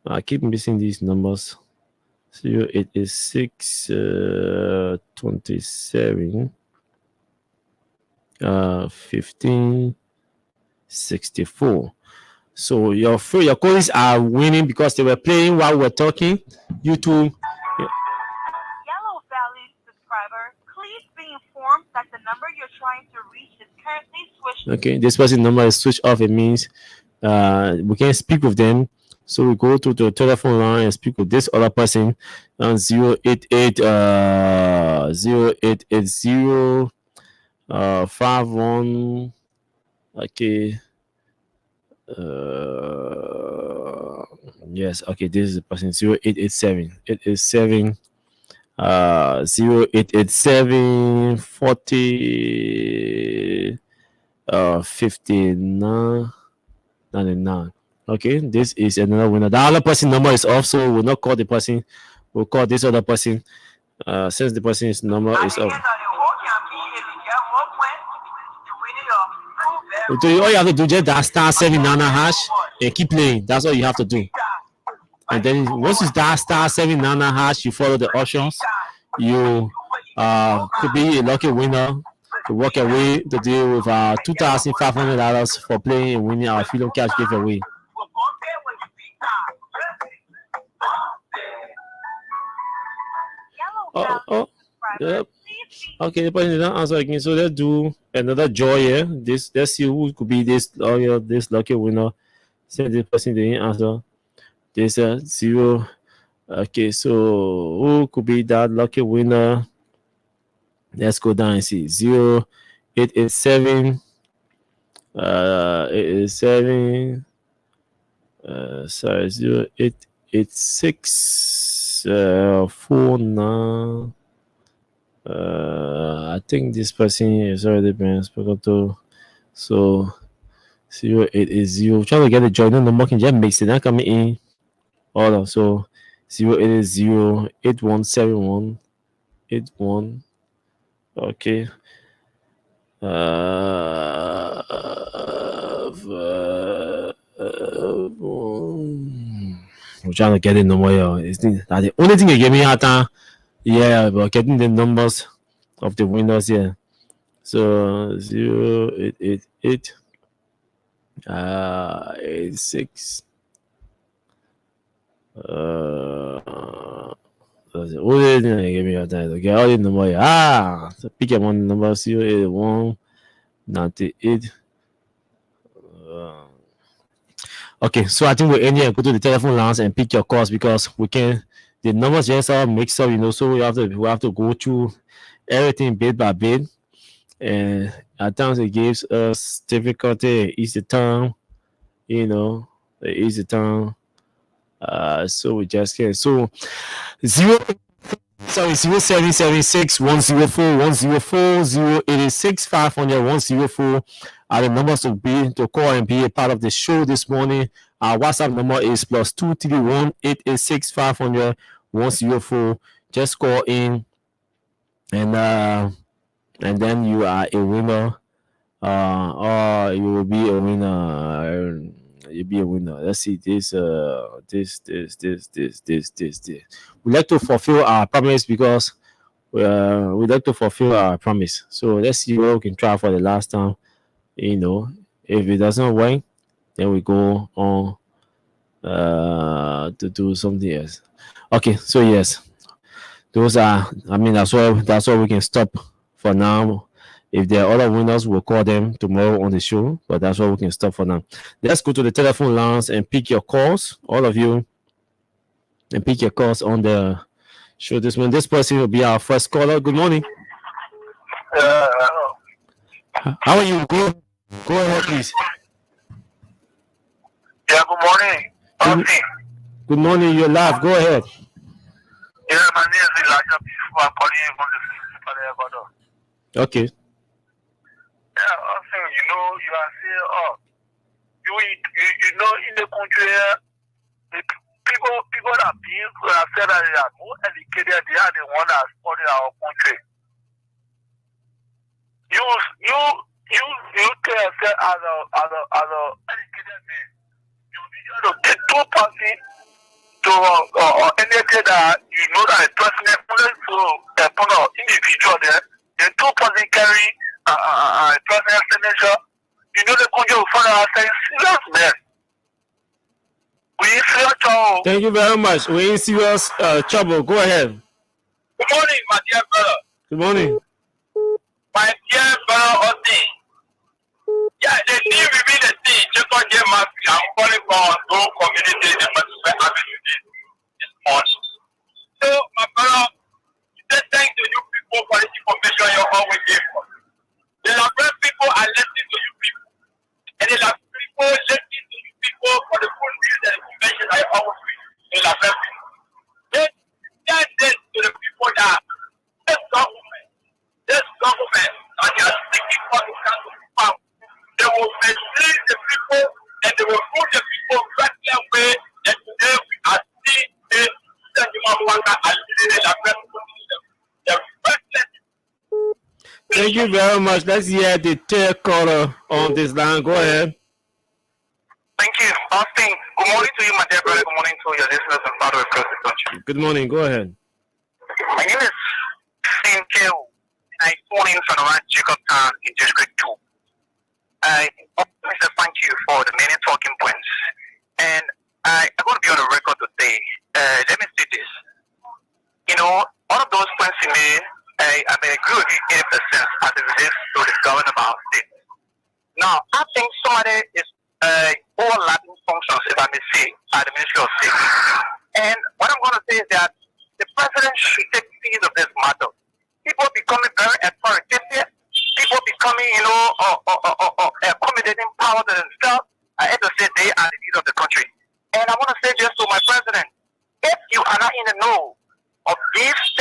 I keep missing these numbers. 0886 27 15 64. So your colleagues are winning because they were playing while we're talking. YouTube. Yellow Valley subscriber, please be informed that the number you're trying to reach is currently switched. Okay, this person's number is switched off. It means we can speak with them. So we go to the telephone line and speak with this other person on 088 0880 51. Okay. Yes. Okay. This is the person 0887 887 0887 40 59 99. Okay, this is another winner. The other person number is off, so we'll not call the person. We'll call this other person since the person's number is off. All you have to do is just that *799# and keep playing. That's all you have to do. And then once you start *799#, you follow the options. You could be a lucky winner to walk away today with $2,500 for playing and winning our Freedom Cash giveaway. Yep. Okay, the person didn't answer again. So let's do another draw here. Let's see who could be this lucky winner. Since this person didn't answer. There's a 0. Okay, so who could be that lucky winner? Let's go down and see 0887 887 sorry 0886 phone now. I think this person is already been spoken to. So 0880. Trying to get the joining number can just mix it. Not coming in. Order. So 0880 8171 81. Okay. I'm trying to get the number. It's the only thing you gave me hard time. Yeah, but getting the numbers of the winners here. So 0888 86. That's the only thing they gave me hard time. Okay, all the number. So pick up one number 081 98. Okay, so I think we're in here. Go to the telephone lines and pick your calls because we can. The numbers just all mixed up, so we have to go through everything bit by bit, and at times it gives us difficulty. Easy time, the easy time. So we just get 0776 104 104 086 500 104 are the numbers to call and be a part of the show this morning. Our WhatsApp number is +231 886 500 104. Just call in, and then you are a winner, or you will be a winner. You'll be a winner. Let's see this. We like to fulfill our promise because we like to fulfill our promise. So let's see what we can try for the last time. If it doesn't work, then we go on to do something else. Okay, so yes, those are. That's why we can stop for now. If there are other winners, we'll call them tomorrow on the show. But that's why we can stop for now. Let's go to the telephone lines and pick your calls, all of you, and pick your calls on the show this morning. This person will be our first caller. Good morning. How are you? Go ahead, please. Yeah, good morning. Good morning. You're live. Go ahead. Yeah, my name is Elijah. I'm calling you from the Ecuador. Okay. Yeah, you are saying, in the country, people that have said that they are more educated, they are the ones that study our country. You tell yourself as a educated man, you to take 2% to anything that that a person to a individual there, then 2% carry a personal signature. The country will find ourselves serious, man. We in serious trouble. Thank you very much. We're in serious trouble. Go ahead. Good morning, my dear brother. Good morning. My dear brother Austin. Yeah, the thing will be the thing. Just on your map, I'm calling for no community in the Avenue this morning. So, my brother, thanks to you people for the information you always give us. The Labrador people are listening to you people. And the Labrador people listening to you people for the full news and information I always read. The Labrador people. They this to the people that this government, and they are sticking for the council power. They will mislead the people and they will move the people right their way. And today we are seeing the Wanga and the Labrador people. Thank you very much. Let's hear the third caller on this line. Go ahead. Thank you, Austin. Good morning to you, my dear brother. Good morning to your listeners and followers across the country. Good morning. Go ahead. My name is Sim Keo. I phone in from around Jacobtown in District 2. I want to thank you for the many talking points. And I'm going to be on the record today. Let me say this. All of those points you made, I agree with you 80% as it relates to the government of our state. Now, I think somebody is overlapping functions, if I may say, at the Ministry of State. And what I'm going to say is that the president should take heed of this matter. People becoming very authoritative, people becoming, accommodating power to themselves. I have to say they are the leader of the country. And I want to say just to my president, if you are not in the know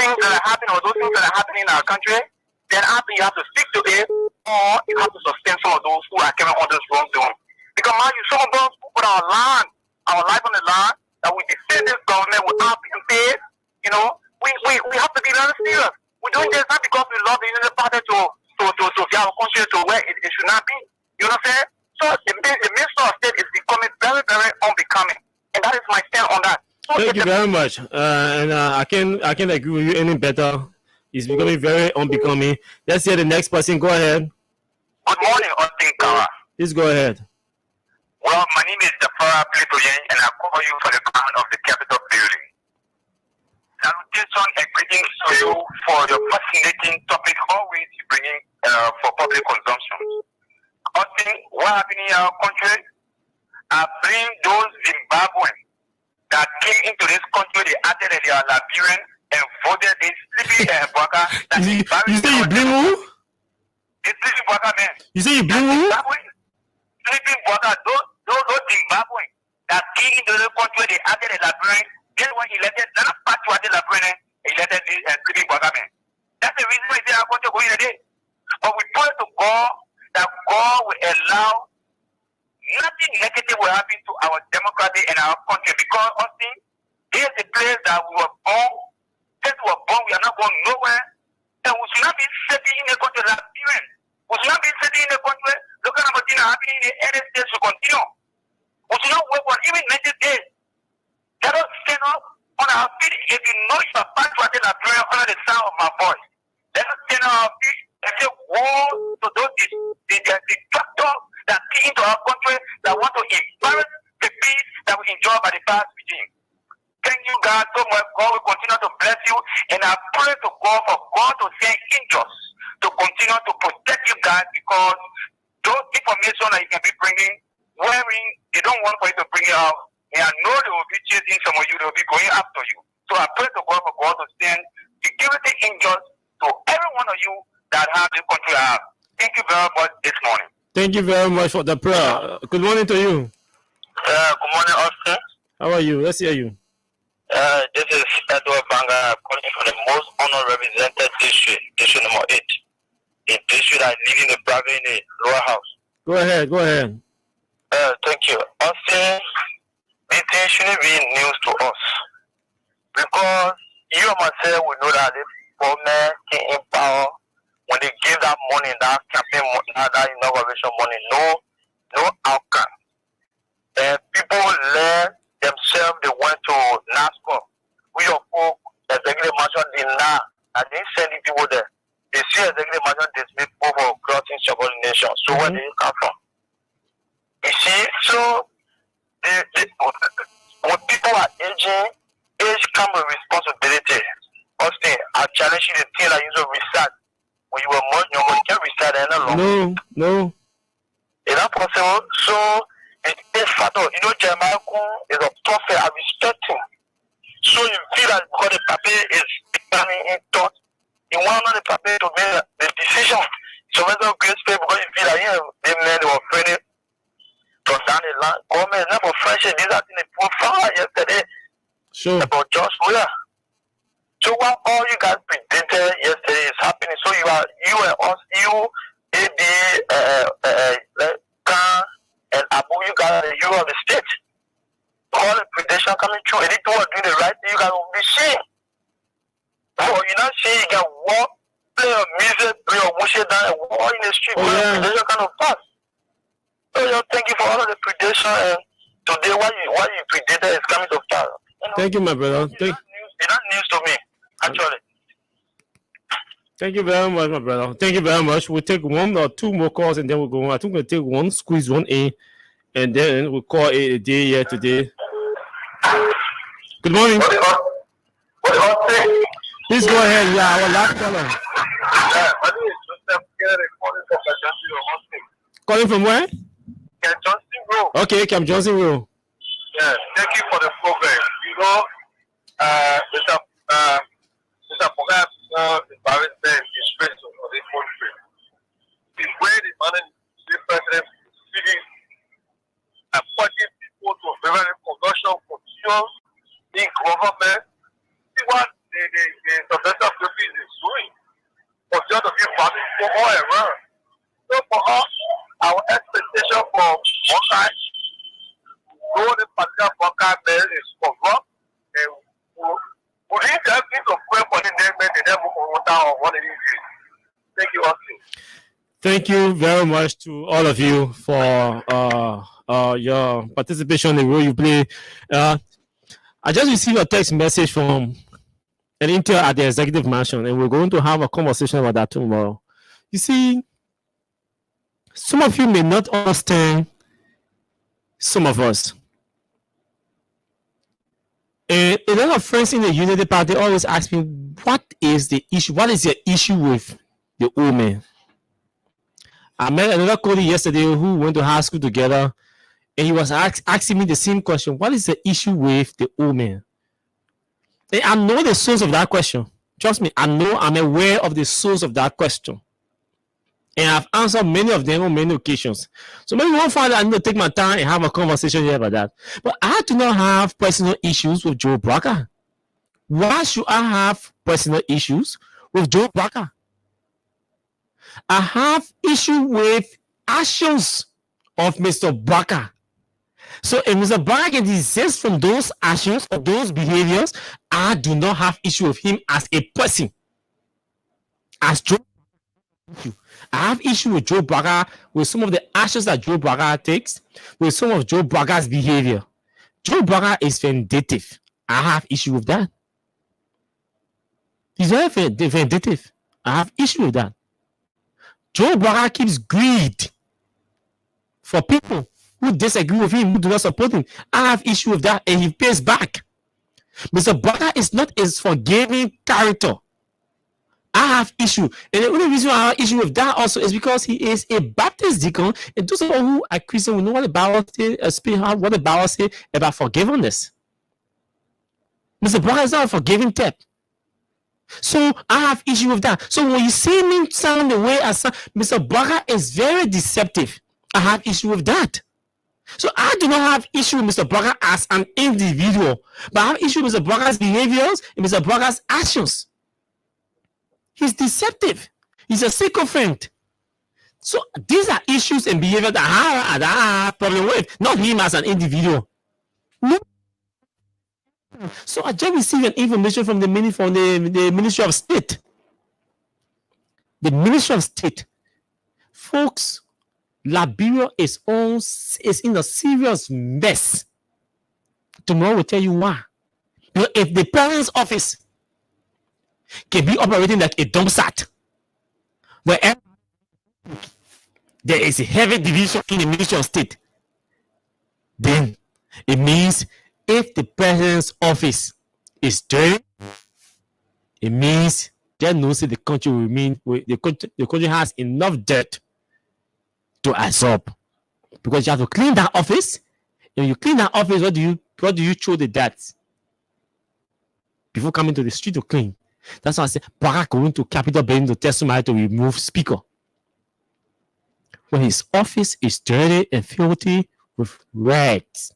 things that are happening or those things that are happening in our country, then either you have to stick to it or you have to sustain some of those who are carrying on this wrongdoing. Because mind you, some of us who put our life on the line, that we defend this government without being paid, you know, we have to be very serious. We're doing this not because we love the United Party to get our country to where it should not be. You know what I'm saying? So the Minister of State is becoming very, very unbecoming. And that is my stand on that. So thank you very much. I can't agree with you any better. It's becoming very unbecoming. Let's hear the next person. Go ahead. Good morning, Austin Kara. Please go ahead. Well, my name is Jafara Plitoyen, and I call you for the ground of the Capitol building. Salutation and greetings to you for your fascinating topic always bringing for public consumption. Austin, what happened in our country? I bring those Zimbabweans that came into this country, they acted as they are Liberian and voted this sleepy Bwaka. You say you bring who? This sleepy Bwaka, man. You say you bring who? Sleepy Bwaka, those Zimbabweans that came into the country, they acted as Liberian. Then when he elected, not a part to the Liberian, he elected this sleepy Bwaka, man. That's the reason why they are going to go in today. But we pray to God that God will allow nothing negative will happen to our democracy and our country, because Austin, here's the place that we were born. Since we were born, we are not going nowhere. And we should not be sitting in a country like Iran. We should not be sitting in a country looking at what's happening in the United States to continue. We should not wait for even 90 days. Let us stand up on our feet. If you know you are patriotic like Iran under the sound of my voice, let us stand on our feet and say, woe to those detractors that came into our country that want to embarrass the peace that we enjoy by the past regime. Thank you, God, so much. God will continue to bless you. And I pray to God for God to send angels to continue to protect you guys, because those information that you can be bringing, wearing, they don't want for you to bring it out. And I know they will be chasing some of you, they will be going after you. So I pray to God for God to send security angels to every one of you that have this country have. Thank you very much this morning. Thank you very much for the prayer. Good morning to you. Good morning, Austin. How are you? Let's hear you. This is Edward Banga calling from the most honored represented district, district number 8. A district I live in the Bravo in the lower house. Go ahead, go ahead. Thank you. Austin, this thing shouldn't be news to us, because you and myself will know that the government came in power when they give that money, that campaign money, that inauguration money, no outcome. And people learn themselves, they went to NASCO. We of folk, executive mansion did not, and they send the people there. They see executive mansion dismiss people for crossing subordination. So where do you come from? You see, so when people are aging, age comes with responsibility. Austin, I challenge you to think that you should research. When you were more younger, you can't research any longer. No. Is that possible? So, it's factor. You know, Jeremiah is a prophet. I respect him. So, you feel that because the paper is becoming in thought, you want the paper to make the decision. So, when the great spirit, because you feel that, they men were afraid from down the line. Government is never fresh. These are things they put fire yesterday. Sure. About Josh Wheeler. So what all you guys predicted yesterday is happening. So you and us, Khan and Abu, you guys, you are the state. All the prediction coming true. And if you are doing the right thing, you guys will be seen. So you're not saying you can walk, play your music, play your worship down and walk in the street. Oh, yeah. Prediction kind of fast. So thank you for all of the prediction, and today what you predicted is coming to pass. Thank you, my brother. It's not news to me, actually. Thank you very much, my brother. Thank you very much. We'll take one or two more calls and then we'll go on. I think we'll take one, squeeze one in, and then we'll call it a day here today. Good morning. Please go ahead. Yeah, our last caller. Calling from where? Camp Johnson Road. Okay, Camp Johnson Road. Yeah, thank you for the program. You know, Mr. Pogat is very disgraceful for this country. The way the the president is feeding and putting people to very conversion, confusion in government. See what the forever. So for us, our expectation for workers, though the particular worker there is corrupt, we need to have to pray for the enablement and then move on what it is. Thank you, Austin. Thank you very much to all of you for your participation, the role you play. I just received a text message from an intern at the executive mansion, and we're going to have a conversation about that tomorrow. You see, some of you may not understand some of us. And a lot of friends in the Unity Party always ask me, what is the issue? What is your issue with the old man? I met another colleague yesterday who went to high school together, and he was asking me the same question. What is the issue with the old man? And I know the source of that question. Trust me, I'm aware of the source of that question. And I've answered many of them on many occasions. So maybe one Friday I need to take my time and have a conversation here about that. But I do not have personal issues with Joe Braca. Why should I have personal issues with Joe Braca? I have issue with actions of Mr. Braca. So if Mr. Braca can desist from those actions or those behaviors, I do not have issue with him as a person. As Joe, I have issue with Joe Braca, with some of the actions that Joe Braca takes, with some of Joe Braca's behavior. Joe Braca is vindictive. I have issue with that. He's very vindictive. I have issue with that. Joe Braca keeps greed for people who disagree with him, who do not support him. I have issue with that, and he pays back. Mr. Braca is not a forgiving character. I have issue, and the only reason I have issue with that also is because he is a Baptist deacon, and those who are Christian will know what the Bible says about forgiveness. Mr. Braca is not a forgiving type. So I have issue with that. So when you see me sound the way I sound, Mr. Braca is very deceptive. I have issue with that. So I do not have issue with Mr. Braca as an individual, but I have issue with Mr. Braca's behaviors and Mr. Braca's actions. He's deceptive. He's a sycophant. So these are issues and behavior that I have problem with, not him as an individual. No. So I just received an information from the Ministry of State. The Ministry of State, folks, Liberia is in a serious mess. Tomorrow we'll tell you why. Because if the President's office can be operating like a dump site, where there is a heavy division in the Ministry of State, then it means if the President's office is dirty, it means that knows that the country will mean the country has enough debt to absorb, because you have to clean that office. And you clean that office, what do you throw the debt before coming to the street to clean? That's why I say Braca going to Capitol Building to tell somebody to remove speaker when his office is dirty and filthy with rats,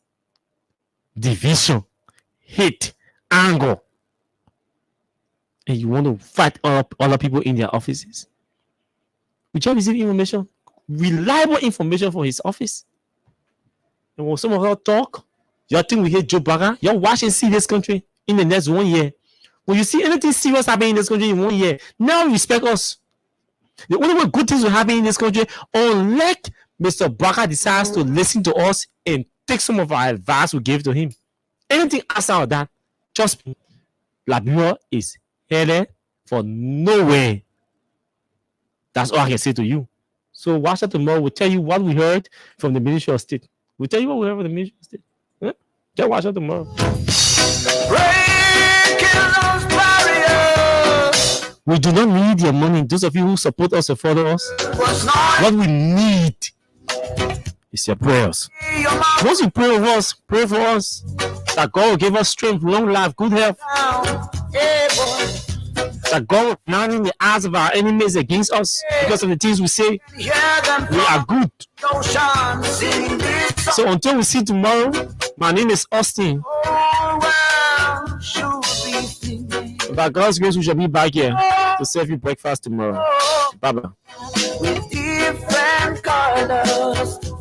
division, hate, anger, and you want to fight up other people in their offices. We just receive information, reliable information from his office. And when some of us talk, y'all think we hate Joe Braca? Y'all watch and see this country in the next 1 year. When you see anything serious happening in this country in 1 year, now respect us. The only way good things will happen in this country, unless Mr. Braca decides to listen to us and take some of our advice we give to him. Anything outside of that, trust me, Liberia is headed for nowhere. That's all I can say to you. So watch that tomorrow. We'll tell you what we heard from the Ministry of State. We'll tell you what we heard from the Ministry of State. Huh? Just watch that tomorrow. We do not need your money. Those of you who support us and follow us, what we need is your prayers. Once you pray for us, that God will give us strength, long life, good health. That God will blind the eyes of our enemies against us because of the things we say. We are good. So until we see tomorrow, my name is Austin. By God's grace, we shall be back here. to serve you breakfast tomorrow. Bye bye. With different colors.